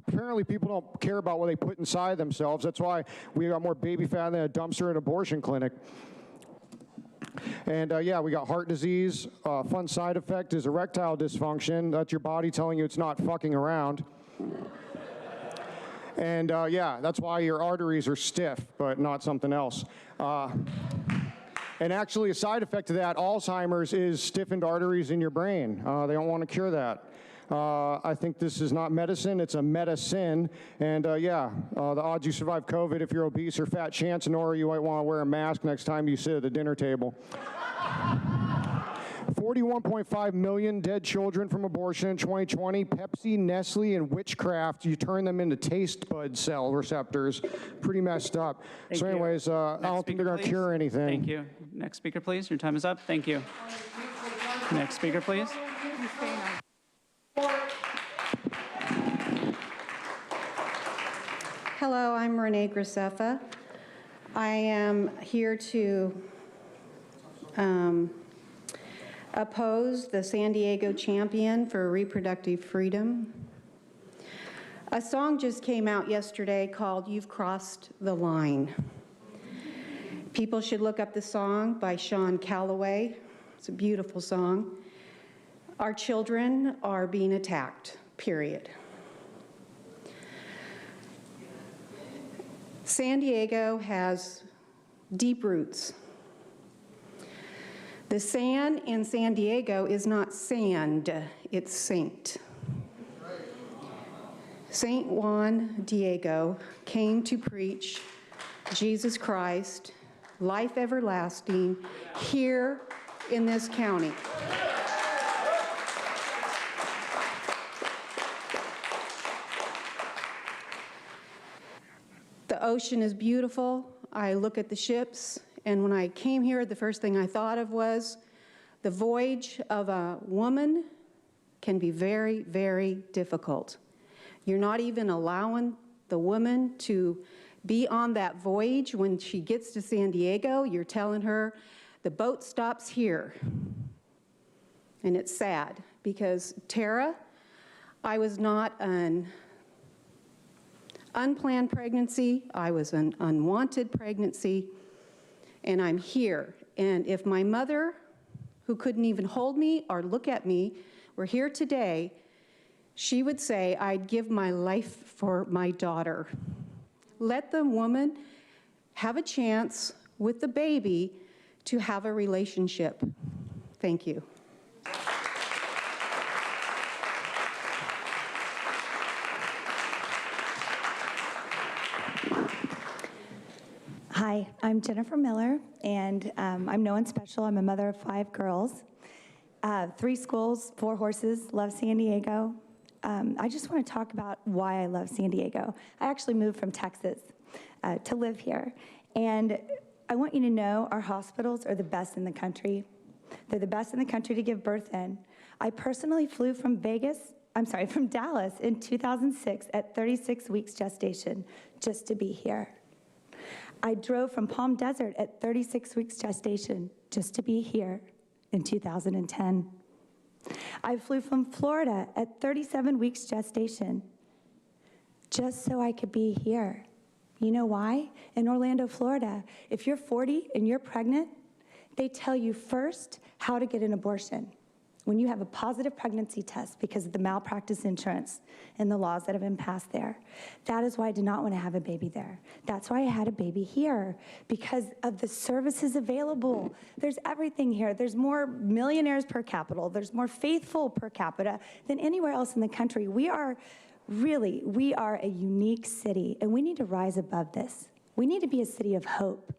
apparently people don't care about what they put inside themselves. That's why we got more baby fat than a dumpster at an abortion clinic. And yeah, we got heart disease. Fun side effect is erectile dysfunction. That's your body telling you it's not fucking around. And yeah, that's why your arteries are stiff, but not something else. And actually, a side effect of that, Alzheimer's, is stiffened arteries in your brain. They don't want to cure that. I think this is not medicine, it's a medicine. And yeah, the odds you survive COVID if you're obese or fat, chance, nor you might want to wear a mask next time you sit at the dinner table. 41.5 million dead children from abortion in 2020. Pepsi, Nestle, and witchcraft, you turn them into taste bud cell receptors. Pretty messed up. So anyways, I don't think they're going to cure anything. Thank you. Next speaker, please. Your time is up. Thank you. Next speaker, please. Hello, I'm Renee Gracefa. I am here to oppose the San Diego champion for reproductive freedom. A song just came out yesterday called "You've Crossed the Line." People should look up the song by Sean Calloway. It's a beautiful song. Our children are being attacked, period. San Diego has deep roots. The San in San Diego is not sand, it's saint. Saint Juan Diego came to preach Jesus Christ, life everlasting, here in this county. The ocean is beautiful. I look at the ships, and when I came here, the first thing I thought of was the voyage of a woman can be very, very difficult. You're not even allowing the woman to be on that voyage when she gets to San Diego. You're telling her the boat stops here. And it's sad because Tara, I was not an unplanned pregnancy. I was an unwanted pregnancy, and I'm here. And if my mother, who couldn't even hold me or look at me, were here today, she would say, I'd give my life for my daughter. Let the woman have a chance with the baby to have a relationship. Thank you. Hi, I'm Jennifer Miller, and I'm no one special. I'm a mother of 5 girls, 3 schools, 4 horses, love San Diego. I just want to talk about why I love San Diego. I actually moved from Texas to live here, and I want you to know our hospitals are the best in the country. They're the best in the country to give birth in. I personally flew from from Dallas in 2006 at 36 weeks gestation just to be here. I drove from Palm Desert at 36 weeks gestation just to be here in 2010. I flew from Florida at 37 weeks gestation just so I could be here. You know why? In Orlando, Florida, if you're 40 and you're pregnant, they tell you first how to get an abortion when you have a positive pregnancy test because of the malpractice insurance and the laws that have been passed there. That is why I did not want to have a baby there. That's why I had a baby here, because of the services available. There's everything here. There's more millionaires per capita. There's more faithful per capita than anywhere else in the country. We are a unique city, and we need to rise above this. We need to be a city of hope.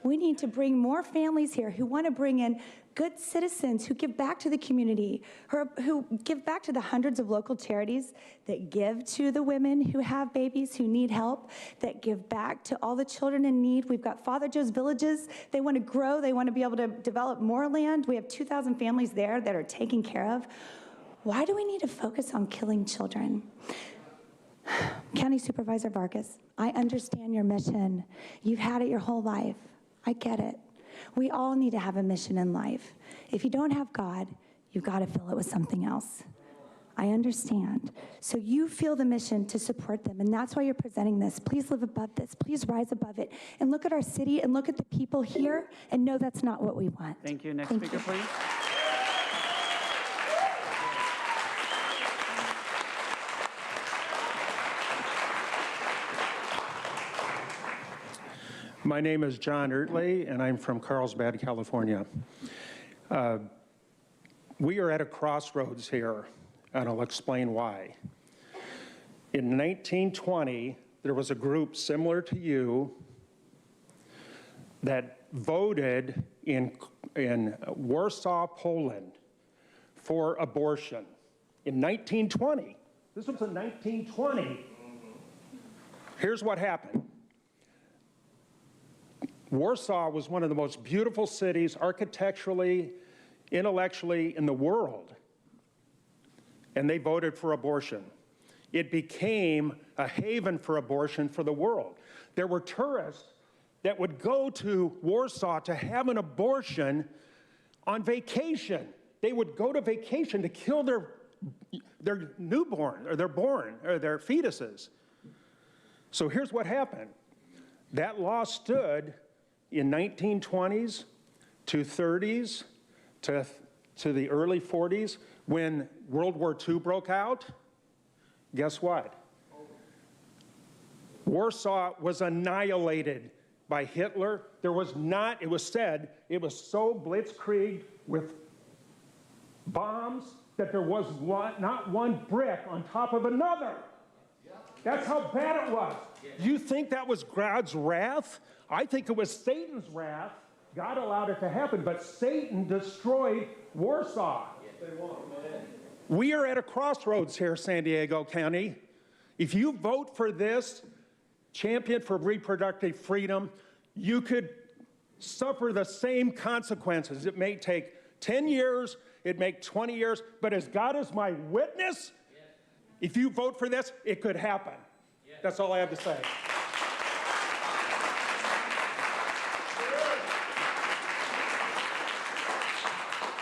We need to bring more families here who want to bring in good citizens who give back to the community, who give back to the hundreds of local charities that give to the women who have babies who need help, that give back to all the children in need. We've got Father Joe's Villages. They want to grow. They want to be able to develop more land. We have 2,000 families there that are taken care of. Why do we need to focus on killing children? County Supervisor Vargas, I understand your mission. You've had it your whole life. I get it. We all need to have a mission in life. If you don't have God, you've got to fill it with something else. I understand. So you feel the mission to support them, and that's why you're presenting this. Please live above this. Please rise above it. And look at our city and look at the people here and know that's not what we want. Thank you. Next speaker, please. My name is John Ertley, and I'm from Carlsbad, California. We are at a crossroads here, and I'll explain why. In 1920, there was a group similar to you that voted in Warsaw, Poland, for abortion. In 1920. This was in 1920. Here's what happened. Warsaw was one of the most beautiful cities architecturally, intellectually in the world, and they voted for abortion. It became a haven for abortion for the world. There were tourists that would go to Warsaw to have an abortion on vacation. They would go to vacation to kill their newborn, or their fetuses. So here's what happened. That law stood in 1920s to 30s to the early 40s. When World War II broke out, guess what? Warsaw was annihilated by Hitler. It was said, it was so blitzkrieg with bombs that there was not one brick on top of another. That's how bad it was. You think that was God's wrath? I think it was Satan's wrath. God allowed it to happen, but Satan destroyed Warsaw. We are at a crossroads here, San Diego County. If you vote for this champion for reproductive freedom, you could suffer the same consequences. It may take 10 years, it'd make 20 years, but as God is my witness, if you vote for this, it could happen. That's all I have to say.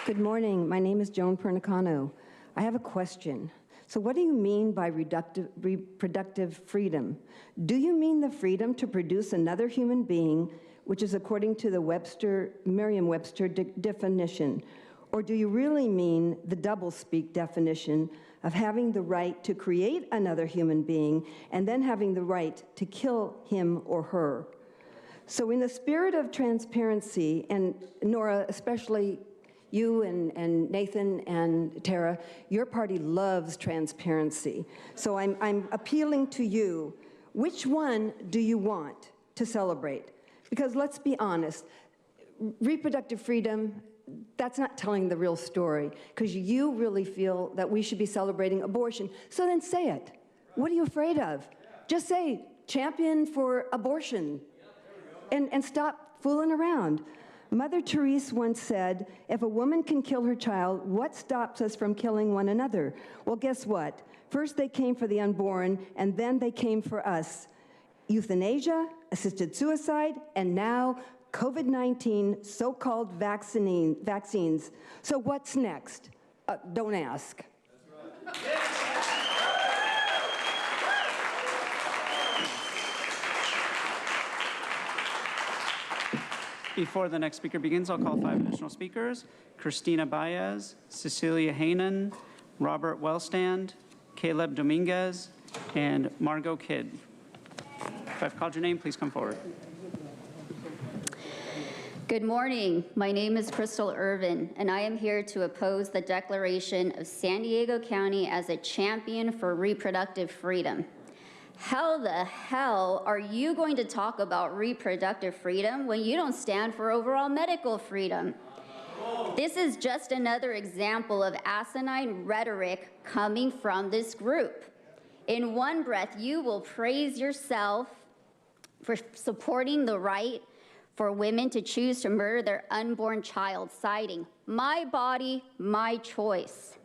Good morning. My name is Joan Pernicano. I have a question. So what do you mean by reproductive freedom? Do you mean the freedom to produce another human being, which is according to the Merriam-Webster definition? Or do you really mean the doublespeak definition of having the right to create another human being and then having the right to kill him or her? So in the spirit of transparency, and Nora, especially you and Nathan and Tara, your party loves transparency. So I'm appealing to you, which one do you want to celebrate? Because let's be honest, reproductive freedom, that's not telling the real story, because you really feel that we should be celebrating abortion. So then say it. What are you afraid of? Just say, champion for abortion, and stop fooling around. Mother Teresa once said, if a woman can kill her child, what stops us from killing one another? Well, guess what? First they came for the unborn, and then they came for us. Euthanasia, assisted suicide, and now COVID-19 so-called vaccines. So what's next? Don't ask. Before the next speaker begins, I'll call 5 additional speakers: Christina Baez, Cecilia Haynen, Robert Wellstand, Caleb Dominguez, and Margot Kidd. If I've called your name, please come forward. Good morning. My name is Crystal Irvin, and I am here to oppose the declaration of San Diego County as a champion for reproductive freedom. How the hell are you going to talk about reproductive freedom when you don't stand for overall medical freedom? This is just another example of asinine rhetoric coming from this group. In one breath, you will praise yourself for supporting the right for women to choose to murder their unborn child, citing, "My body, my choice."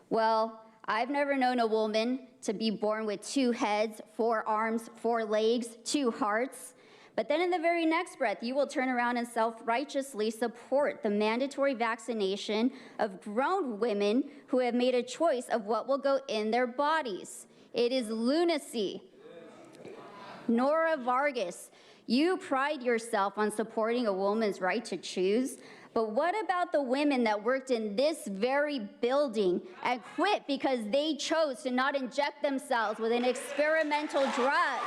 Well, I've never known a woman to be born with 2 heads, 4 arms, 4 legs, 2 hearts. But then in the very next breath, you will turn around and self-righteously support the mandatory vaccination of grown women who have made a choice of what will go in their bodies. It is lunacy. Nora Vargas, you pride yourself on supporting a woman's right to choose, but what about the women that worked in this very building and quit because they chose to not inject themselves with an experimental drug?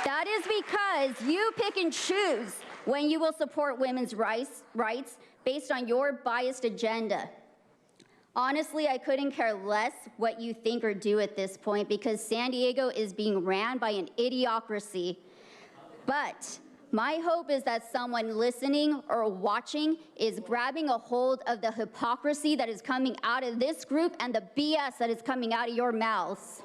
That is because you pick and choose when you will support women's rights based on your biased agenda. Honestly, I couldn't care less what you think or do at this point, because San Diego is being ran by an idiocracy. But my hope is that someone listening or watching is grabbing a hold of the hypocrisy that is coming out of this group and the BS that is coming out of your mouths.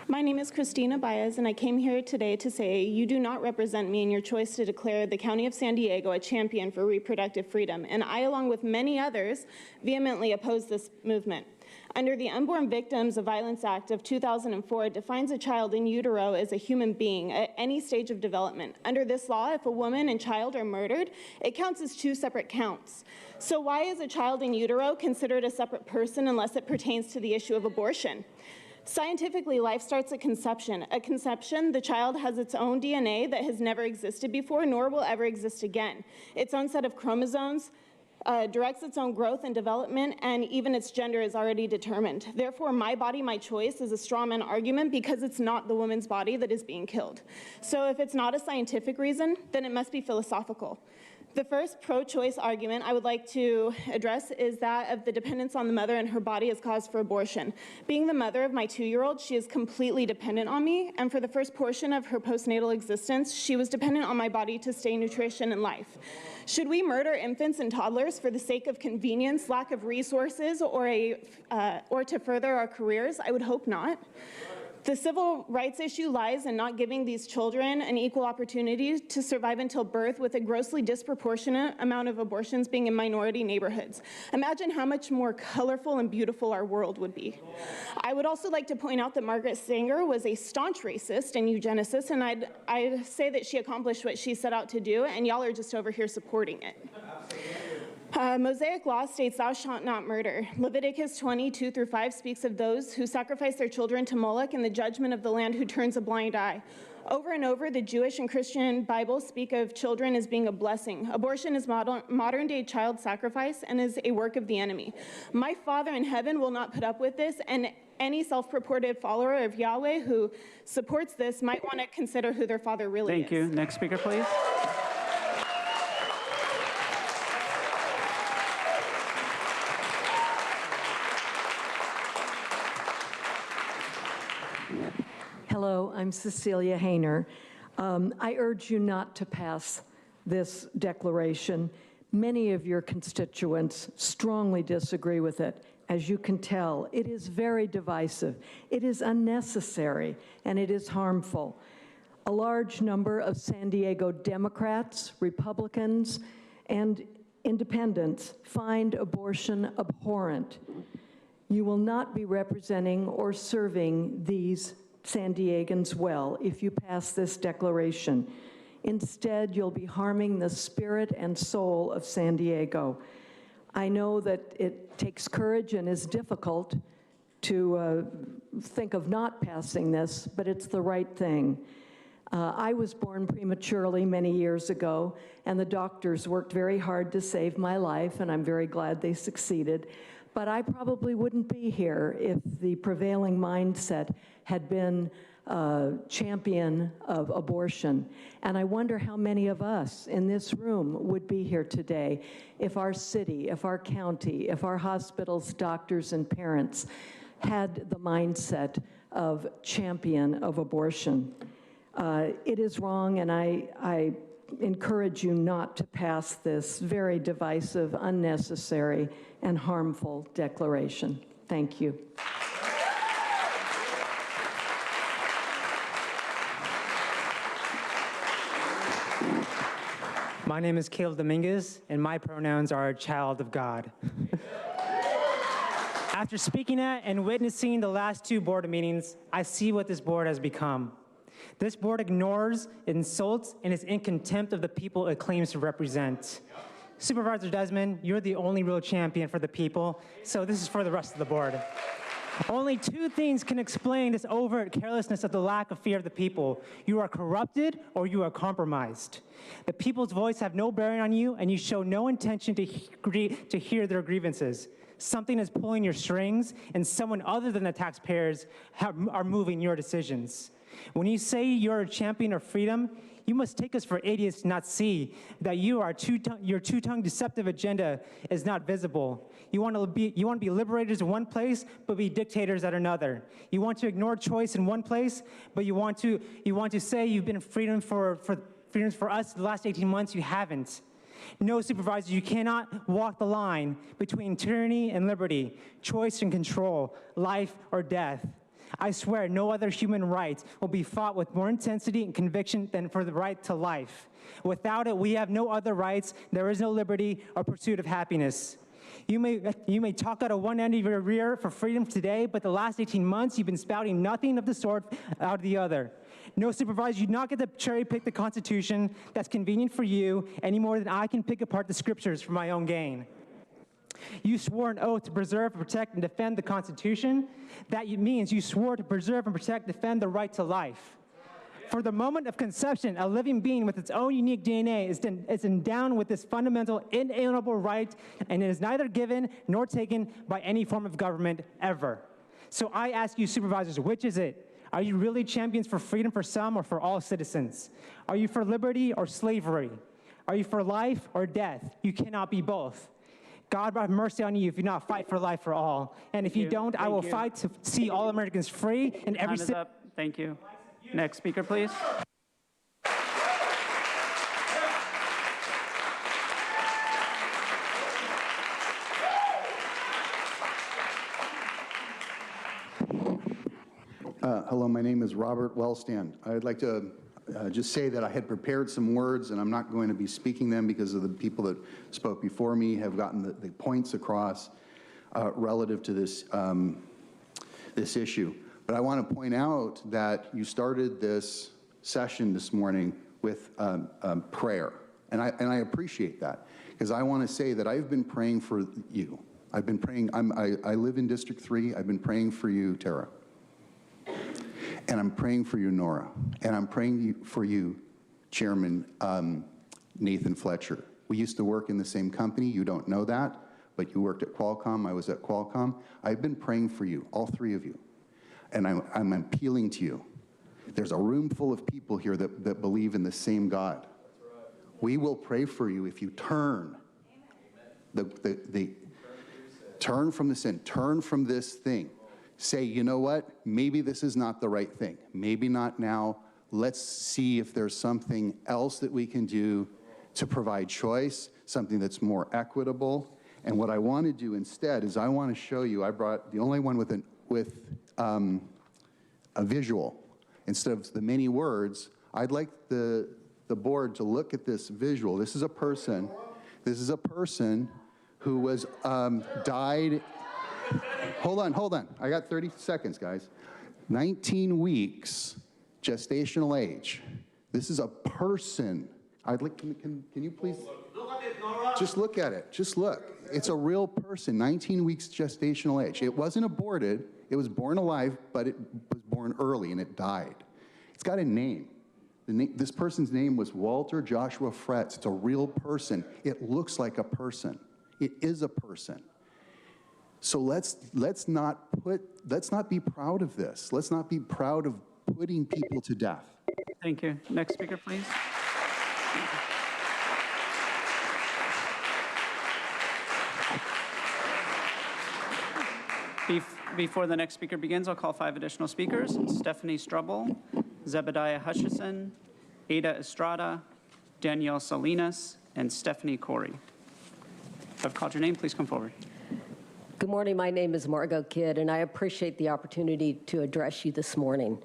My name is Christina Baez, and I came here today to say you do not represent me in your choice to declare the County of San Diego a champion for reproductive freedom, and I, along with many others, vehemently oppose this movement. Under the Unborn Victims of Violence Act of 2004, it defines a child in utero as a human being at any stage of development. Under this law, if a woman and child are murdered, it counts as 2 separate counts. So why is a child in utero considered a separate person unless it pertains to the issue of abortion? Scientifically, life starts at conception. At conception, the child has its own DNA that has never existed before, nor will ever exist again. Its own set of chromosomes directs its own growth and development, and even its gender is already determined. Therefore, my body, my choice is a straw man argument because it's not the woman's body that is being killed. So if it's not a scientific reason, then it must be philosophical. The first pro-choice argument I would like to address is that of the dependence on the mother and her body as cause for abortion. Being the mother of my 2-year-old, she is completely dependent on me, and for the first portion of her postnatal existence, she was dependent on my body to stay nutrition and life. Should we murder infants and toddlers for the sake of convenience, lack of resources, or to further our careers? I would hope not. The civil rights issue lies in not giving these children an equal opportunity to survive until birth, with a grossly disproportionate amount of abortions being in minority neighborhoods. Imagine how much more colorful and beautiful our world would be. I would also like to point out that Margaret Sanger was a staunch racist and eugenicist, and I'd say that she accomplished what she set out to do, and y'all are just over here supporting it. Mosaic law states, "Thou shalt not murder." Leviticus 20:2-5 speaks of those who sacrifice their children to Moloch and the judgment of the land who turns a blind eye. Over and over, the Jewish and Christian Bibles speak of children as being a blessing. Abortion is modern-day child sacrifice and is a work of the enemy. My Father in heaven will not put up with this, and any self-purported follower of Yahweh who supports this might want to consider who their father really is. Thank you. Next speaker, please. Hello, I'm Cecilia Hayner. I urge you not to pass this declaration. Many of your constituents strongly disagree with it. As you can tell, it is very divisive. It is unnecessary, and it is harmful. A large number of San Diego Democrats, Republicans, and independents find abortion abhorrent. You will not be representing or serving these San Diegans well if you pass this declaration. Instead, you'll be harming the spirit and soul of San Diego. I know that it takes courage and is difficult to think of not passing this, but it's the right thing. I was born prematurely many years ago, and the doctors worked very hard to save my life, and I'm very glad they succeeded. But I probably wouldn't be here if the prevailing mindset had been champion of abortion. And I wonder how many of us in this room would be here today if our city, if our county, if our hospitals, doctors, and parents had the mindset of champion of abortion. It is wrong, and I encourage you not to pass this very divisive, unnecessary, and harmful declaration. Thank you. My name is Caleb Dominguez, and my pronouns are child of God. After speaking at and witnessing the last 2 board meetings, I see what this board has become. This board ignores, insults, and is in contempt of the people it claims to represent. Supervisor Desmond, you're the only real champion for the people, so this is for the rest of the board. Only 2 things can explain this overt carelessness of the lack of fear of the people. You are corrupted or you are compromised. The people's voice have no bearing on you, and you show no intention to hear their grievances. Something is pulling your strings, and someone other than the taxpayers are moving your decisions. When you say you're a champion of freedom, you must take us for idiots to not see that your two-tongued deceptive agenda is not visible. You want to be liberators in one place, but be dictators at another. You want to ignore choice in one place, but you want to say you've been freedom for us the last 18 months. You haven't. No, supervisor, you cannot walk the line between tyranny and liberty, choice and control, life or death. I swear no other human right will be fought with more intensity and conviction than for the right to life. Without it, we have no other rights. There is no liberty or pursuit of happiness. You may talk out of one end of your rear for freedom today, but the last 18 months you've been spouting nothing of the sort out of the other. No, supervisor, you do not get to cherry pick the Constitution that's convenient for you any more than I can pick apart the scriptures for my own gain. You swore an oath to preserve, protect, and defend the Constitution. That means you swore to preserve and protect, defend the right to life. For the moment of conception, a living being with its own unique DNA is endowed with this fundamental, inalienable right, and it is neither given nor taken by any form of government ever. So I ask you, supervisors, which is it? Are you really champions for freedom for some or for all citizens? Are you for liberty or slavery? Are you for life or death? You cannot be both. God have mercy on you if you not fight for life for all. And if you don't, I will fight to see all Americans free and every Time is up. Thank you. Next speaker, please. Hello, my name is Robert Wellstand. I'd like to just say that I had prepared some words, and I'm not going to be speaking them because of the people that spoke before me have gotten the points across relative to this, this issue. But I want to point out that you started this session this morning with prayer, and I appreciate that, because I want to say that I've been praying for you. I've been praying. I live in District 3. I've been praying for you, Tara. And I'm praying for you, Nora. And I'm praying for you, Chairman Nathan Fletcher. We used to work in the same company. You don't know that, but you worked at Qualcomm. I was at Qualcomm. I've been praying for you, all three of you. And I'm appealing to you. There's a room full of people here that believe in the same God. We will pray for you if you turn. Turn from the sin. Turn from this thing. Say, you know what, maybe this is not the right thing. Maybe not now. Let's see if there's something else that we can do to provide choice, something that's more equitable. And what I want to do instead is I want to show you, I brought the only one with a visual. Instead of the many words, I'd like the board to look at this visual. This is a person who was died. Hold on. I got 30 seconds, guys. 19 weeks gestational age. This is a person. I'd like, can you please? Just look at it. Just look. It's a real person, 19 weeks gestational age. It wasn't aborted. It was born alive, but it was born early and it died. It's got a name. This person's name was Walter Joshua Fretz. It's a real person. It looks like a person. It is a person. So let's not be proud of this. Let's not be proud of putting people to death. Thank you. Next speaker, please. Before the next speaker begins, I'll call 5 additional speakers: Stephanie Strubble, Zebediah Hutchison, Ada Estrada, Danielle Salinas, and Stephanie Corey. If I've called your name, please come forward. Good morning. My name is Margot Kidd, and I appreciate the opportunity to address you this morning.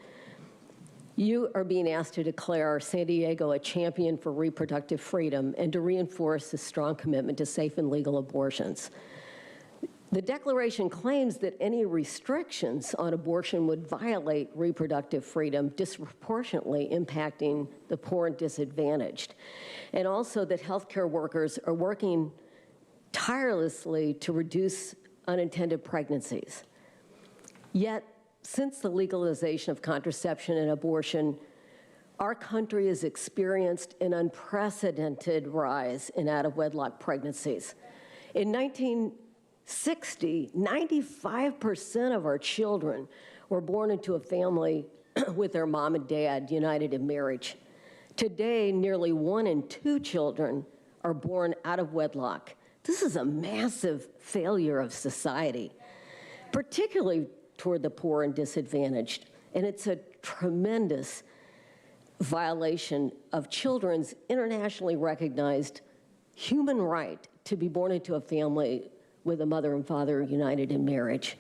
You are being asked to declare San Diego a champion for reproductive freedom and to reinforce a strong commitment to safe and legal abortions. The declaration claims that any restrictions on abortion would violate reproductive freedom, disproportionately impacting the poor and disadvantaged, and also that healthcare workers are working tirelessly to reduce unintended pregnancies. Yet, since the legalization of contraception and abortion, our country has experienced an unprecedented rise in out-of-wedlock pregnancies. In 1960, 95% of our children were born into a family with their mom and dad united in marriage. Today, nearly 1 in 2 children are born out of wedlock. This is a massive failure of society, particularly toward the poor and disadvantaged. And it's a tremendous violation of children's internationally recognized human right to be born into a family with a mother and father united in marriage.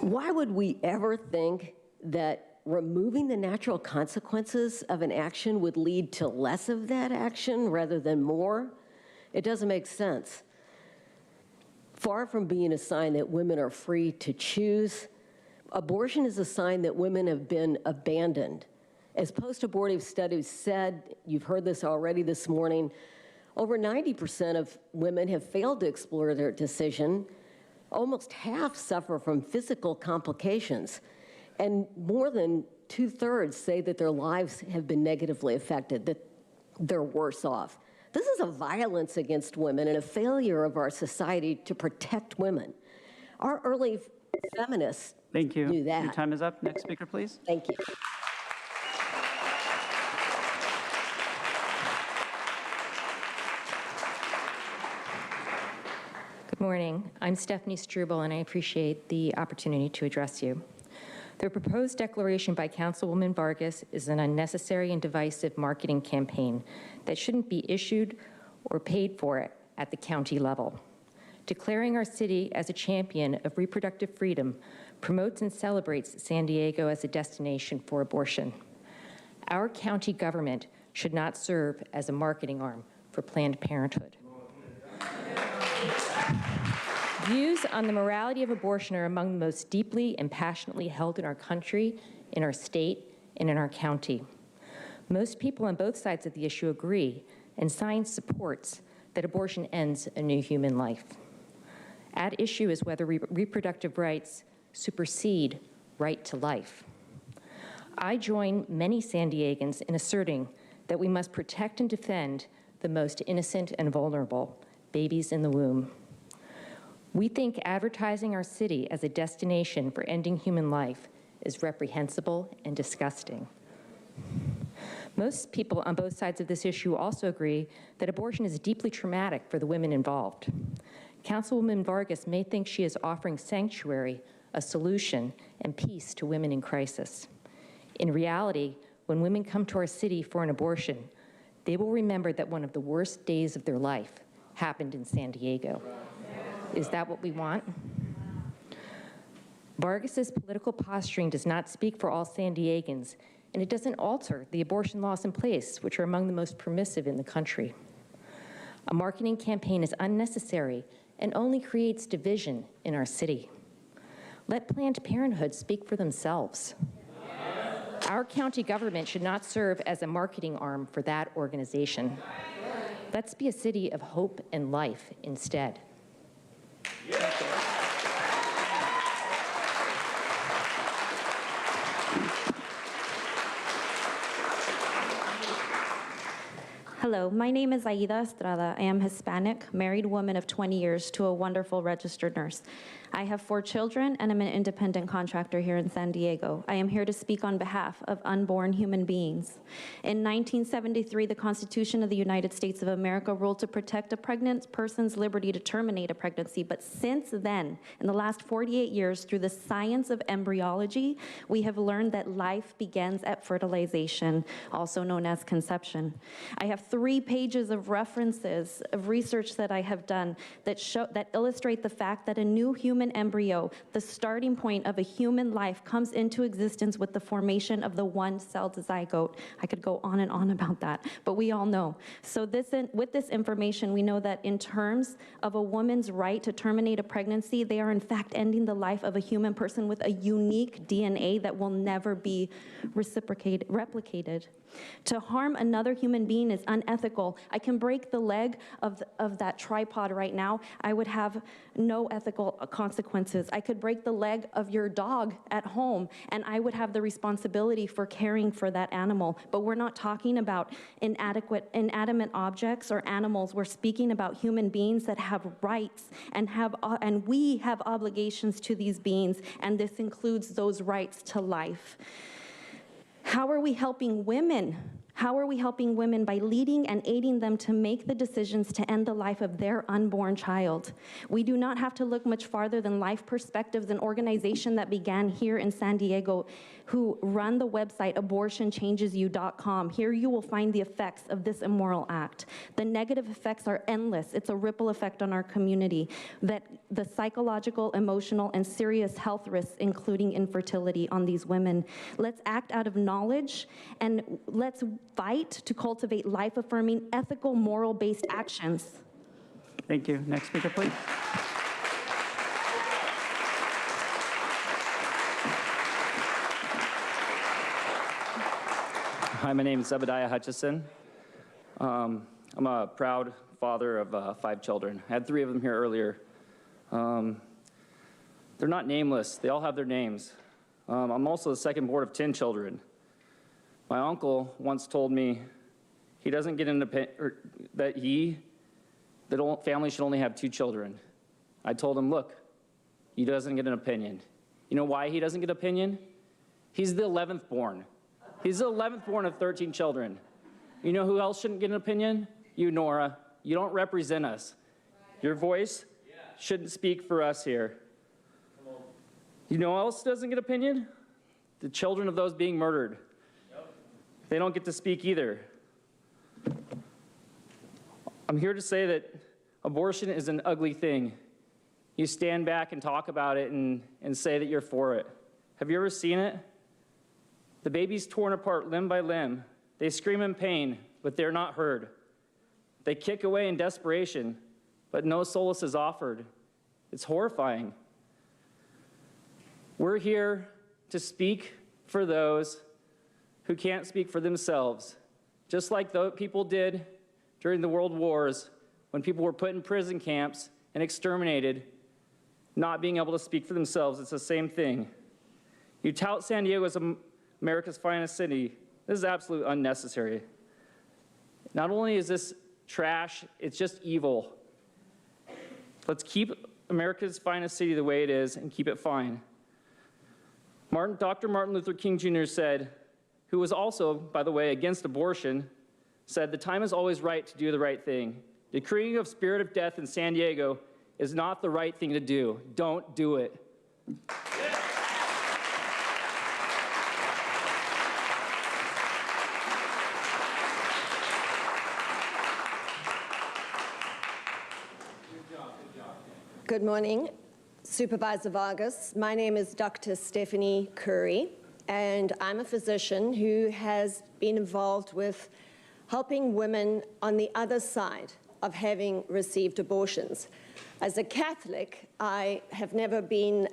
Why would we ever think that removing the natural consequences of an action would lead to less of that action rather than more? It doesn't make sense. Far from being a sign that women are free to choose, abortion is a sign that women have been abandoned. As post-abortive studies said, you've heard this already this morning, over 90% of women have failed to explore their decision. Almost half suffer from physical complications, and more than 2/3 say that their lives have been negatively affected, that they're worse off. This is a violence against women and a failure of our society to protect women. Our early feminists knew that. Your time is up. Next speaker, please. Thank you. Good morning. I'm Stephanie Struble, and I appreciate the opportunity to address you. The proposed declaration by Councilwoman Vargas is an unnecessary and divisive marketing campaign that shouldn't be issued or paid for at the county level. Declaring our city as a champion of reproductive freedom promotes and celebrates San Diego as a destination for abortion. Our county government should not serve as a marketing arm for Planned Parenthood. Views on the morality of abortion are among the most deeply and passionately held in our country, in our state, and in our county. Most people on both sides of the issue agree, and science supports, that abortion ends a new human life. At issue is whether reproductive rights supersede right to life. I join many San Diegans in asserting that we must protect and defend the most innocent and vulnerable, babies in the womb. We think advertising our city as a destination for ending human life is reprehensible and disgusting. Most people on both sides of this issue also agree that abortion is deeply traumatic for the women involved. Councilwoman Vargas may think she is offering sanctuary, a solution, and peace to women in crisis. In reality, when women come to our city for an abortion, they will remember that one of the worst days of their life happened in San Diego. Is that what we want? Vargas's political posturing does not speak for all San Diegans, and it doesn't alter the abortion laws in place, which are among the most permissive in the country. A marketing campaign is unnecessary and only creates division in our city. Let Planned Parenthood speak for themselves. Our county government should not serve as a marketing arm for that organization. Let's be a city of hope and life instead. Hello, my name is Aida Estrada. I am Hispanic, married woman of 20 years to a wonderful registered nurse. I have 4 children and I'm an independent contractor here in San Diego. I am here to speak on behalf of unborn human beings. In 1973, the Constitution of the United States of America ruled to protect a pregnant person's liberty to terminate a pregnancy. But since then, in the last 48 years, through the science of embryology, we have learned that life begins at fertilization, also known as conception. I have 3 pages of references of research that I have done that illustrate the fact that a new human embryo, the starting point of a human life, comes into existence with the formation of the one-celled zygote. I could go on and on about that, but we all know. So with this information, we know that in terms of a woman's right to terminate a pregnancy, they are in fact ending the life of a human person with a unique DNA that will never be replicated. To harm another human being is unethical. I can break the leg of that tripod right now. I would have no ethical consequences. I could break the leg of your dog at home, and I would have the responsibility for caring for that animal. But we're not talking about inanimate objects or animals. We're speaking about human beings that have rights and we have obligations to these beings, and this includes those rights to life. How are we helping women? How are we helping women? By leading and aiding them to make the decisions to end the life of their unborn child. We do not have to look much farther than Life Perspectives, an organization that began here in San Diego, who run the website abortionchangesyou.com. Here you will find the effects of this immoral act. The negative effects are endless. It's a ripple effect on our community, that the psychological, emotional, and serious health risks, including infertility, on these women. Let's act out of knowledge, and let's fight to cultivate life-affirming, ethical, moral-based actions. Thank you. Next speaker, please. Hi, my name is Zebediah Hutchison. I'm a proud father of 5 children. I had 3 of them here earlier. They're not nameless. They all have their names. I'm also the second born of 10 children. My uncle once told me he doesn't get that the family should only have 2 children. I told him, look, he doesn't get an opinion. You know why he doesn't get an opinion? He's the 11th born. He's the 11th born of 13 children. You know who else shouldn't get an opinion? You, Nora. You don't represent us. Your voice shouldn't speak for us here. You know who else doesn't get opinion? The children of those being murdered. They don't get to speak either. I'm here to say that abortion is an ugly thing. You stand back and talk about it and say that you're for it. Have you ever seen it? The baby's torn apart limb by limb. They scream in pain, but they're not heard. They kick away in desperation, but no solace is offered. It's horrifying. We're here to speak for those who can't speak for themselves, just like the people did during the World Wars when people were put in prison camps and exterminated, not being able to speak for themselves. It's the same thing. You tout San Diego as America's finest city. This is absolutely unnecessary. Not only is this trash, it's just evil. Let's keep America's finest city the way it is and keep it fine. Dr. Martin Luther King Jr. said, who was also, by the way, against abortion, said, "The time is always right to do the right thing. Decreeing a spirit of death in San Diego is not the right thing to do. Don't do it." Good morning, Supervisor Vargas. My name is Dr. Stephanie Curry, and I'm a physician who has been involved with helping women on the other side of having received abortions. As a Catholic, I have never been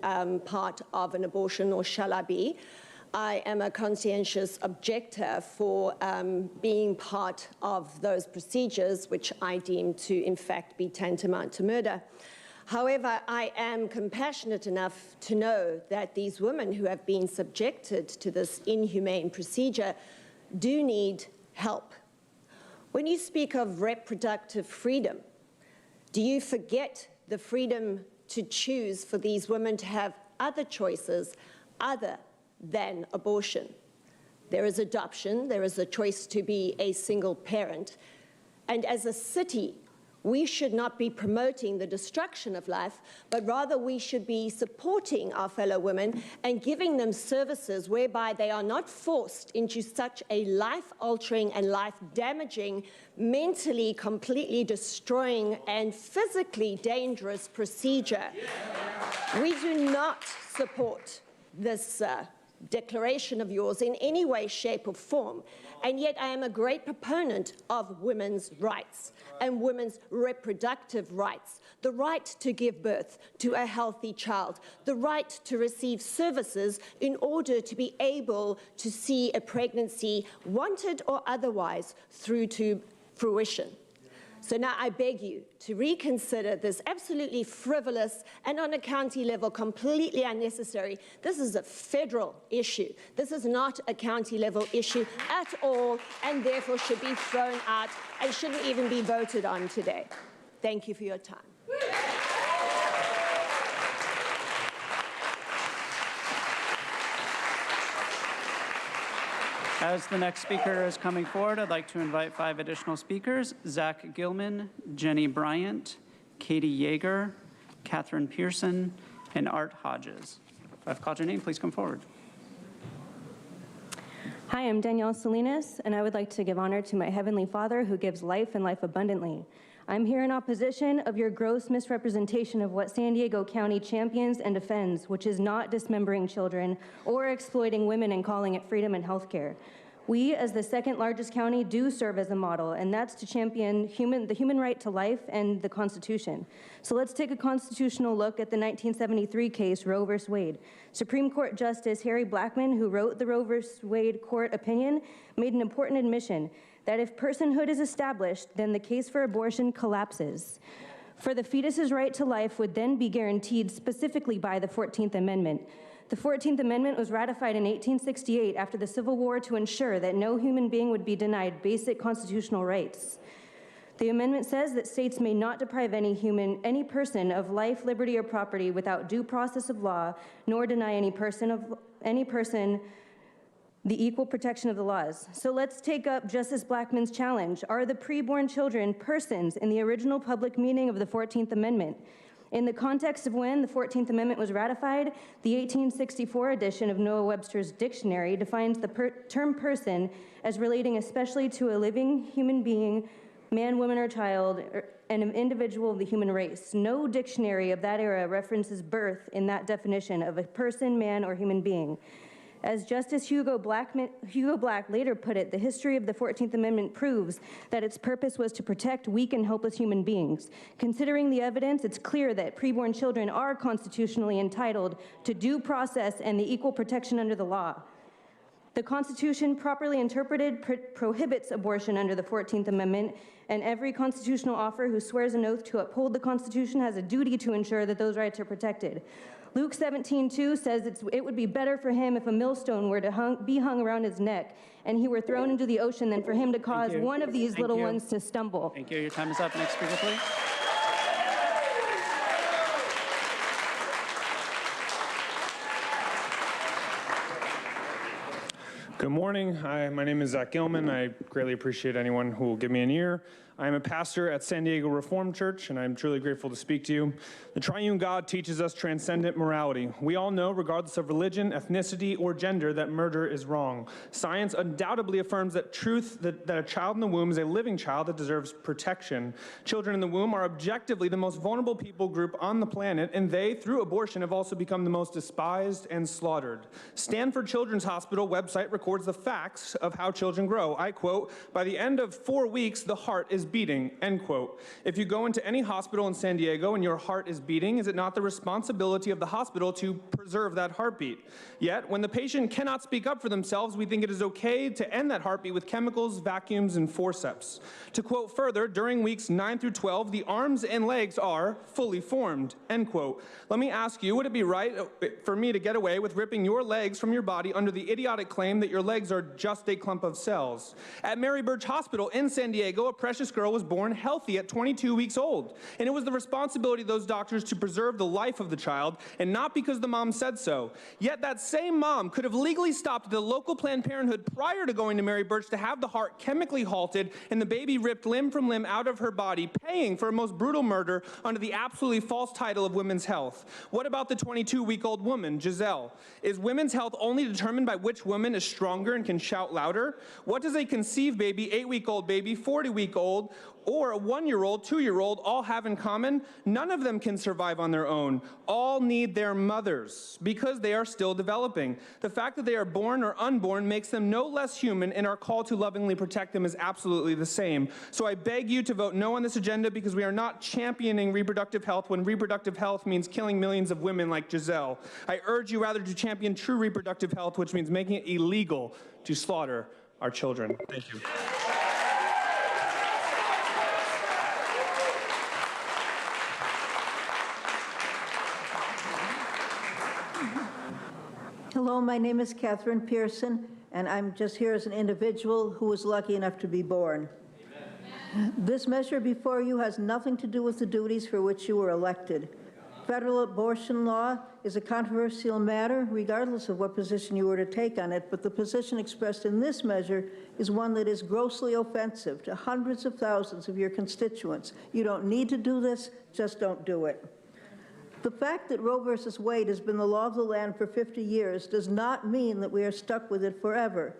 part of an abortion, nor shall I be. I am a conscientious objector for being part of those procedures, which I deem to, in fact, be tantamount to murder. However, I am compassionate enough to know that these women who have been subjected to this inhumane procedure do need help. When you speak of reproductive freedom, do you forget the freedom to choose for these women to have other choices other than abortion? There is adoption, there is a choice to be a single parent, and as a city, we should not be promoting the destruction of life, but rather we should be supporting our fellow women and giving them services whereby they are not forced into such a life-altering and life-damaging, mentally completely destroying and physically dangerous procedure. We do not support this declaration of yours in any way, shape, or form. And yet I am a great proponent of women's rights and women's reproductive rights, the right to give birth to a healthy child, the right to receive services in order to be able to see a pregnancy, wanted or otherwise, through to fruition. So now I beg you to reconsider this absolutely frivolous and on a county level completely unnecessary. This is a federal issue. This is not a county level issue at all, and therefore should be thrown out and shouldn't even be voted on today. Thank you for your time. As the next speaker is coming forward, I'd like to invite 5 additional speakers: Zach Gilman, Jenny Bryant, Katie Yeager, Catherine Pearson, and Art Hodges. If I've called your name, please come forward. Hi, I'm Danielle Salinas, and I would like to give honor to my Heavenly Father who gives life and life abundantly. I'm here in opposition of your gross misrepresentation of what San Diego County champions and defends, which is not dismembering children or exploiting women and calling it freedom and health care. We, as the second largest county, do serve as a model, and that's to champion the human right to life and the Constitution. So let's take a constitutional look at the 1973 case, Roe v. Wade. Supreme Court Justice Harry Blackmun, who wrote the Roe v. Wade court opinion, made an important admission that if personhood is established, then the case for abortion collapses. For the fetus's right to life would then be guaranteed specifically by the 14th Amendment. The 14th Amendment was ratified in 1868 after the Civil War to ensure that no human being would be denied basic constitutional rights. The amendment says that states may not deprive any person of life, liberty, or property without due process of law, nor deny any person the equal protection of the laws. So let's take up Justice Blackmun's challenge. Are the preborn children persons in the original public meaning of the 14th Amendment? In the context of when the 14th Amendment was ratified, the 1864 edition of Noah Webster's dictionary defines the term person as relating especially to a living human being, man, woman, or child, and an individual of the human race. No dictionary of that era references birth in that definition of a person, man, or human being. As Justice Hugo Black later put it, the history of the 14th Amendment proves that its purpose was to protect weak and helpless human beings. Considering the evidence, it's clear that preborn children are constitutionally entitled to due process and the equal protection under the law. The Constitution, properly interpreted, prohibits abortion under the 14th Amendment, and every constitutional officer who swears an oath to uphold the Constitution has a duty to ensure that those rights are protected. Luke 17:2 says it would be better for him if a millstone were to be hung around his neck and he were thrown into the ocean than for him to cause one of these little ones to stumble. Thank you. Your time is up. Next speaker, please. Good morning. My name is Zach Gilman. I greatly appreciate anyone who will give me an ear. I am a pastor at San Diego Reformed Church, and I'm truly grateful to speak to you. The triune God teaches us transcendent morality. We all know, regardless of religion, ethnicity, or gender, that murder is wrong. Science undoubtedly affirms that a child in the womb is a living child that deserves protection. Children in the womb are objectively the most vulnerable people group on the planet, and they, through abortion, have also become the most despised and slaughtered. Stanford Children's Hospital website records the facts of how children grow. I quote, "By the end of 4 weeks, the heart is beating," end quote. If you go into any hospital in San Diego and your heart is beating, is it not the responsibility of the hospital to preserve that heartbeat? Yet, when the patient cannot speak up for themselves, we think it is okay to end that heartbeat with chemicals, vacuums, and forceps. To quote further, during weeks 9 through 12, the arms and legs are fully formed, end quote. Let me ask you, would it be right for me to get away with ripping your legs from your body under the idiotic claim that your legs are just a clump of cells? At Mary Birch Hospital in San Diego, a precious girl was born healthy at 22 weeks old. And it was the responsibility of those doctors to preserve the life of the child, and not because the mom said so. Yet that same mom could have legally stopped the local Planned Parenthood prior to going to Mary Birch to have the heart chemically halted and the baby ripped limb from limb out of her body, paying for a most brutal murder under the absolutely false title of women's health. What about the 22-week-old woman, Giselle? Is women's health only determined by which woman is stronger and can shout louder? What does a conceived baby, 8-week-old baby, 40-week-old, or a 1-year-old, 2-year-old all have in common? None of them can survive on their own. All need their mothers because they are still developing. The fact that they are born or unborn makes them no less human, and our call to lovingly protect them is absolutely the same. So I beg you to vote no on this agenda, because we are not championing reproductive health when reproductive health means killing millions of women like Giselle. I urge you rather to champion true reproductive health, which means making it illegal to slaughter our children. Thank you. Hello, my name is Catherine Pearson, and I'm just here as an individual who was lucky enough to be born. Amen. This measure before you has nothing to do with the duties for which you were elected. Federal abortion law is a controversial matter, regardless of what position you were to take on it, but the position expressed in this measure is one that is grossly offensive to hundreds of thousands of your constituents. You don't need to do this, just don't do it. The fact that Roe versus Wade has been the law of the land for 50 years does not mean that we are stuck with it forever.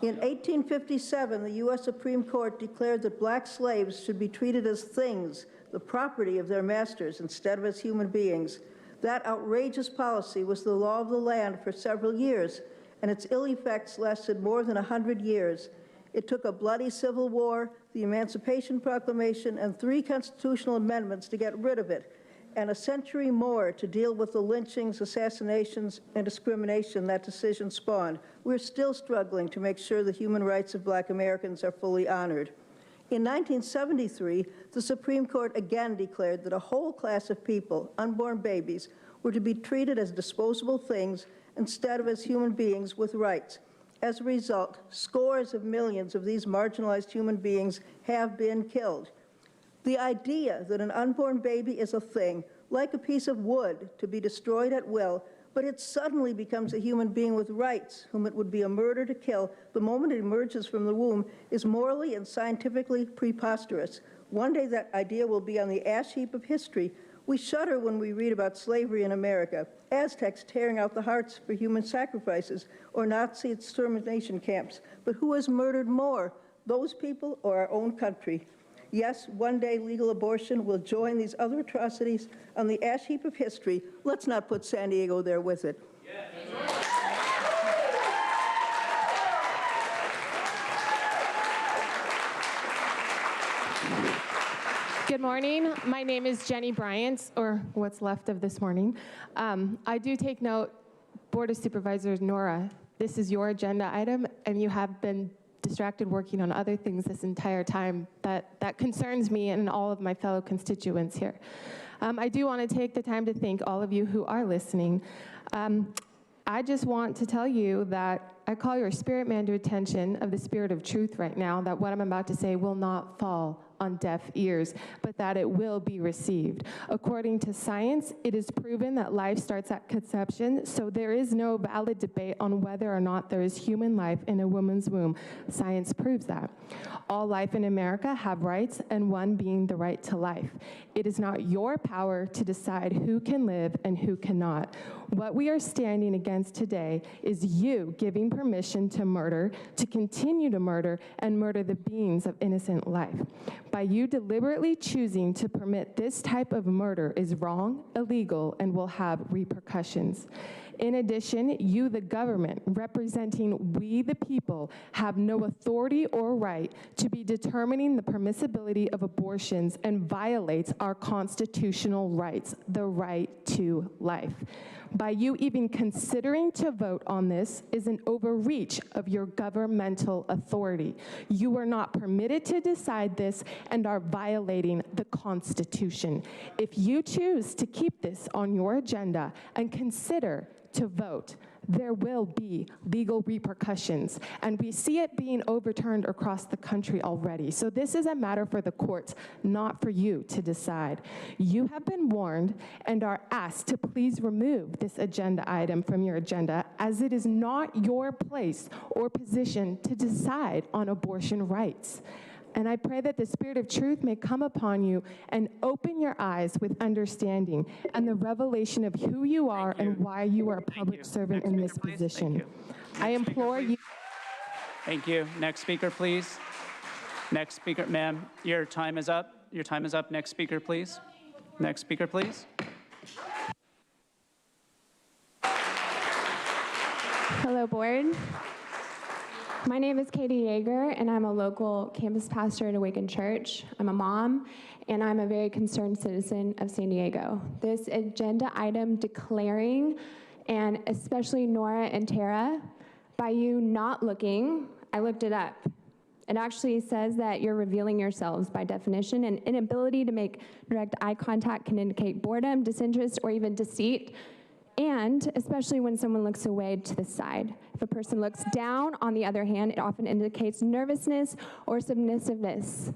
In 1857, the U.S. Supreme Court declared that black slaves should be treated as things, the property of their masters, instead of as human beings. That outrageous policy was the law of the land for several years, and its ill effects lasted more than 100 years. It took a bloody civil war, the Emancipation Proclamation, and 3 constitutional amendments to get rid of it, and a century more to deal with the lynchings, assassinations, and discrimination that decision spawned. We're still struggling to make sure the human rights of black Americans are fully honored. In 1973, the Supreme Court again declared that a whole class of people, unborn babies, were to be treated as disposable things instead of as human beings with rights. As a result, scores of millions of these marginalized human beings have been killed. The idea that an unborn baby is a thing, like a piece of wood, to be destroyed at will, but it suddenly becomes a human being with rights, whom it would be a murder to kill the moment it emerges from the womb, is morally and scientifically preposterous. One day that idea will be on the ash heap of history We shudder when we read about slavery in America, Aztecs tearing out the hearts for human sacrifices, or Nazi extermination camps. But who has murdered more, those people or our own country? Yes, one day legal abortion will join these other atrocities on the ash heap of history. Let's not put San Diego there with it. Good morning. My name is Jenny Bryant, or what's left of this morning. I do take note, Board of Supervisors Nora, this is your agenda item, and you have been distracted working on other things this entire time. That concerns me and all of my fellow constituents here. I do want to take the time to thank all of you who are listening. I just want to tell you that I call your spirit man to attention of the spirit of truth right now, that what I'm about to say will not fall on deaf ears, but that it will be received. According to science, it is proven that life starts at conception, so there is no valid debate on whether or not there is human life in a woman's womb. Science proves that. All life in America have rights, and one being the right to life. It is not your power to decide who can live and who cannot. What we are standing against today is you giving permission to murder, to continue to murder, and murder the beings of innocent life. By you deliberately choosing to permit this type of murder is wrong, illegal, and will have repercussions. In addition, you, the government, representing we, the people, have no authority or right to be determining the permissibility of abortions and violates our constitutional rights, the right to life. By you even considering to vote on this is an overreach of your governmental authority. You are not permitted to decide this and are violating the Constitution. If you choose to keep this on your agenda and consider to vote, there will be legal repercussions, and we see it being overturned across the country already. So this is a matter for the courts, not for you to decide. You have been warned and are asked to please remove this agenda item from your agenda, as it is not your place or position to decide on abortion rights. And I pray that the Spirit of truth may come upon you and open your eyes with understanding and the revelation of who you are and why you are a public servant in this position. I implore you. Thank you. Next speaker, please. Next speaker, ma'am, your time is up. Your time is up. Next speaker, please. Next speaker, please. Hello, board. My name is Katie Yeager, and I'm a local campus pastor at Awaken Church. I'm a mom, and I'm a very concerned citizen of San Diego. This agenda item declaring, and especially Nora and Tara, by you not looking, I looked it up. It actually says that you're revealing yourselves by definition, and inability to make direct eye contact can indicate boredom, disinterest, or even deceit. And especially when someone looks away to the side. If a person looks down, on the other hand, it often indicates nervousness or submissiveness.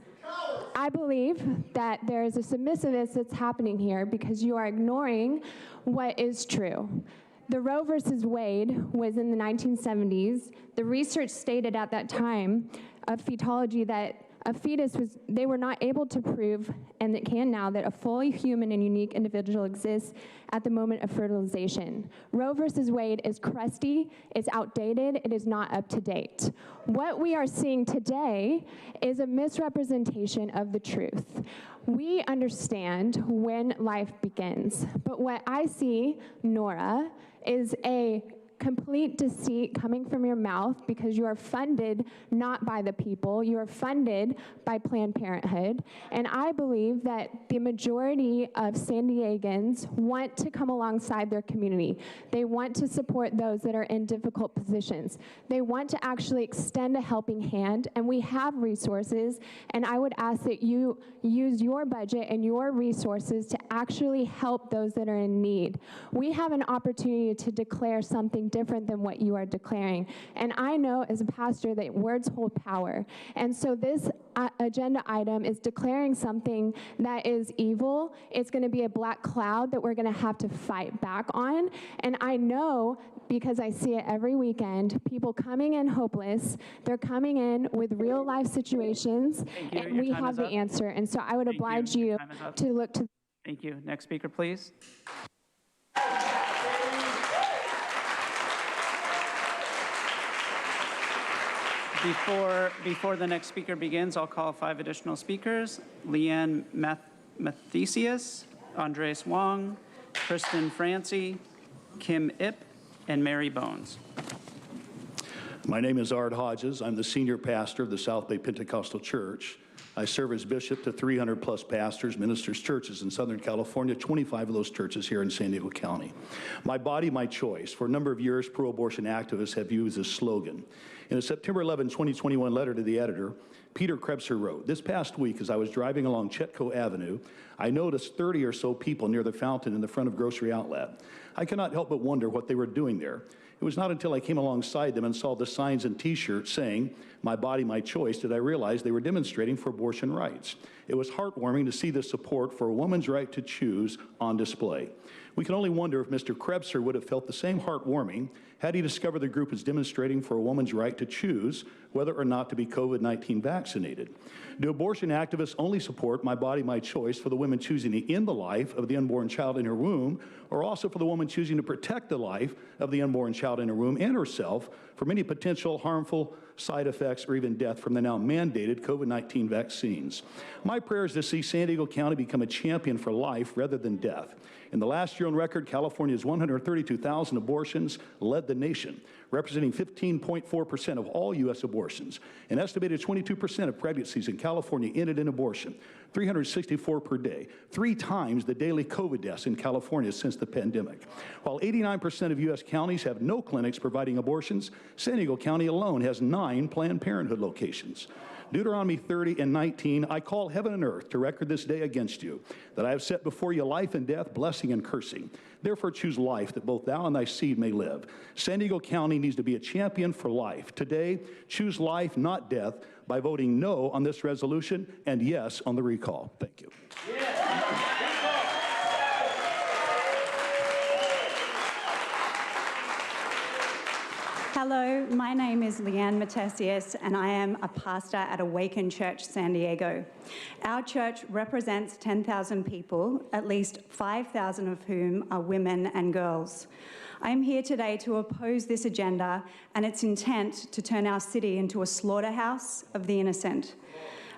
I believe that there is a submissiveness that's happening here because you are ignoring what is true. The Roe versus Wade was in the 1970s. The research stated at that time of fetology that a fetus they were not able to prove, and it can now, that a fully human and unique individual exists at the moment of fertilization. Roe versus Wade is crusty, it's outdated, it is not up to date. What we are seeing today is a misrepresentation of the truth. We understand when life begins, but what I see, Nora, is a complete deceit coming from your mouth because you are funded not by the people, you are funded by Planned Parenthood. And I believe that the majority of San Diegans want to come alongside their community. They want to support those that are in difficult positions. They want to actually extend a helping hand, and we have resources, and I would ask that you use your budget and your resources to actually help those that are in need. We have an opportunity to declare something different than what you are declaring. And I know as a pastor that words hold power. And so this agenda item is declaring something that is evil. It's going to be a black cloud that we're going to have to fight back on. And I know, because I see it every weekend, people coming in hopeless. They're coming in with real life situations, and we have the answer. And so I would oblige you to look to Thank you. Next speaker, please. Before the next speaker begins, I'll call 5 additional speakers: Leanne Mathesius, Andres Wong, Kristen Francie, Kim Ip, and Mary Bones. My name is Art Hodges. I'm the senior pastor of the South Bay Pentecostal Church. I serve as bishop to 300-plus pastors, ministers, churches in Southern California, 25 of those churches here in San Diego County. My body, my choice. For a number of years, pro-abortion activists have used this slogan. In a September 11, 2021 letter to the editor, Peter Krebser wrote, "This past week, as I was driving along Chetco Avenue, I noticed 30 or so people near the fountain in the front of Grocery Outlet. I cannot help but wonder what they were doing there. It was not until I came alongside them and saw the signs and T-shirts saying, 'My body, my choice,' did I realize they were demonstrating for abortion rights. It was heartwarming to see the support for a woman's right to choose on display. We can only wonder if Mr. Krebser would have felt the same heartwarming had he discovered the group is demonstrating for a woman's right to choose whether or not to be COVID-19 vaccinated. Do abortion activists only support my body, my choice for the woman choosing to end the life of the unborn child in her womb, or also for the woman choosing to protect the life of the unborn child in her womb and herself from any potential harmful side effects or even death from the now mandated COVID-19 vaccines? My prayer is to see San Diego County become a champion for life rather than death. In the last year on record, California's 132,000 abortions led the nation, representing 15.4% of all U.S. abortions. An estimated 22% of pregnancies in California ended in abortion, 364 per day, 3 times the daily COVID deaths in California since the pandemic. While 89% of U.S. counties have no clinics providing abortions, San Diego County alone has 9 Planned Parenthood locations. Deuteronomy 30 and 19, I call heaven and earth to record this day against you, that I have set before you life and death, blessing and cursing. Therefore choose life, that both thou and thy seed may live. San Diego County needs to be a champion for life. Today, choose life, not death, by voting no on this resolution and yes on the recall. Thank you. Hello, my name is Leanne Matesius, and I am a pastor at Awaken Church San Diego. Our church represents 10,000 people, at least 5,000 of whom are women and girls. I'm here today to oppose this agenda and its intent to turn our city into a slaughterhouse of the innocent.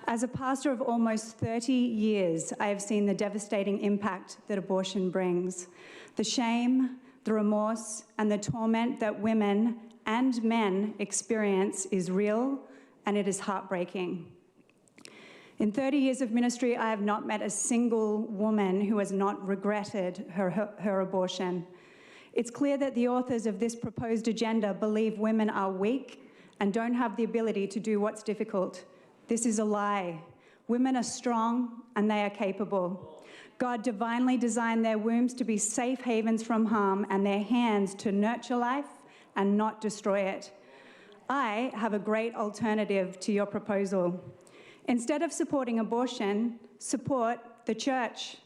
As a pastor of almost 30 years, I have seen the devastating impact that abortion brings. The shame, the remorse, and the torment that women and men experience is real, and it is heartbreaking. In 30 years of ministry, I have not met a single woman who has not regretted her abortion. It's clear that the authors of this proposed agenda believe women are weak and don't have the ability to do what's difficult. This is a lie. Women are strong and they are capable. God divinely designed their wombs to be safe havens from harm and their hands to nurture life and not destroy it. I have a great alternative to your proposal. Instead of supporting abortion, support the church.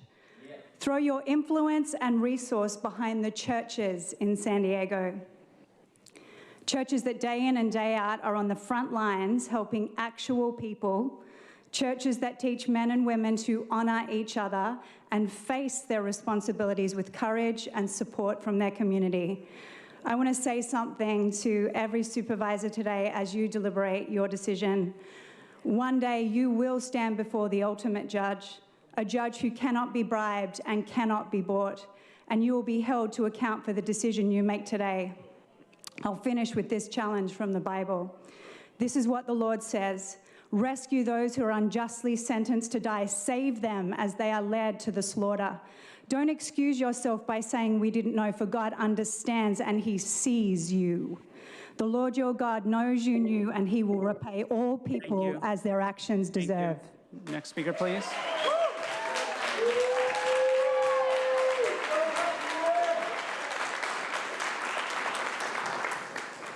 Throw your influence and resource behind the churches in San Diego. Churches that day in and day out are on the front lines helping actual people. Churches that teach men and women to honor each other and face their responsibilities with courage and support from their community. I want to say something to every supervisor today as you deliberate your decision. One day you will stand before the ultimate judge, a judge who cannot be bribed and cannot be bought, and you will be held to account for the decision you make today. I'll finish with this challenge from the Bible. This is what the Lord says: rescue those who are unjustly sentenced to die. Save them as they are led to the slaughter. Don't excuse yourself by saying we didn't know, for God understands and he sees you. The Lord your God knows you knew, and he will repay all people as their actions deserve. Next speaker, please.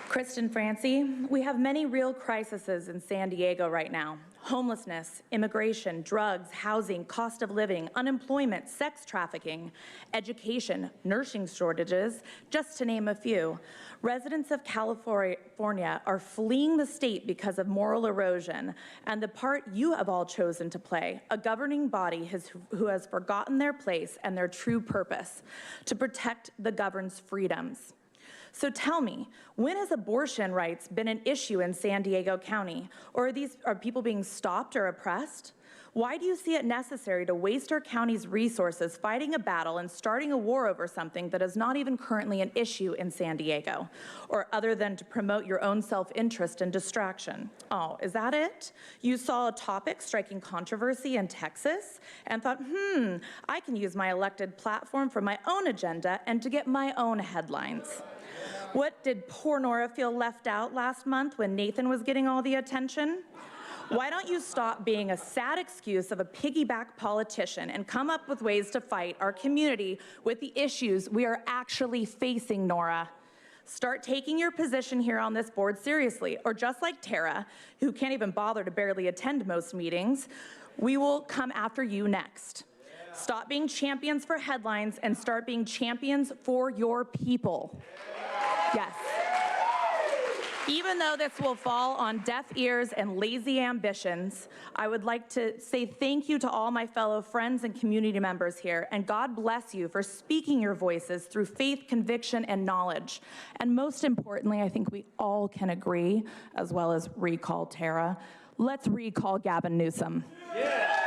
Kristen Francie, we have many real crises in San Diego right now. homelessness, immigration, drugs, housing, cost of living, unemployment, sex trafficking, education, nursing shortages, just to name a few. Residents of California are fleeing the state because of moral erosion and the part you have all chosen to play, a governing body who has forgotten their place and their true purpose, to protect the governed's freedoms. So tell me, when has abortion rights been an issue in San Diego County? Or are people being stopped or oppressed? Why do you see it necessary to waste our county's resources fighting a battle and starting a war over something that is not even currently an issue in San Diego, or other than to promote your own self-interest and distraction? Oh, is that it? You saw a topic striking controversy in Texas and thought, I can use my elected platform for my own agenda and to get my own headlines. What, did poor Nora feel left out last month when Nathan was getting all the attention? Why don't you stop being a sad excuse of a piggyback politician and come up with ways to fight our community with the issues we are actually facing, Nora? Start taking your position here on this board seriously, or just like Tara, who can't even bother to barely attend most meetings, we will come after you next. Stop being champions for headlines and start being champions for your people. Yes. Even though this will fall on deaf ears and lazy ambitions, I would like to say thank you to all my fellow friends and community members here, and God bless you for speaking your voices through faith, conviction, and knowledge. And most importantly, I think we all can agree, as well as recall Tara, let's recall Gavin Newsom. Yeah.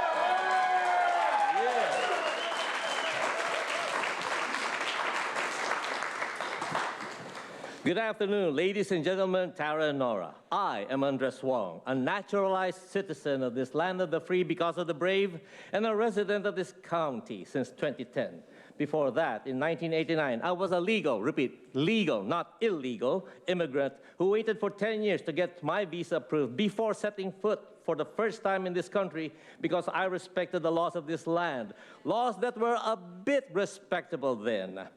Good afternoon, ladies and gentlemen, Tara and Nora. I am Andres Wong, a naturalized citizen of this land of the free because of the brave, and a resident of this county since 2010. Before that, in 1989, I was a legal, repeat, legal, not illegal, immigrant who waited for 10 years to get my visa approved before setting foot for the first time in this country because I respected the laws of this land, laws that were a bit respectable then.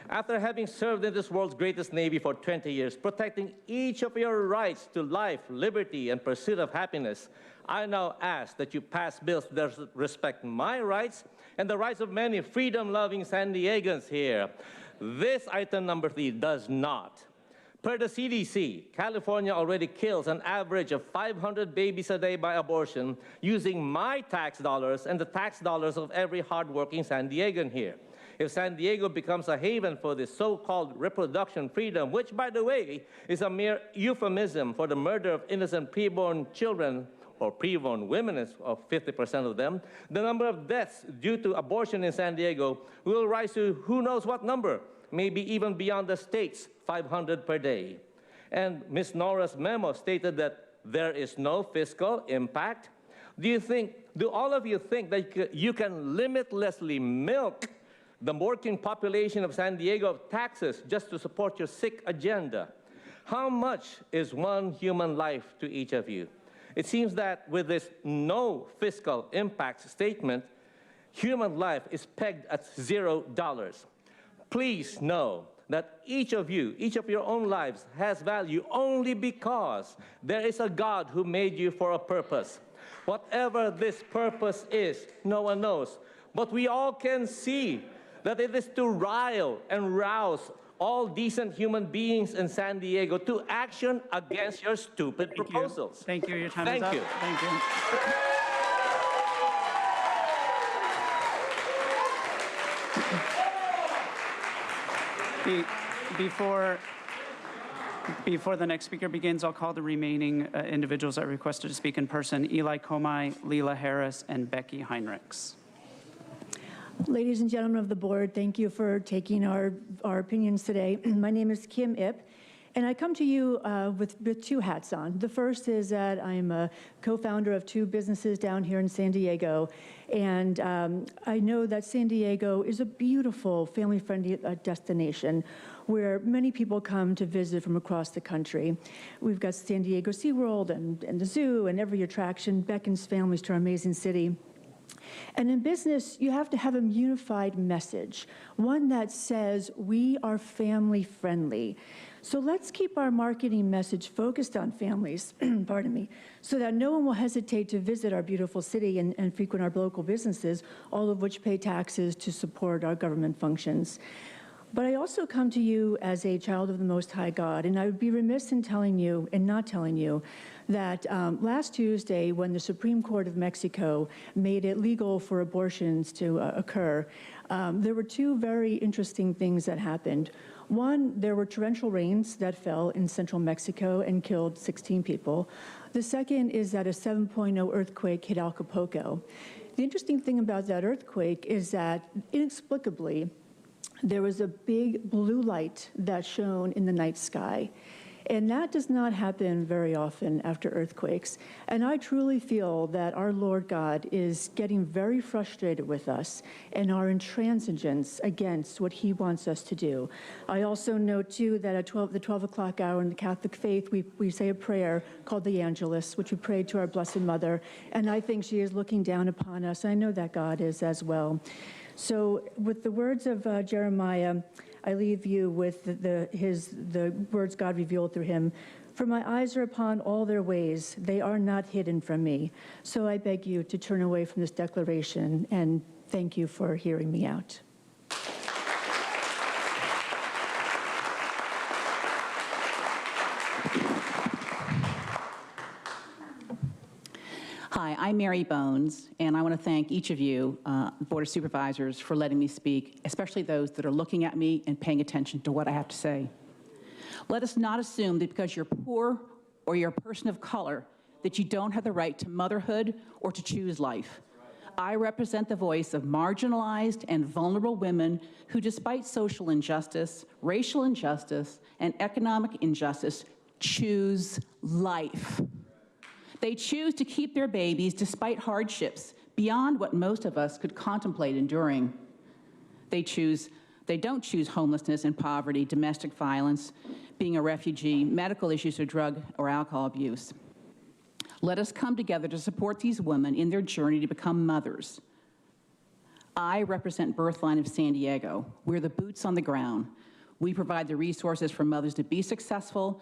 After having served in this world's greatest Navy for 20 years, protecting each of your rights to life, liberty, and pursuit of happiness, I now ask that you pass bills that respect my rights and the rights of many freedom-loving San Diegans here. This item number 3 does not. Per the CDC, California already kills an average of 500 babies a day by abortion using my tax dollars and the tax dollars of every hardworking San Diegan here. If San Diego becomes a haven for this so-called reproduction freedom, which, by the way, is a mere euphemism for the murder of innocent preborn children, or preborn women, of 50% of them, the number of deaths due to abortion in San Diego will rise to who knows what number, maybe even beyond the state's 500 per day. And Ms. Nora's memo stated that there is no fiscal impact. Do all of you think that you can limitlessly milk the working population of San Diego of taxes just to support your sick agenda? How much is one human life to each of you? It seems that with this no fiscal impact statement, human life is pegged at $0. Please know that each of you, each of your own lives has value only because there is a God who made you for a purpose. Whatever this purpose is, no one knows, but we all can see that it is to rile and rouse all decent human beings in San Diego to action against your stupid proposals. Thank you. Your time is up. Thank you. Thank you. Before the next speaker begins, I'll call the remaining individuals that requested to speak in person: Eli Komai, Leela Harris, and Becky Heinrichs. Ladies and gentlemen of the board, thank you for taking our opinions today. My name is Kim Ip, and I come to you with 2 hats on. The first is that I'm a co-founder of 2 businesses down here in San Diego, and I know that San Diego is a beautiful, family-friendly destination where many people come to visit from across the country. We've got San Diego SeaWorld and the zoo, and every attraction beckons families to our amazing city. And in business, you have to have a unified message, one that says we are family friendly. So let's keep our marketing message focused on families, pardon me, so that no one will hesitate to visit our beautiful city and frequent our local businesses, all of which pay taxes to support our government functions. But I also come to you as a child of the Most High God, and I would be remiss in telling you and not telling you that last Tuesday, when the Supreme Court of Mexico made it legal for abortions to occur, there were two very interesting things that happened. One, there were torrential rains that fell in central Mexico and killed 16 people. The second is that a 7.0 earthquake hit Acapulco. The interesting thing about that earthquake is that inexplicably, there was a big blue light that shone in the night sky. And that does not happen very often after earthquakes. And I truly feel that our Lord God is getting very frustrated with us and our intransigence against what he wants us to do. I also know, too, that at the 12 o'clock hour in the Catholic faith, we say a prayer called the Angelus, which we pray to our Blessed Mother. And I think she is looking down upon us. I know that God is as well. So with the words of Jeremiah, I leave you with the words God revealed through him. For my eyes are upon all their ways. They are not hidden from me. So I beg you to turn away from this declaration, and thank you for hearing me out. Hi, I'm Mary Bones, and I want to thank each of you, Board of Supervisors, for letting me speak, especially those that are looking at me and paying attention to what I have to say. Let us not assume that because you're poor or you're a person of color that you don't have the right to motherhood or to choose life. I represent the voice of marginalized and vulnerable women who, despite social injustice, racial injustice, and economic injustice, choose life. They choose to keep their babies despite hardships beyond what most of us could contemplate enduring. They don't choose homelessness and poverty, domestic violence, being a refugee, medical issues or drug or alcohol abuse. Let us come together to support these women in their journey to become mothers. I represent Birthline of San Diego. We're the boots on the ground. We provide the resources for mothers to be successful,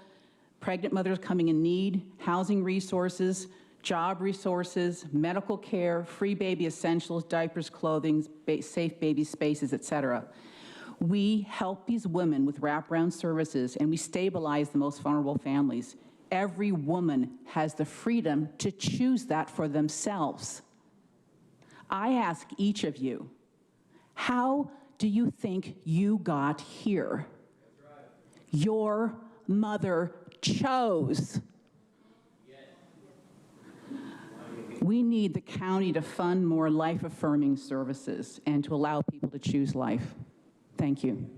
pregnant mothers coming in need, housing resources, job resources, medical care, free baby essentials, diapers, clothing, safe baby spaces, etc. We help these women with wraparound services, and we stabilize the most vulnerable families. Every woman has the freedom to choose that for themselves. I ask each of you, how do you think you got here? Your mother chose. We need the county to fund more life-affirming services and to allow people to choose life. Thank you.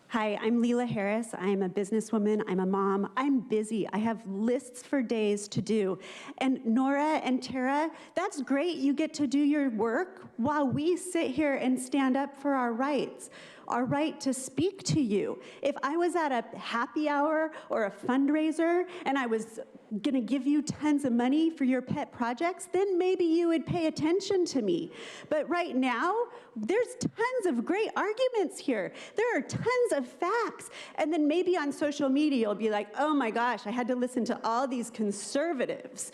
Hi, I'm Leela Harris. I'm a businesswoman. I'm a mom. I'm busy. I have lists for days to do. And Nora and Tara, that's great. You get to do your work while we sit here and stand up for our rights, our right to speak to you. If I was at a happy hour or a fundraiser and I was going to give you tons of money for your pet projects, then maybe you would pay attention to me. But right now, there's tons of great arguments here. There are tons of facts. And then maybe on social media, you'll be like, oh my gosh, I had to listen to all these conservatives.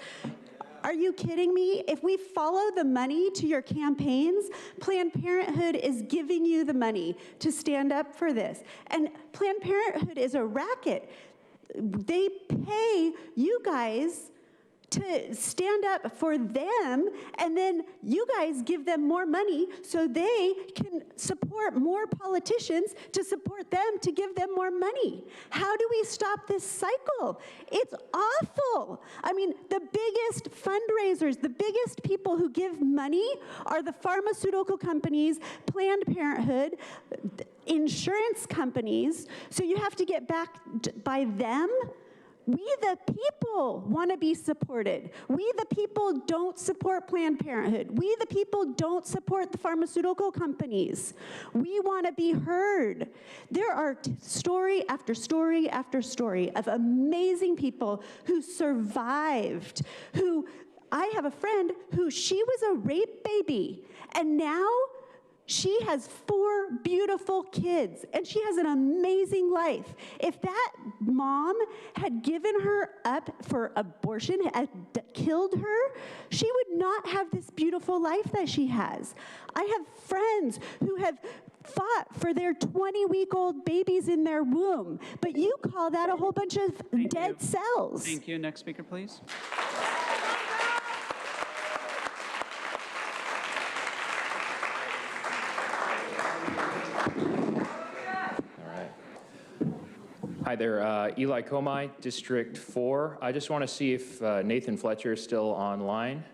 Are you kidding me? If we follow the money to your campaigns, Planned Parenthood is giving you the money to stand up for this. And Planned Parenthood is a racket. They pay you guys to stand up for them, and then you guys give them more money so they can support more politicians to support them to give them more money. How do we stop this cycle? It's awful. I mean, the biggest fundraisers, the biggest people who give money are the pharmaceutical companies, Planned Parenthood, insurance companies, so you have to get backed by them. We the people want to be supported. We the people don't support Planned Parenthood. We the people don't support the pharmaceutical companies. We want to be heard. There are story after story after story of amazing people who survived, who, I have a friend who she was a rape baby, and now she has 4 beautiful kids, and she has an amazing life. If that mom had given her up for abortion, had killed her, she would not have this beautiful life that she has. I have friends who have fought for their 20-week-old babies in their womb, but you call that a whole bunch of dead cells. Thank you. Next speaker, please. Hi there, Eli Comey, District 4. I just want to see if Nathan Fletcher is still online.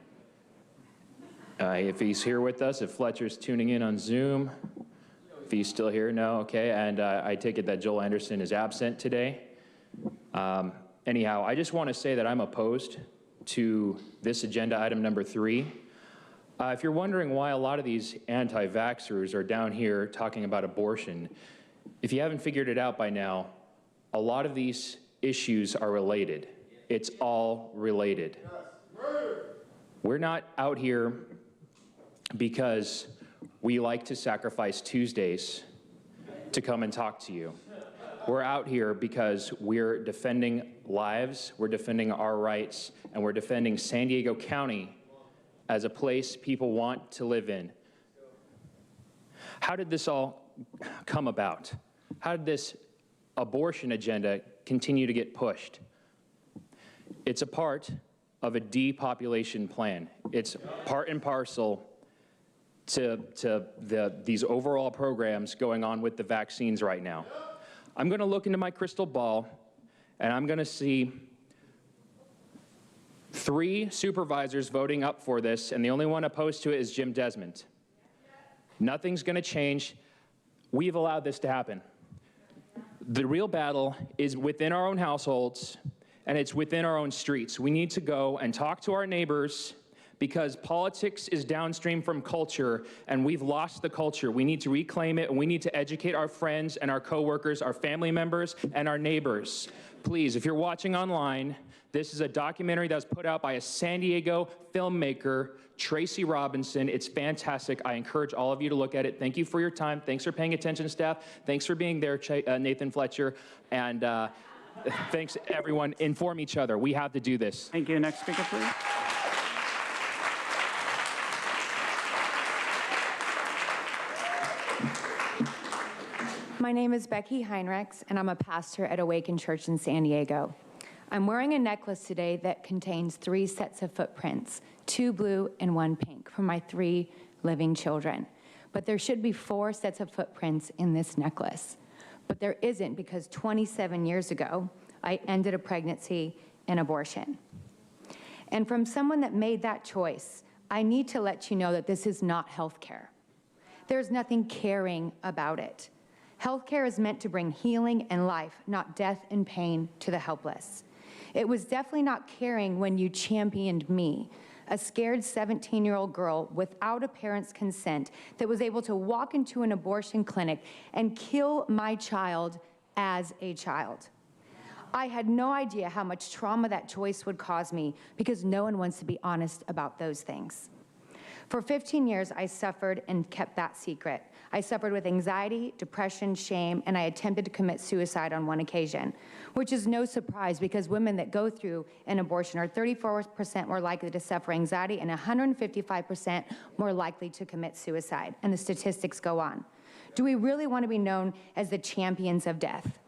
If he's here with us, if Fletcher's tuning in on Zoom. If he's still here, no, okay. And I take it that Joel Anderson is absent today. Anyhow, I just want to say that I'm opposed to this agenda item number 3. If you're wondering why a lot of these anti-vaxxers are down here talking about abortion, if you haven't figured it out by now, a lot of these issues are related. It's all related. We're not out here because we like to sacrifice Tuesdays to come and talk to you. We're out here because we're defending lives, we're defending our rights, and we're defending San Diego County as a place people want to live in. How did this all come about? How did this abortion agenda continue to get pushed? It's a part of a depopulation plan. It's part and parcel to these overall programs going on with the vaccines right now. I'm going to look into my crystal ball, and I'm going to see 3 supervisors voting up for this, and the only one opposed to it is Jim Desmond. Nothing's going to change. We've allowed this to happen. The real battle is within our own households, and it's within our own streets. We need to go and talk to our neighbors, because politics is downstream from culture, and we've lost the culture. We need to reclaim it, and we need to educate our friends and our coworkers, our family members, and our neighbors. Please, if you're watching online, this is a documentary that was put out by a San Diego filmmaker, Tracy Robinson. It's fantastic. I encourage all of you to look at it. Thank you for your time. Thanks for paying attention, staff. Thanks for being there, Nathan Fletcher. And thanks, everyone. Inform each other. We have to do this. Thank you. Next speaker, please. My name is Becky Heinrichs, and I'm a pastor at Awaken Church in San Diego. I'm wearing a necklace today that contains 3 sets of footprints, 2 blue and 1 pink, for my 3 living children. But there should be 4 sets of footprints in this necklace. But there isn't, because 27 years ago, I ended a pregnancy and abortion. And from someone that made that choice, I need to let you know that this is not healthcare. There's nothing caring about it. Healthcare is meant to bring healing and life, not death and pain to the helpless. It was definitely not caring when you championed me, a scared 17-year-old girl without a parent's consent that was able to walk into an abortion clinic and kill my child as a child. I had no idea how much trauma that choice would cause me, because no one wants to be honest about those things. For 15 years, I suffered and kept that secret. I suffered with anxiety, depression, shame, and I attempted to commit suicide on 1 occasion, which is no surprise, because women that go through an abortion are 34% more likely to suffer anxiety and 155% more likely to commit suicide, and the statistics go on. Do we really want to be known as the champions of death?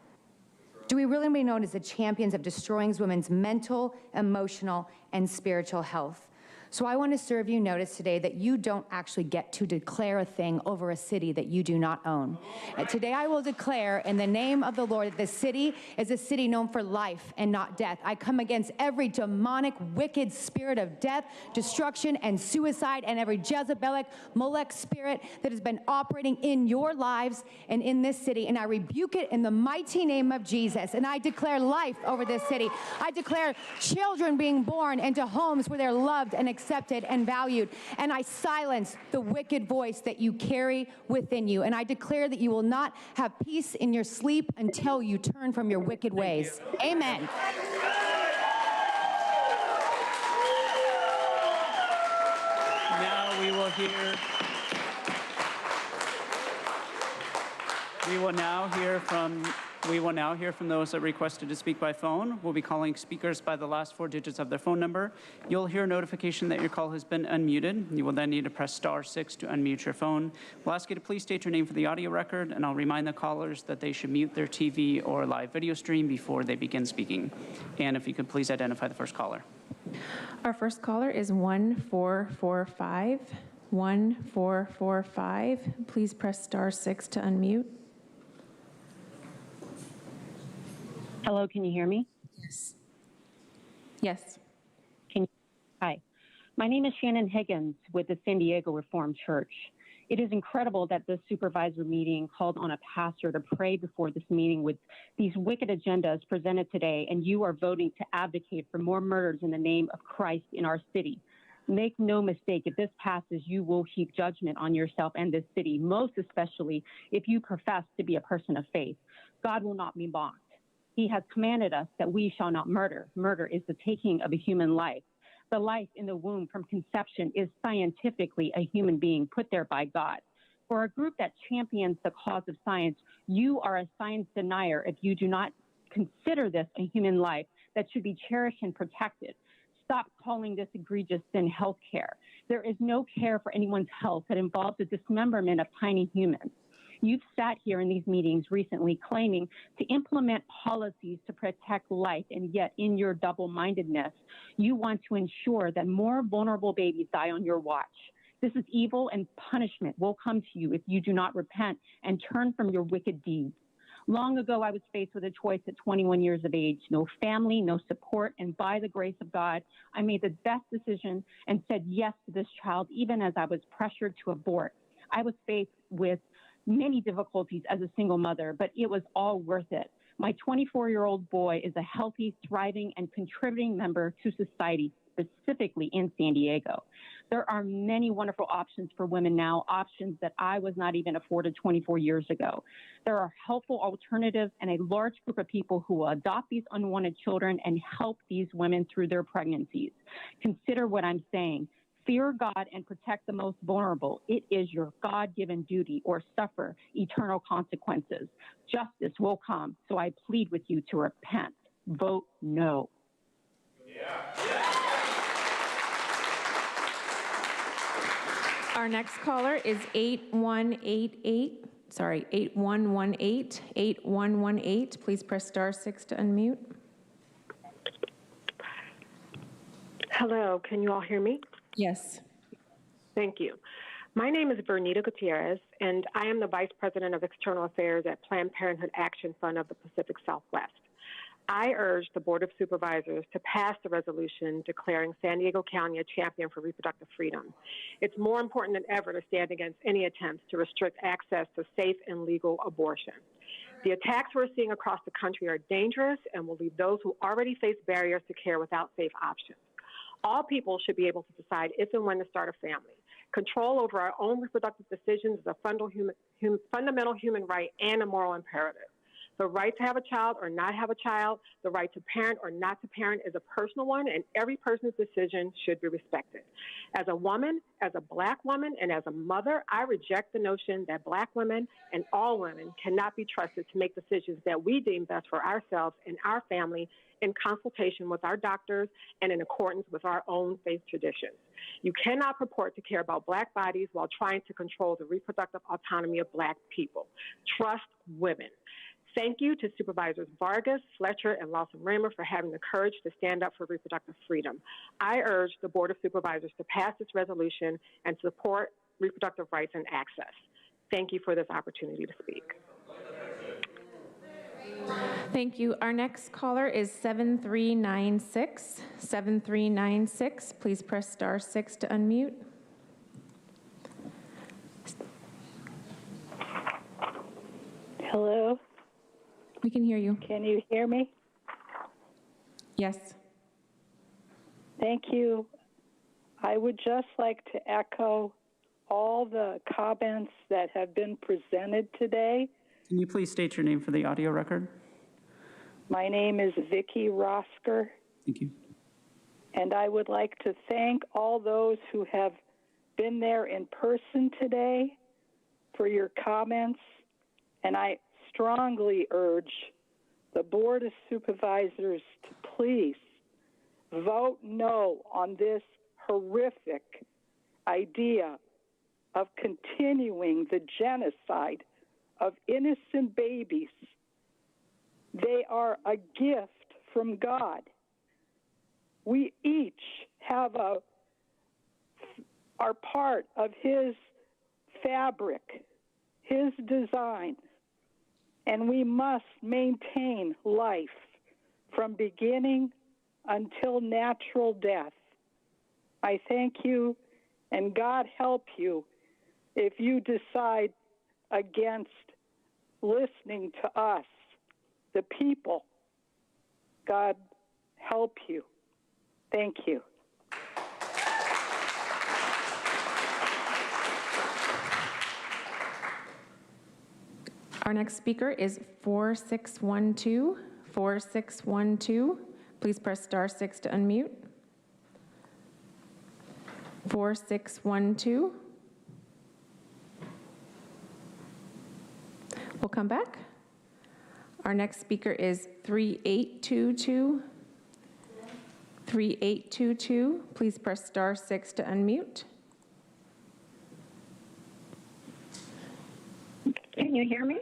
Do we really want to be known as the champions of destroying women's mental, emotional, and spiritual health? So I want to serve you notice today that you don't actually get to declare a thing over a city that you do not own. And today I will declare in the name of the Lord that this city is a city known for life and not death. I come against every demonic, wicked spirit of death, destruction, and suicide, and every Jezebelic, Molech spirit that has been operating in your lives and in this city. And I rebuke it in the mighty name of Jesus. And I declare life over this city. I declare children being born into homes where they're loved and accepted and valued. And I silence the wicked voice that you carry within you. And I declare that you will not have peace in your sleep until you turn from your wicked ways. Amen. Now we will hear. We will now hear from those that requested to speak by phone. We'll be calling speakers by the last 4 digits of their phone number. You'll hear a notification that your call has been unmuted. You will then need to press *6 to unmute your phone. We'll ask you to please state your name for the audio record, and I'll remind the callers that they should mute their TV or live video stream before they begin speaking. And if you could please identify the first caller. Our first caller is 1445. 1445. Please press *6 to unmute. Hello, can you hear me? Yes. Yes. Hi. My name is Shannon Higgins with the San Diego Reformed Church. It is incredible that the supervisor meeting called on a pastor to pray before this meeting with these wicked agendas presented today, and you are voting to advocate for more murders in the name of Christ in our city. Make no mistake, if this passes, you will heap judgment on yourself and this city, most especially if you profess to be a person of faith. God will not be mocked. He has commanded us that we shall not murder. Murder is the taking of a human life. The life in the womb from conception is scientifically a human being put there by God. For a group that champions the cause of science, you are a science denier if you do not consider this a human life that should be cherished and protected. Stop calling this egregious sin health care. There is no care for anyone's health that involves the dismemberment of tiny humans. You've sat here in these meetings recently claiming to implement policies to protect life, and yet in your double-mindedness, you want to ensure that more vulnerable babies die on your watch. This is evil, and punishment will come to you if you do not repent and turn from your wicked deeds. Long ago, I was faced with a choice at 21 years of age, no family, no support, and by the grace of God, I made the best decision and said yes to this child, even as I was pressured to abort. I was faced with many difficulties as a single mother, but it was all worth it. My 24-year-old boy is a healthy, thriving, and contributing member to society, specifically in San Diego. There are many wonderful options for women now, options that I was not even afforded 24 years ago. There are helpful alternatives and a large group of people who will adopt these unwanted children and help these women through their pregnancies. Consider what I'm saying. Fear God and protect the most vulnerable. It is your God-given duty, or suffer eternal consequences. Justice will come, so I plead with you to repent. Vote no. Our next caller is 8188. Sorry, 8118. 8118. Please press *6 to unmute. Hello, can you all hear me? Yes. Thank you. My name is Bernita Gutierrez, and I am the Vice President of External Affairs at Planned Parenthood Action Fund of the Pacific Southwest. I urge the Board of Supervisors to pass the resolution declaring San Diego County a champion for reproductive freedom. It's more important than ever to stand against any attempts to restrict access to safe and legal abortion. The attacks we're seeing across the country are dangerous and will leave those who already face barriers to care without safe options. All people should be able to decide if and when to start a family. Control over our own reproductive decisions is a fundamental human right and a moral imperative. The right to have a child or not have a child, the right to parent or not to parent is a personal one, and every person's decision should be respected. As a woman, as a Black woman, and as a mother, I reject the notion that Black women and all women cannot be trusted to make decisions that we deem best for ourselves and our family in consultation with our doctors and in accordance with our own faith traditions. You cannot purport to care about Black bodies while trying to control the reproductive autonomy of Black people. Trust women. Thank you to Supervisors Vargas, Fletcher, and Lawson-Raymer for having the courage to stand up for reproductive freedom. I urge the Board of Supervisors to pass this resolution and support reproductive rights and access. Thank you for this opportunity to speak. Thank you. Our next caller is 7396. 7396, please press *6 to unmute. Hello? We can hear you. Can you hear me? Yes. Thank you. I would just like to echo all the comments that have been presented today. Can you please state your name for the audio record? My name is Vicki Rosker. Thank you. And I would like to thank all those who have been there in person today for your comments. And I strongly urge the Board of Supervisors to please vote no on this horrific idea of continuing the genocide of innocent babies. They are a gift from God. We each have are part of His fabric, His design, and we must maintain life from beginning until natural death. I thank you, and God help you if you decide against listening to us, the people. God help you. Thank you. Our next speaker is 4612. 4612. Please press *6 to unmute. 4612. We'll come back. Our next speaker is 3822. 3822. Please press *6 to unmute. Can you hear me?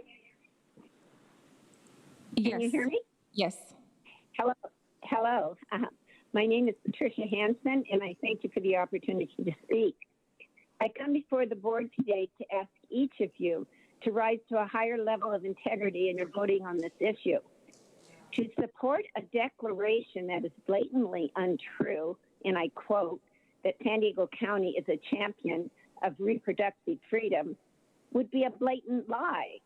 Yes. Can you hear me? Yes. Hello. Hello. My name is Patricia Hansen, and I thank you for the opportunity to speak. I come before the board today to ask each of you to rise to a higher level of integrity in your voting on this issue. To support a declaration that is blatantly untrue, and I quote, that San Diego County is a champion of reproductive freedom, would be a blatant lie,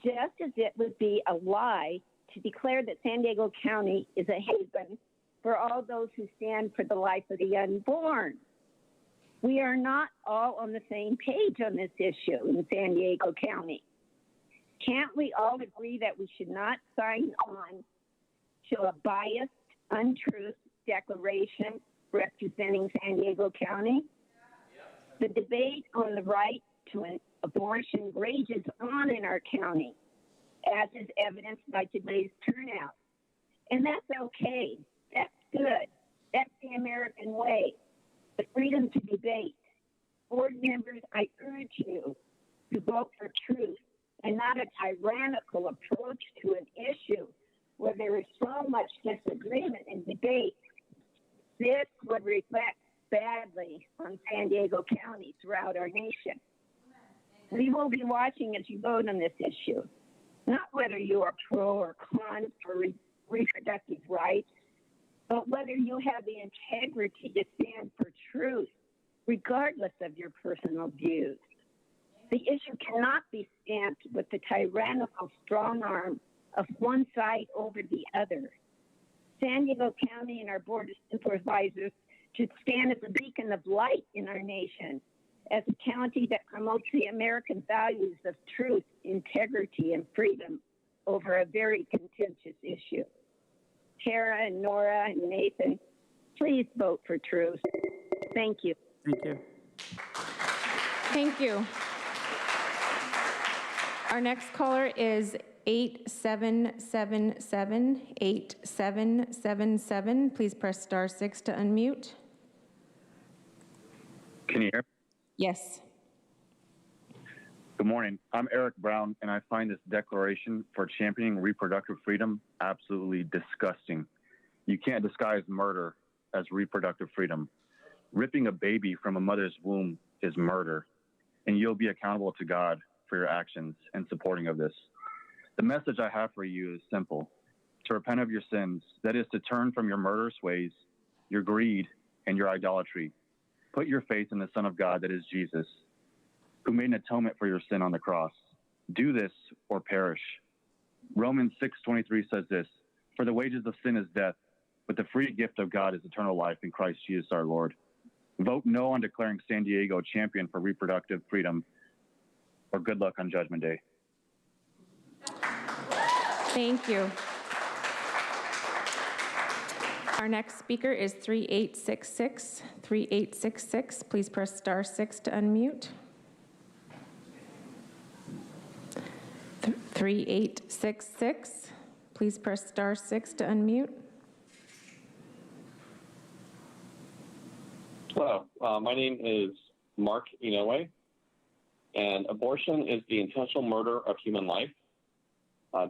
just as it would be a lie to declare that San Diego County is a haven for all those who stand for the life of the unborn. We are not all on the same page on this issue in San Diego County. Can't we all agree that we should not sign on to a biased, untruth declaration representing San Diego County? The debate on the right to an abortion rages on in our county, as is evidenced by today's turnout. And that's okay. That's good. That's the American way. The freedom to debate. Board members, I urge you to vote for truth and not a tyrannical approach to an issue where there is so much disagreement and debate. This would reflect badly on San Diego County throughout our nation. We will be watching as you vote on this issue, not whether you are pro or con for reproductive rights, but whether you have the integrity to stand for truth, regardless of your personal views. The issue cannot be stamped with the tyrannical strong arm of one side over the other. San Diego County and our Board of Supervisors should stand as a beacon of light in our nation, as a county that promotes the American values of truth, integrity, and freedom over a very contentious issue. Tara and Nora and Nathan, please vote for truth. Thank you. Thank you. Thank you. Our next caller is 8777. 8777. Please press *6 to unmute. Can you hear me? Yes. Good morning. I'm Eric Brown, and I find this declaration for championing reproductive freedom absolutely disgusting. You can't disguise murder as reproductive freedom. Ripping a baby from a mother's womb is murder, and you'll be accountable to God for your actions and supporting of this. The message I have for you is simple: to repent of your sins, that is to turn from your murderous ways, your greed, and your idolatry. Put your faith in the Son of God, that is Jesus, who made an atonement for your sin on the cross. Do this or perish. Romans 6:23 says this: for the wages of sin is death, but the free gift of God is eternal life in Christ Jesus our Lord. Vote no on declaring San Diego champion for reproductive freedom, or good luck on Judgment Day. Thank you. Our next speaker is 3866. 3866, please press star 6 to unmute. 3866, please press star 6 to unmute. Hello, my name is Mark Inoue, and abortion is the intentional murder of human life.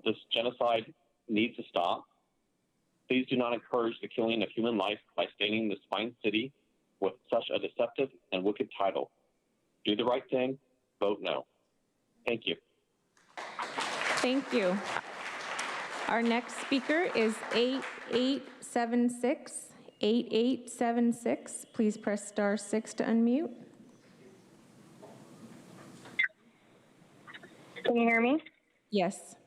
This genocide needs to stop. Please do not encourage the killing of human life by staining this fine city with such a deceptive and wicked title. Do the right thing, vote no. Thank you. Thank you. Our next speaker is 8876. 8876, please press star 6 to unmute. Can you hear me? Yes.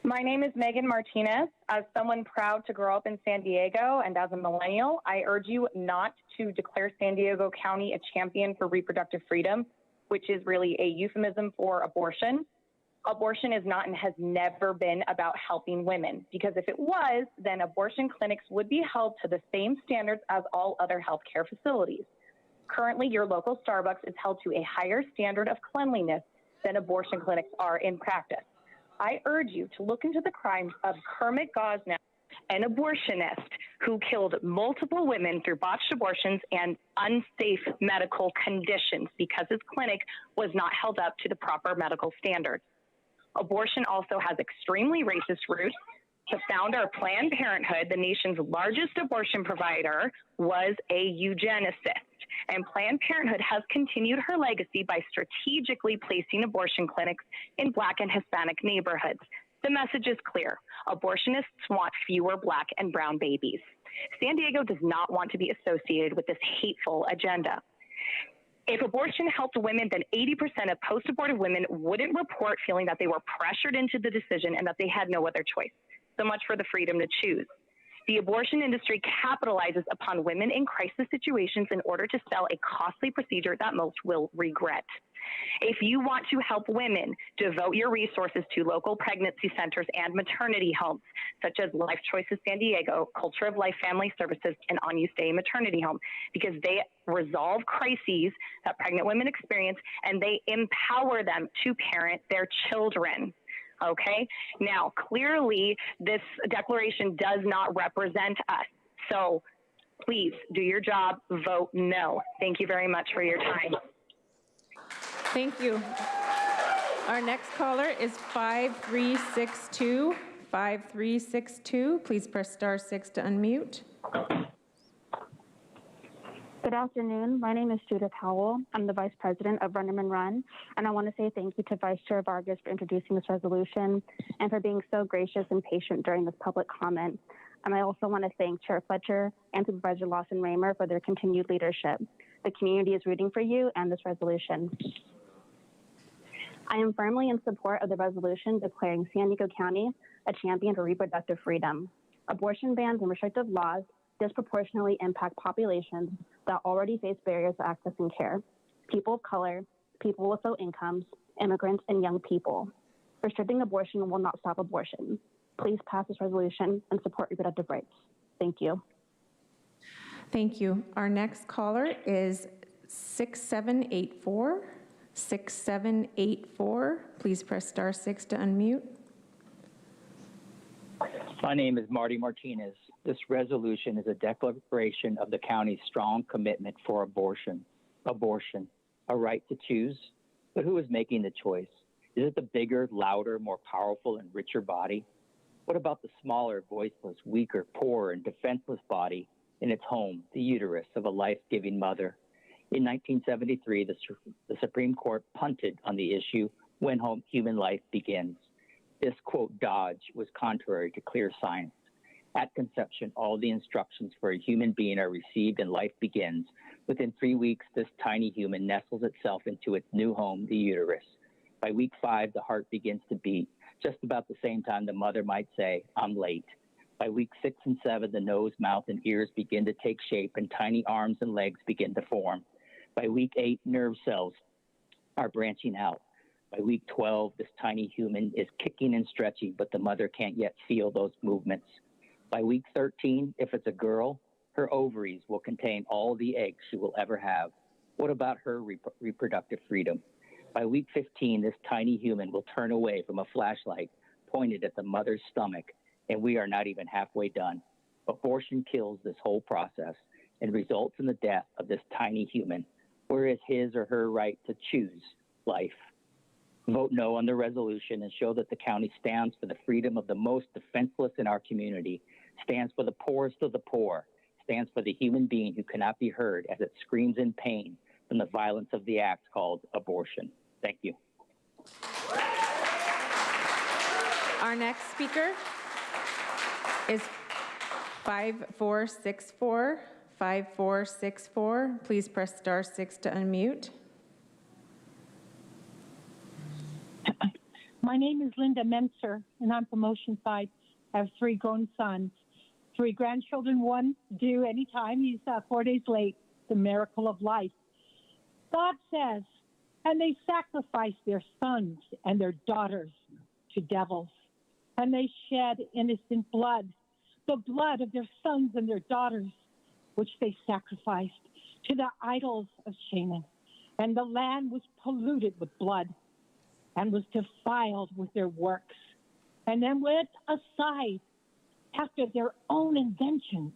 My name is Megan Martinez. As someone proud to grow up in San Diego and as a millennial, I urge you not to declare San Diego County a champion for reproductive freedom, which is really a euphemism for abortion. Abortion is not and has never been about helping women, because if it was, then abortion clinics would be held to the same standards as all other healthcare facilities. Currently, your local Starbucks is held to a higher standard of cleanliness than abortion clinics are in practice. I urge you to look into the crimes of Kermit Gosnell, an abortionist who killed multiple women through botched abortions and unsafe medical conditions because his clinic was not held up to the proper medical standards. Abortion also has extremely racist roots. The founder of Planned Parenthood, the nation's largest abortion provider, was a eugenicist. And Planned Parenthood has continued her legacy by strategically placing abortion clinics in Black and Hispanic neighborhoods. The message is clear. Abortionists want fewer Black and brown babies. San Diego does not want to be associated with this hateful agenda. If abortion helped women, then 80% of post-abortive women wouldn't report feeling that they were pressured into the decision and that they had no other choice. So much for the freedom to choose. The abortion industry capitalizes upon women in crisis situations in order to sell a costly procedure that most will regret. If you want to help women, devote your resources to local pregnancy centers and maternity homes, such as Life Choices San Diego, Culture of Life Family Services, and On You Stay Maternity Home, because they resolve crises that pregnant women experience and they empower them to parent their children. Okay? Now, clearly, this declaration does not represent us. So please do your job, vote no. Thank you very much for your time. Thank you. Our next caller is 5362. 5362, please press star 6 to unmute. Good afternoon. My name is Judith Howell. I'm the Vice President of Run and Run, and I want to say thank you to Vice Chair Vargas for introducing this resolution and for being so gracious and patient during this public comment. And I also want to thank Chair Fletcher and Supervisor Lawson Raymer for their continued leadership. The community is rooting for you and this resolution. I am firmly in support of the resolution declaring San Diego County a champion for reproductive freedom. Abortion bans and restrictive laws disproportionately impact populations that already face barriers to accessing care: people of color, people with low incomes, immigrants, and young people. Restricting abortion will not stop abortion. Please pass this resolution and support reproductive rights. Thank you. Thank you. Our next caller is 6784. 6784. Please press star 6 to unmute. My name is Marty Martinez. This resolution is a declaration of the county's strong commitment for abortion, a right to choose, But who is making the choice? Is it the bigger, louder, more powerful, and richer body? What about the smaller, voiceless, weaker, poorer, and defenseless body in its home, the uterus of a life-giving mother? In 1973, the Supreme Court punted on the issue, when human life begins. This, quote, dodge was contrary to clear science. At conception, all the instructions for a human being are received and life begins. Within 3 weeks, this tiny human nestles itself into its new home, the uterus. By week 5, the heart begins to beat. Just about the same time the mother might say, I'm late. By week 6 and 7, the nose, mouth, and ears begin to take shape and tiny arms and legs begin to form. By week 8, nerve cells are branching out. By week 12, this tiny human is kicking and stretching, but the mother can't yet feel those movements. By week 13, if it's a girl, her ovaries will contain all the eggs she will ever have. What about her reproductive freedom? By week 15, this tiny human will turn away from a flashlight pointed at the mother's stomach, and we are not even halfway done. Abortion kills this whole process and results in the death of this tiny human. Where is his or her right to choose life? Vote no on the resolution and show that the county stands for the freedom of the most defenseless in our community, stands for the poorest of the poor, stands for the human being who cannot be heard as it screams in pain from the violence of the act called abortion. Thank you. Our next speaker is 5464. 5464. Please press *6 to unmute. My name is Linda Menser, and I'm from Oceanside. I have 3 grown sons, 3 grandchildren, 1 due anytime. He's 4 days late, the miracle of life. God says, and they sacrificed their sons and their daughters to devils, and they shed innocent blood, the blood of their sons and their daughters, which they sacrificed to the idols of Canaan. And the land was polluted with blood and was defiled with their works, and then went aside after their own inventions.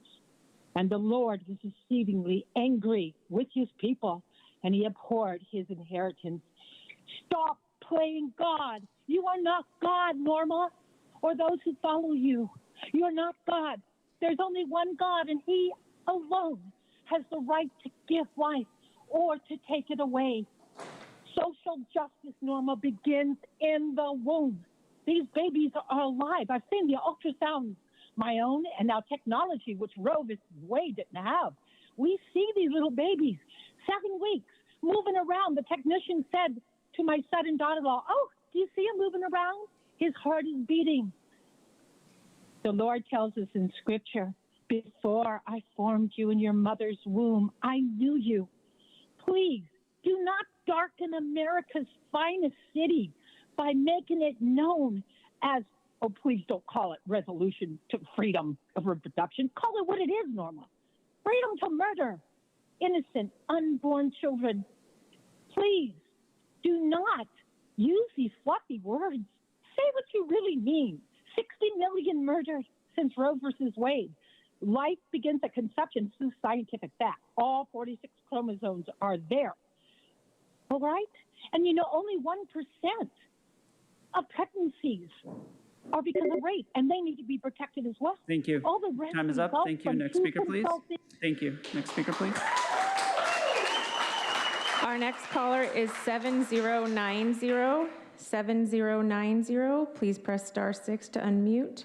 And the Lord was exceedingly angry with his people, and he abhorred his inheritance. Stop playing God. You are not God, Norma, or those who follow you. You are not God. There's only one God, and he alone has the right to give life or to take it away. Social justice, Norma, begins in the womb. These babies are alive. I've seen the ultrasounds, my own, and now technology, which Roe v. Wade didn't have. We see these little babies, 7 weeks, moving around. The technician said to my son and daughter-in-law, oh, do you see him moving around? His heart is beating. The Lord tells us in Scripture, before I formed you in your mother's womb, I knew you. Please do not darken America's finest city by making it known as, oh, please don't call it resolution to freedom of reproduction. Call it what it is, Norma. Freedom to murder innocent, unborn children. Please do not use these fluffy words. Say what you really mean. 60 million murdered since Roe versus Wade. Life begins at conception. This is scientific fact. All 46 chromosomes are there. All right? And you know, only 1% of pregnancies are because of rape, and they need to be protected as well. Thank you. All the rest Time is up. Thank you. Next speaker, please. Thank you. Next speaker, please. Our next caller is 7090. 7090. Please press *6 to unmute.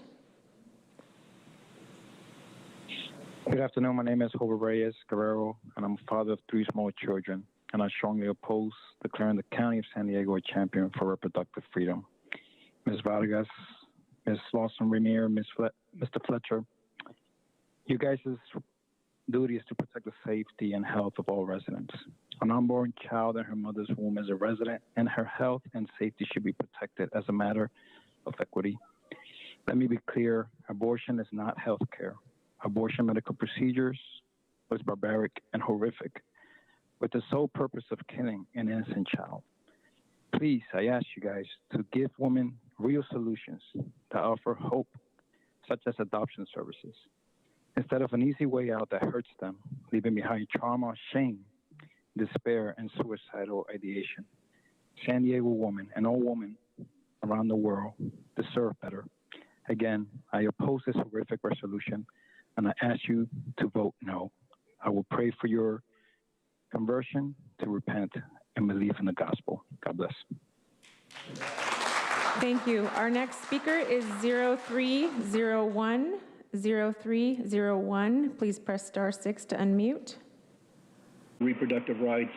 Good afternoon. My name is Jorge Reyes Guerrero, and I'm a father of 3 small children, and I strongly oppose declaring the County of San Diego a champion for reproductive freedom. Ms. Vargas, Ms. Lawson Rainier, Mr. Fletcher, you guys' duty is to protect the safety and health of all residents. An unborn child in her mother's womb is a resident, and her health and safety should be protected as a matter of equity. Let me be clear, abortion is not health care. Abortion medical procedures was barbaric and horrific, with the sole purpose of killing an innocent child. Please, I ask you guys to give women real solutions that offer hope, such as adoption services, instead of an easy way out that hurts them, leaving behind trauma, shame, despair, and suicidal ideation. San Diego women and all women around the world deserve better. Again, I oppose this horrific resolution, and I ask you to vote no. I will pray for your conversion to repent and believe in the gospel. God bless. Thank you. Our next speaker is 0301. 0301. Please press *6 to unmute. Reproductive rights.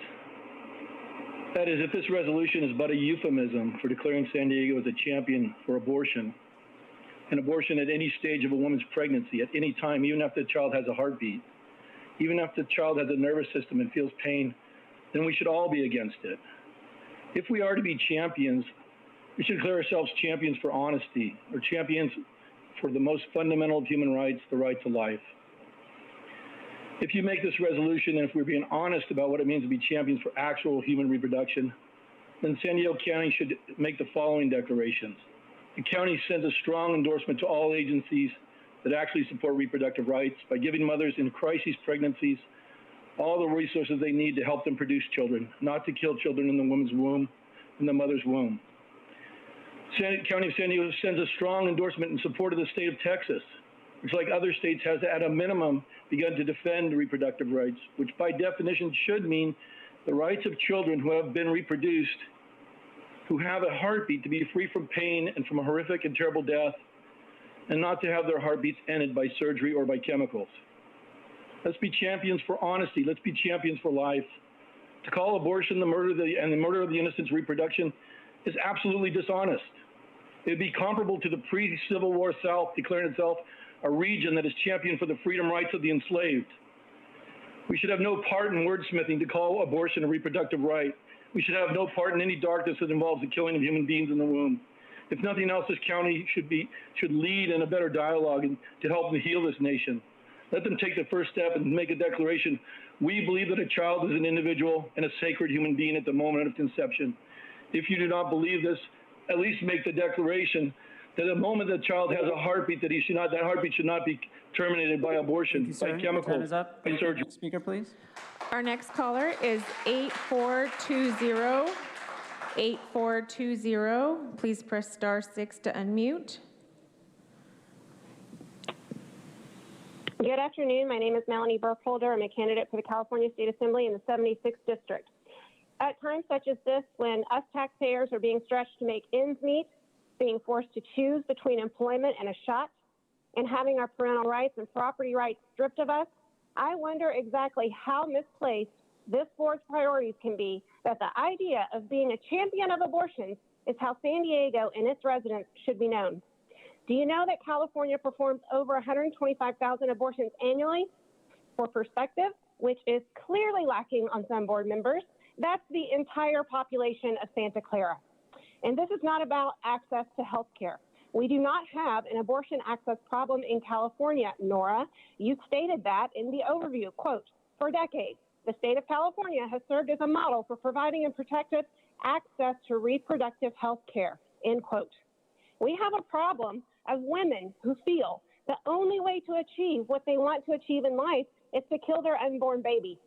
That is, if this resolution is but a euphemism for declaring San Diego as a champion for abortion, an abortion at any stage of a woman's pregnancy, at any time, even after the child has a heartbeat, even after the child has a nervous system and feels pain, then we should all be against it. If we are to be champions, we should declare ourselves champions for honesty, or champions for the most fundamental of human rights, the right to life. If you make this resolution, and if we're being honest about what it means to be champions for actual human reproduction, then San Diego County should make the following declarations. The county sends a strong endorsement to all agencies that actually support reproductive rights by giving mothers in crisis pregnancies all the resources they need to help them produce children, not to kill children in the woman's womb, in the mother's womb. County of San Diego sends a strong endorsement in support of the state of Texas, which, like other states, has at a minimum begun to defend reproductive rights, which by definition should mean the rights of children who have been reproduced, who have a heartbeat, to be free from pain and from a horrific and terrible death, and not to have their heartbeats ended by surgery or by chemicals. Let's be champions for honesty. Let's be champions for life. To call abortion the murder of the innocent's reproduction is absolutely dishonest. It would be comparable to the pre-Civil War South declaring itself a region that is championed for the freedom rights of the enslaved. We should have no part in wordsmithing to call abortion a reproductive right. We should have no part in any darkness that involves the killing of human beings in the womb. If nothing else, this county should lead in a better dialogue and to help heal this nation. Let them take the first step and make a declaration. We believe that a child is an individual and a sacred human being at the moment of conception. If you do not believe this, at least make the declaration that the moment the child has a heartbeat, that heartbeat should not be terminated by abortion, by chemicals, by surgery. Speaker, please. Our next caller is 8420. 8420. Please press *6 to unmute. Good afternoon. My name is Melanie Burkholder. I'm a candidate for the California State Assembly in the 76th District. At times such as this, when us taxpayers are being stretched to make ends meet, being forced to choose between employment and a shot, and having our parental rights and property rights stripped of us, I wonder exactly how misplaced this board's priorities can be that the idea of being a champion of abortions is how San Diego and its residents should be known. Do you know that California performs over 125,000 abortions annually? For perspective, which is clearly lacking on some board members, that's the entire population of Santa Clara. And this is not about access to health care. We do not have an abortion access problem in California, Nora. You stated that in the overview, quote, for decades, the state of California has served as a model for providing and protected access to reproductive health care, end quote. We have a problem of women who feel the only way to achieve what they want to achieve in life is to kill their unborn baby.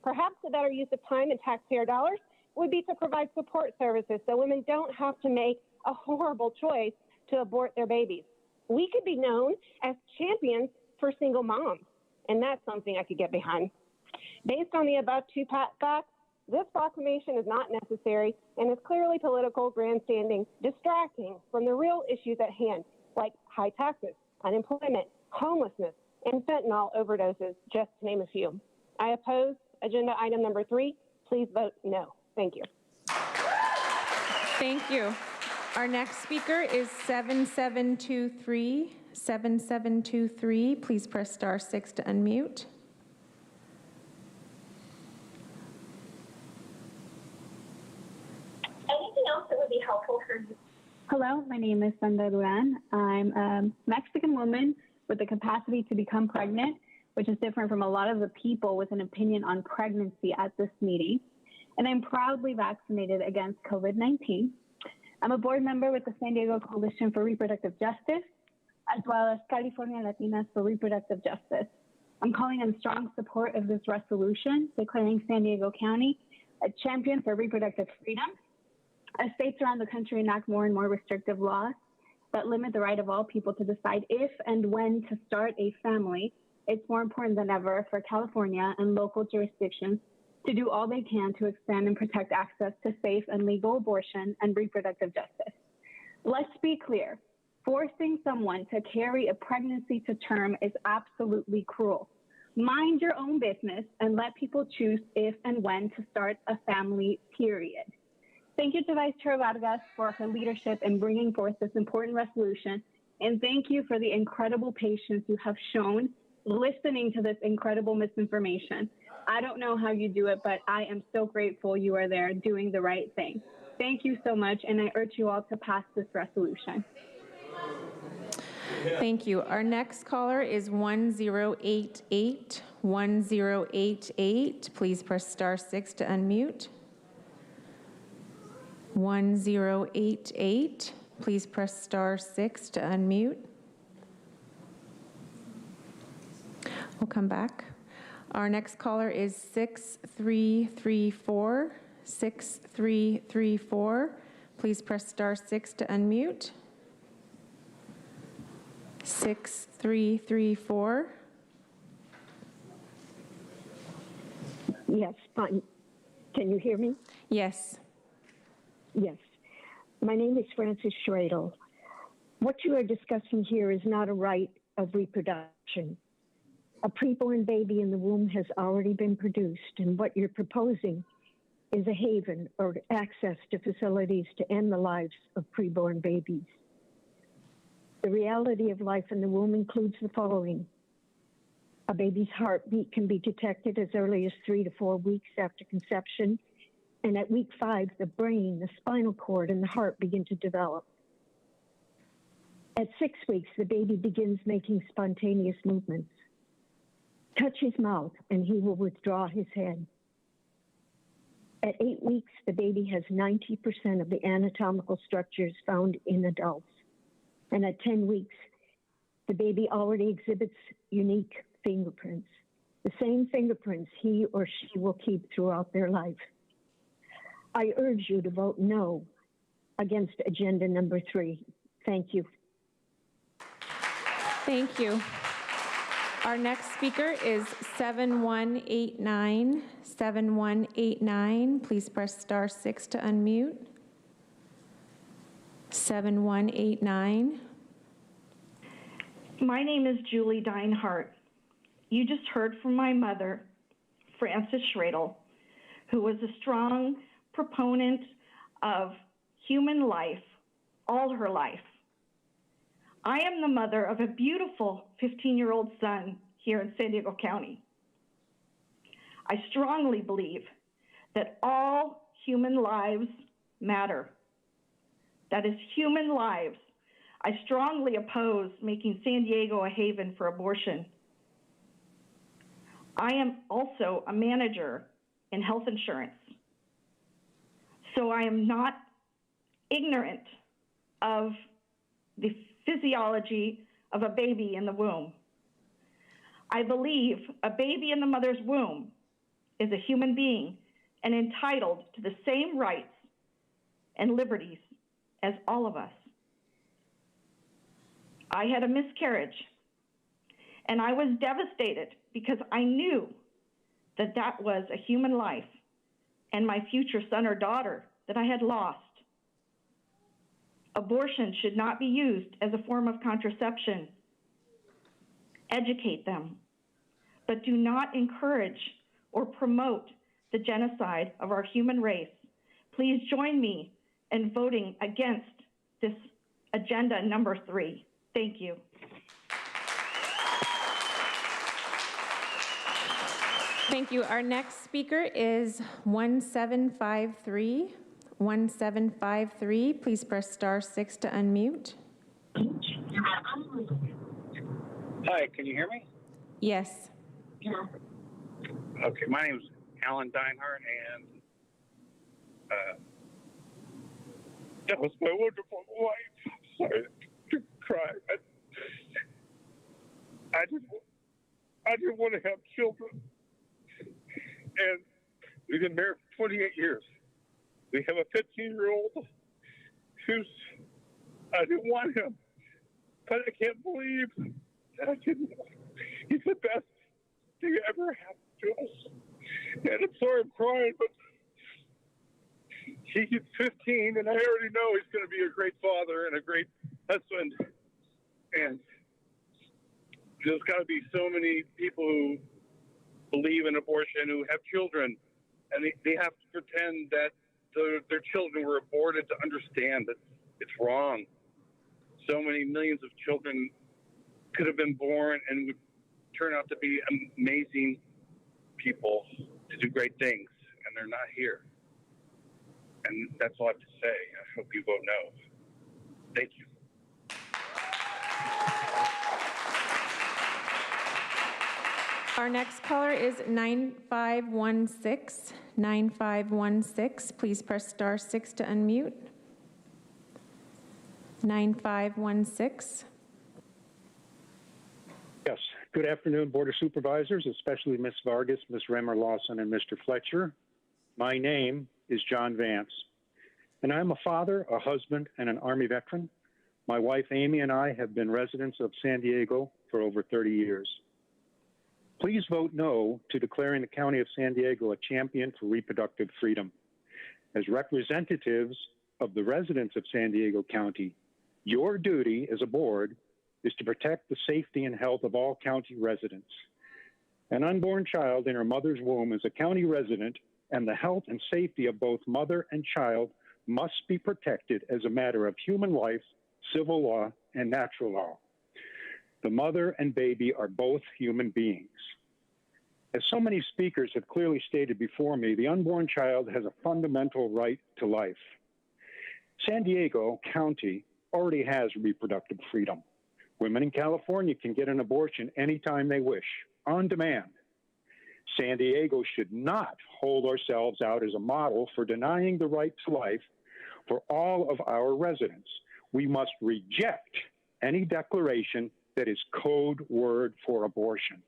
Perhaps a better use of time and taxpayer dollars would be to provide support services so women don't have to make a horrible choice to abort their babies. We could be known as champions for single moms, and that's something I could get behind. Based on the above two facts, this proclamation is not necessary and is clearly political grandstanding, distracting from the real issues at hand, like high taxes, unemployment, homelessness, and fentanyl overdoses, just to name a few. I oppose agenda item number 3. Please vote no. Thank you. Thank you. Our next speaker is 7723. 7723. Please press *6 to unmute. Anything else that would be helpful for you? Hello, my name is Sandra Duran. I'm a Mexican woman with the capacity to become pregnant, which is different from a lot of the people with an opinion on pregnancy at this meeting. And I'm proudly vaccinated against COVID-19. I'm a board member with the San Diego Coalition for Reproductive Justice, as well as California Latinas for Reproductive Justice. I'm calling in strong support of this resolution, declaring San Diego County a champion for reproductive freedom. As states around the country enact more and more restrictive laws that limit the right of all people to decide if and when to start a family, it's more important than ever for California and local jurisdictions to do all they can to expand and protect access to safe and legal abortion and reproductive justice. Let's be clear. Forcing someone to carry a pregnancy to term is absolutely cruel. Mind your own business and let people choose if and when to start a family, period. Thank you to Vice Chair Vargas for her leadership in bringing forth this important resolution. And thank you for the incredible patience you have shown listening to this incredible misinformation. I don't know how you do it, but I am so grateful you are there doing the right thing. Thank you so much, and I urge you all to pass this resolution. Thank you. Our next caller is 1088. 1088. Please press star 6 to unmute. 1088. Please press star 6 to unmute. We'll come back. Our next caller is 6334. 6334. Please press star 6 to unmute. 6334. Yes, fine. Can you hear me? Yes. Yes. My name is Frances Schradel. What you are discussing here is not a right of reproduction. A preborn baby in the womb has already been produced, and what you're proposing is a haven or access to facilities to end the lives of preborn babies. The reality of life in the womb includes the following. A baby's heartbeat can be detected as early as 3 to 4 weeks after conception, and at week 5, the brain, the spinal cord, and the heart begin to develop. At 6 weeks, the baby begins making spontaneous movements. Touch his mouth, and he will withdraw his head. At 8 weeks, the baby has 90% of the anatomical structures found in adults. And at 10 weeks, the baby already exhibits unique fingerprints, the same fingerprints he or she will keep throughout their life. I urge you to vote no against agenda number 3. Thank you. Thank you. Our next speaker is 7189. 7189. Please press star 6 to unmute. 7189. My name is Julie Deinhardt. You just heard from my mother, Frances Schradel, who was a strong proponent of human life all her life. I am the mother of a beautiful 15-year-old son here in San Diego County. I strongly believe that all human lives matter. That is human lives. I strongly oppose making San Diego a haven for abortion. I am also a manager in health insurance. So I am not ignorant of the physiology of a baby in the womb. I believe a baby in the mother's womb is a human being and entitled to the same rights and liberties as all of us. I had a miscarriage, and I was devastated because I knew that that was a human life and my future son or daughter that I had lost. Abortion should not be used as a form of contraception. Educate them, but do not encourage or promote the genocide of our human race. Please join me in voting against this agenda number 3. Thank you. Thank you. Our next speaker is 1753. 1753. Please press star 6 to unmute. Hi, can you hear me? Yes. Okay, my name is Alan Deinhardt, and that was my wonderful wife. Sorry to cry. I didn't want to have children, and we've been married for 28 years. We have a 15-year-old who's, I didn't want him, but I can't believe that I didn't. He's the best thing that ever happened to us. And I'm sorry I'm crying, but he's 15, and I already know he's going to be a great father and a great husband. And there's got to be so many people who believe in abortion who have children, and they have to pretend that their children were aborted to understand that it's wrong. So many millions of children could have been born and would turn out to be amazing people to do great things, and they're not here. And that's all I have to say. I hope you vote no. Thank you. Our next caller is 9516. 9516. Please press star 6 to unmute. 9516. Yes. Good afternoon, Board of Supervisors, especially Ms. Vargas, Ms. Remmer Lawson, and Mr. Fletcher. My name is John Vance, and I'm a father, a husband, and an Army veteran. My wife, Amy, and I have been residents of San Diego for over 30 years. Please vote no to declaring the County of San Diego a champion for reproductive freedom. As representatives of the residents of San Diego County, your duty as a board is to protect the safety and health of all county residents. An unborn child in her mother's womb is a county resident, and the health and safety of both mother and child must be protected as a matter of human life, civil law, and natural law. The mother and baby are both human beings. As so many speakers have clearly stated before me, the unborn child has a fundamental right to life. San Diego County already has reproductive freedom. Women in California can get an abortion anytime they wish, on demand. San Diego should not hold ourselves out as a model for denying the right to life for all of our residents. We must reject any declaration that is code word for abortion.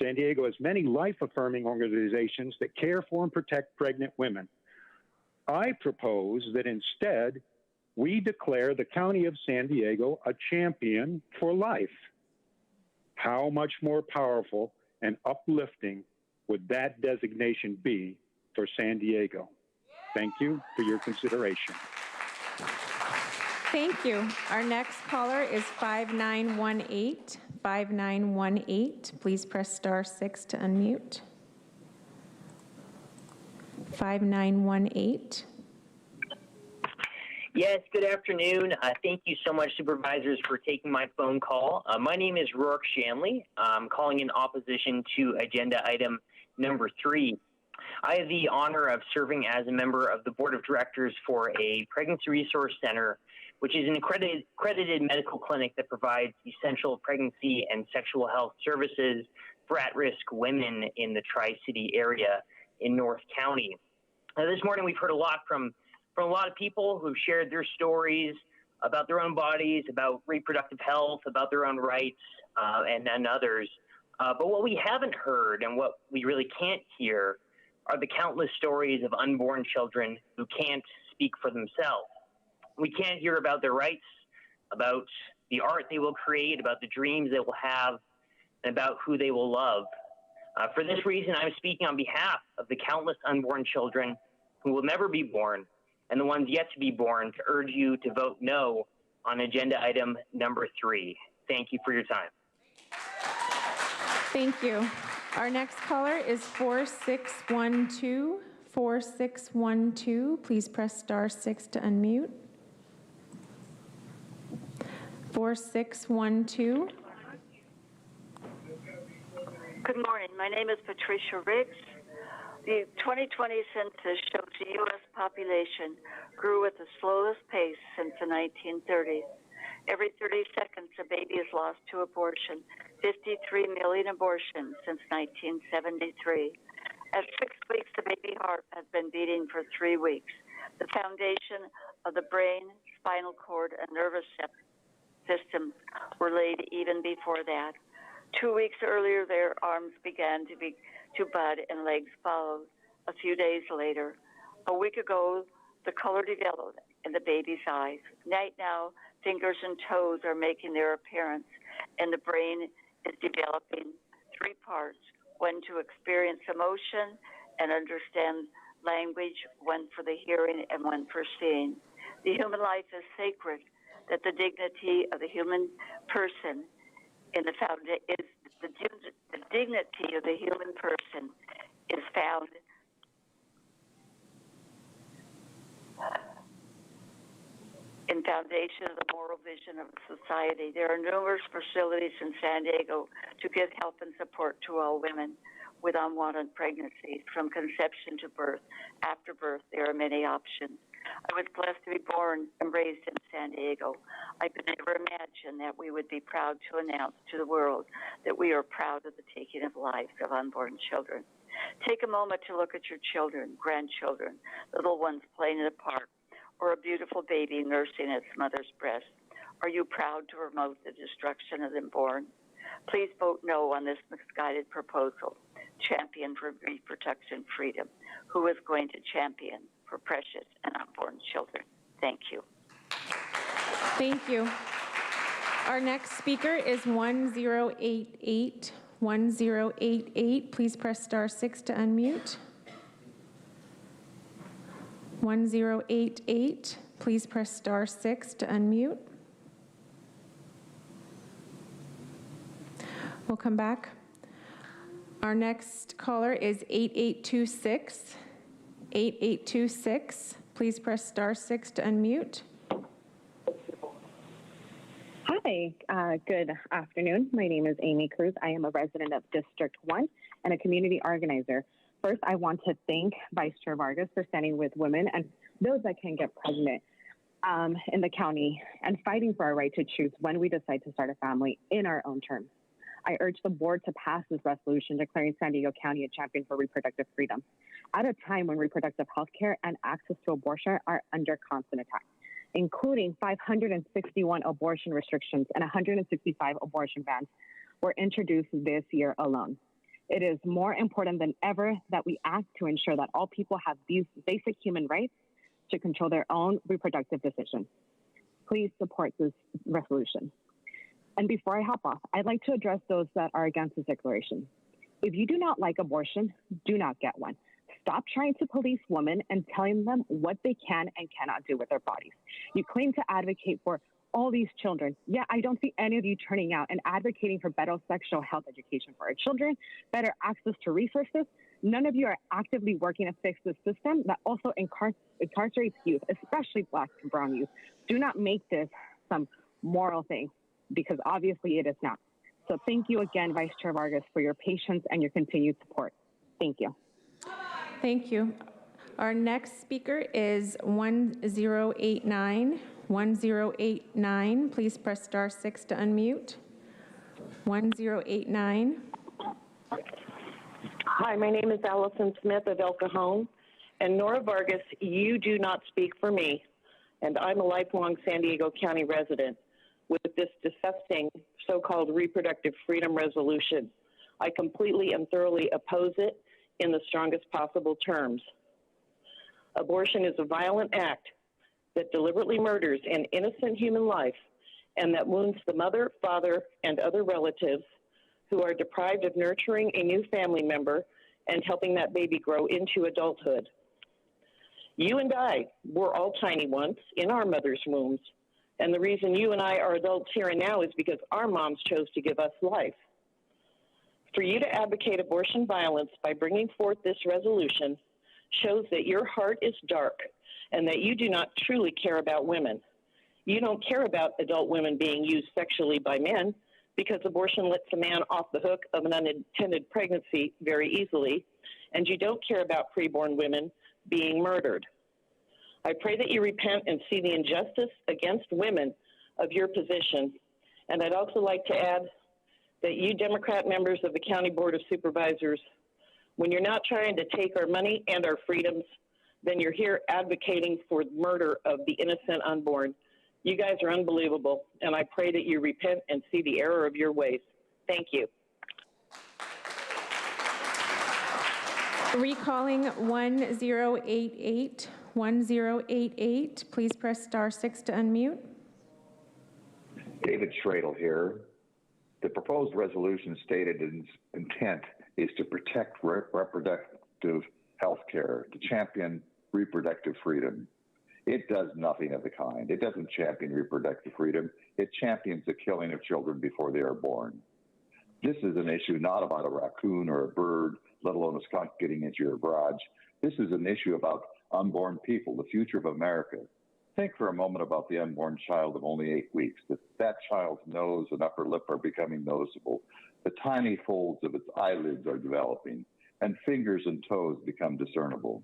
San Diego has many life-affirming organizations that care for and protect pregnant women. I propose that instead, we declare the County of San Diego a champion for life. How much more powerful and uplifting would that designation be for San Diego? Thank you for your consideration. Thank you. Our next caller is 5918. 5918. Please press star 6 to unmute. 5918. Yes, good afternoon. Thank you so much, Supervisors, for taking my phone call. My name is Rourke Shanley. I'm calling in opposition to agenda item number 3. I have the honor of serving as a member of the Board of Directors for a Pregnancy Resource Center, which is an accredited medical clinic that provides essential pregnancy and sexual health services for at-risk women in the Tri-City area in North County. This morning, we've heard a lot from a lot of people who've shared their stories about their own bodies, about reproductive health, about their own rights, and others. But what we haven't heard and what we really can't hear are the countless stories of unborn children who can't speak for themselves. We can't hear about their rights, about the art they will create, about the dreams they will have, and about who they will love. For this reason, I'm speaking on behalf of the countless unborn children who will never be born and the ones yet to be born to urge you to vote no on agenda item number 3. Thank you for your time. Thank you. Our next caller is 4612. 4612. Please press star 6 to unmute. 4612. Good morning. My name is Patricia Riggs. The 2020 census shows the U.S. population grew at the slowest pace since the 1930s. Every 30 seconds, a baby is lost to abortion. 53 million abortions since 1973. At 6 weeks, the baby heart has been beating for 3 weeks. The foundation of the brain, spinal cord, and nervous systems were laid even before that. 2 weeks earlier, their arms began to bud and legs followed. A few days later, A week ago, the color developed in the baby's eyes. Right now, fingers and toes are making their appearance, and the brain is developing three parts, one to experience emotion and understand language, one for the hearing and one for seeing. The human life is sacred, that the dignity of the human person in the dignity of the human person is found in foundation of the moral vision of society. There are numerous facilities in San Diego to give help and support to all women with unwanted pregnancies, from conception to birth. After birth, there are many options. I was blessed to be born and raised in San Diego. I could never imagine that we would be proud to announce to the world that we are proud of the taking of lives of unborn children. Take a moment to look at your children, grandchildren, little ones playing in a park, or a beautiful baby nursing its mother's breast. Are you proud to promote the destruction of the unborn? Please vote no on this misguided proposal. Champion for reproduction freedom. Who is going to champion for precious and unborn children? Thank you. Thank you. Our next speaker is 1088. 1088. Please press *6 to unmute. 1088. Please press *6 to unmute. We'll come back. Our next caller is 8826. 8826. Please press *6 to unmute. Hi, good afternoon. My name is Amy Cruz. I am a resident of District 1 and a community organizer. First, I want to thank Vice Chair Vargas for standing with women and those that can get pregnant in the county and fighting for our right to choose when we decide to start a family in our own terms. I urge the board to pass this resolution declaring San Diego County a champion for reproductive freedom at a time when reproductive health care and access to abortion are under constant attack, including 561 abortion restrictions and 165 abortion bans were introduced this year alone. It is more important than ever that we act to ensure that all people have these basic human rights to control their own reproductive decisions. Please support this resolution. And before I hop off, I'd like to address those that are against this declaration. If you do not like abortion, do not get one. Stop trying to police women and telling them what they can and cannot do with their bodies. You claim to advocate for all these children. Yeah, I don't see any of you turning out and advocating for better sexual health education for our children, better access to resources. None of you are actively working to fix the system that also incarcerates youth, especially Black and brown youth. Do not make this some moral thing, because obviously it is not. So thank you again, Vice Chair Vargas, for your patience and your continued support. Thank you. Thank you. Our next speaker is 1089. 1089. Please press *6 to unmute. 1089. Hi, my name is Allison Smith of El Cajon. And Nora Vargas, you do not speak for me. And I'm a lifelong San Diego County resident. With this disgusting so-called reproductive freedom resolution, I completely and thoroughly oppose it in the strongest possible terms. Abortion is a violent act that deliberately murders an innocent human life and that wounds the mother, father, and other relatives who are deprived of nurturing a new family member and helping that baby grow into adulthood. You and I were all tiny once in our mother's wombs, and the reason you and I are adults here and now is because our moms chose to give us life. For you to advocate abortion violence by bringing forth this resolution shows that your heart is dark and that you do not truly care about women. You don't care about adult women being used sexually by men because abortion lets a man off the hook of an unintended pregnancy very easily, and you don't care about preborn women being murdered. I pray that you repent and see the injustice against women of your position. And I'd also like to add that you Democrat members of the County Board of Supervisors, when you're not trying to take our money and our freedoms, then you're here advocating for the murder of the innocent unborn. You guys are unbelievable, and I pray that you repent and see the error of your ways. Thank you. Recalling 1088. 1088. Please press *6 to unmute. David Schradel here. The proposed resolution stated its intent is to protect reproductive health care, to champion reproductive freedom. It does nothing of the kind. It doesn't champion reproductive freedom. It champions the killing of children before they are born. This is an issue not about a raccoon or a bird, let alone a skunk getting into your garage. This is an issue about unborn people, the future of America. Think for a moment about the unborn child of only 8 weeks. That child's nose and upper lip are becoming noticeable. The tiny folds of its eyelids are developing, and fingers and toes become discernible.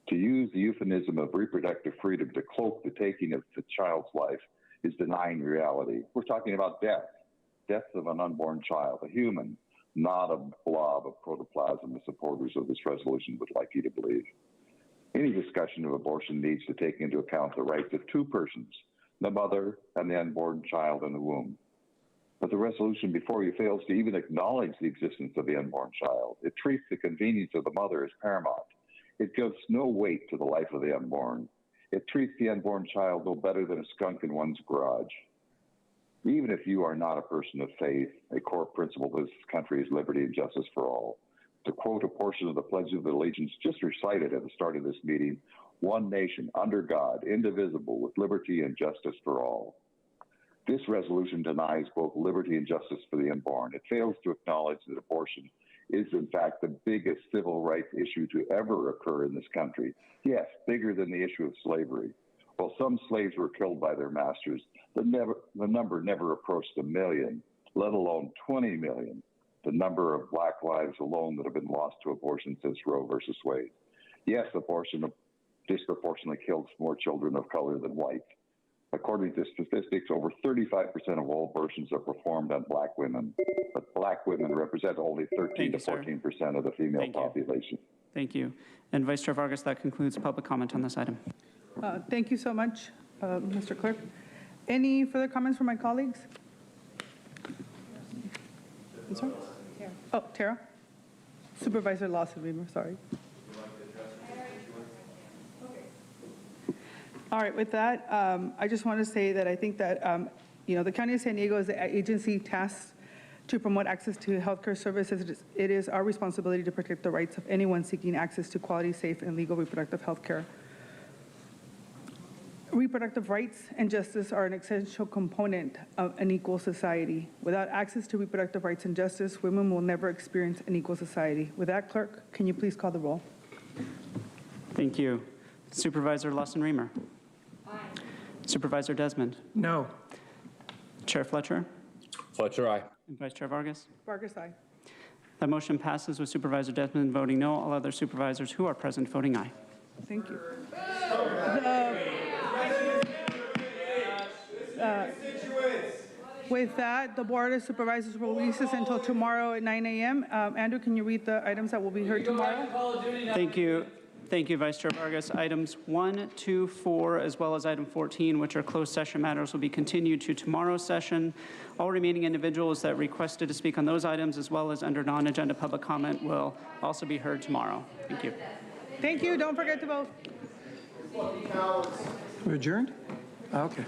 To use the euphemism of reproductive freedom to cloak the taking of the child's life is denying reality. We're talking about death of an unborn child, a human, not a blob of protoplasm the supporters of this resolution would like you to believe. Any discussion of abortion needs to take into account the rights of two persons, the mother and the unborn child in the womb. But the resolution before you fails to even acknowledge the existence of the unborn child. It treats the convenience of the mother as paramount. It gives no weight to the life of the unborn. It treats the unborn child no better than a skunk in one's garage. Even if you are not a person of faith, a core principle of this country is liberty and justice for all. To quote a portion of the Pledge of Allegiance just recited at the start of this meeting, one nation, under God, indivisible, with liberty and justice for all. This resolution denies both liberty and justice for the unborn. It fails to acknowledge that abortion is, in fact, the biggest civil rights issue to ever occur in this country. Yes, bigger than the issue of slavery. While some slaves were killed by their masters, the number never approached 1 million, let alone 20 million. The number of black lives alone that have been lost to abortion since Roe versus Wade. Yes, abortion disproportionately kills more children of color than white. According to statistics, over 35% of all abortions are performed on black women, but black women represent only 13 to 14% of the female population. Thank you. And Vice Chair Vargas, that concludes public comment on this item. Thank you so much, Mr. Clerk. Any further comments from my colleagues? I'm sorry? Oh, Tara? Supervisor Lawson-Remer, sorry. All right, with that, I just want to say that I think that, the County of San Diego is the agency tasked to promote access to healthcare services. It is our responsibility to protect the rights of anyone seeking access to quality, safe, and legal reproductive health care. Reproductive rights and justice are an essential component of an equal society. Without access to reproductive rights and justice, women will never experience an equal society. With that, Clerk, can you please call the roll? Thank you. Supervisor Lawson-Remer. Aye. Supervisor Desmond. No. Chair Fletcher. Fletcher, aye. And Vice Chair Vargas. Vargas, aye. That motion passes with Supervisor Desmond voting no, all other supervisors who are present voting aye. Thank you. With that, the Board of Supervisors will recess until tomorrow at 9 a.m. Andrew, can you read the items that will be heard tomorrow? Thank you. Thank you, Vice Chair Vargas. Items 1, 2, 4, as well as item 14, which are closed session matters, will be continued to tomorrow's session. All remaining individuals that requested to speak on those items, as well as under non-agenda public comment, will also be heard tomorrow. Thank you. Thank you. Don't forget to vote. We're adjourned? Okay.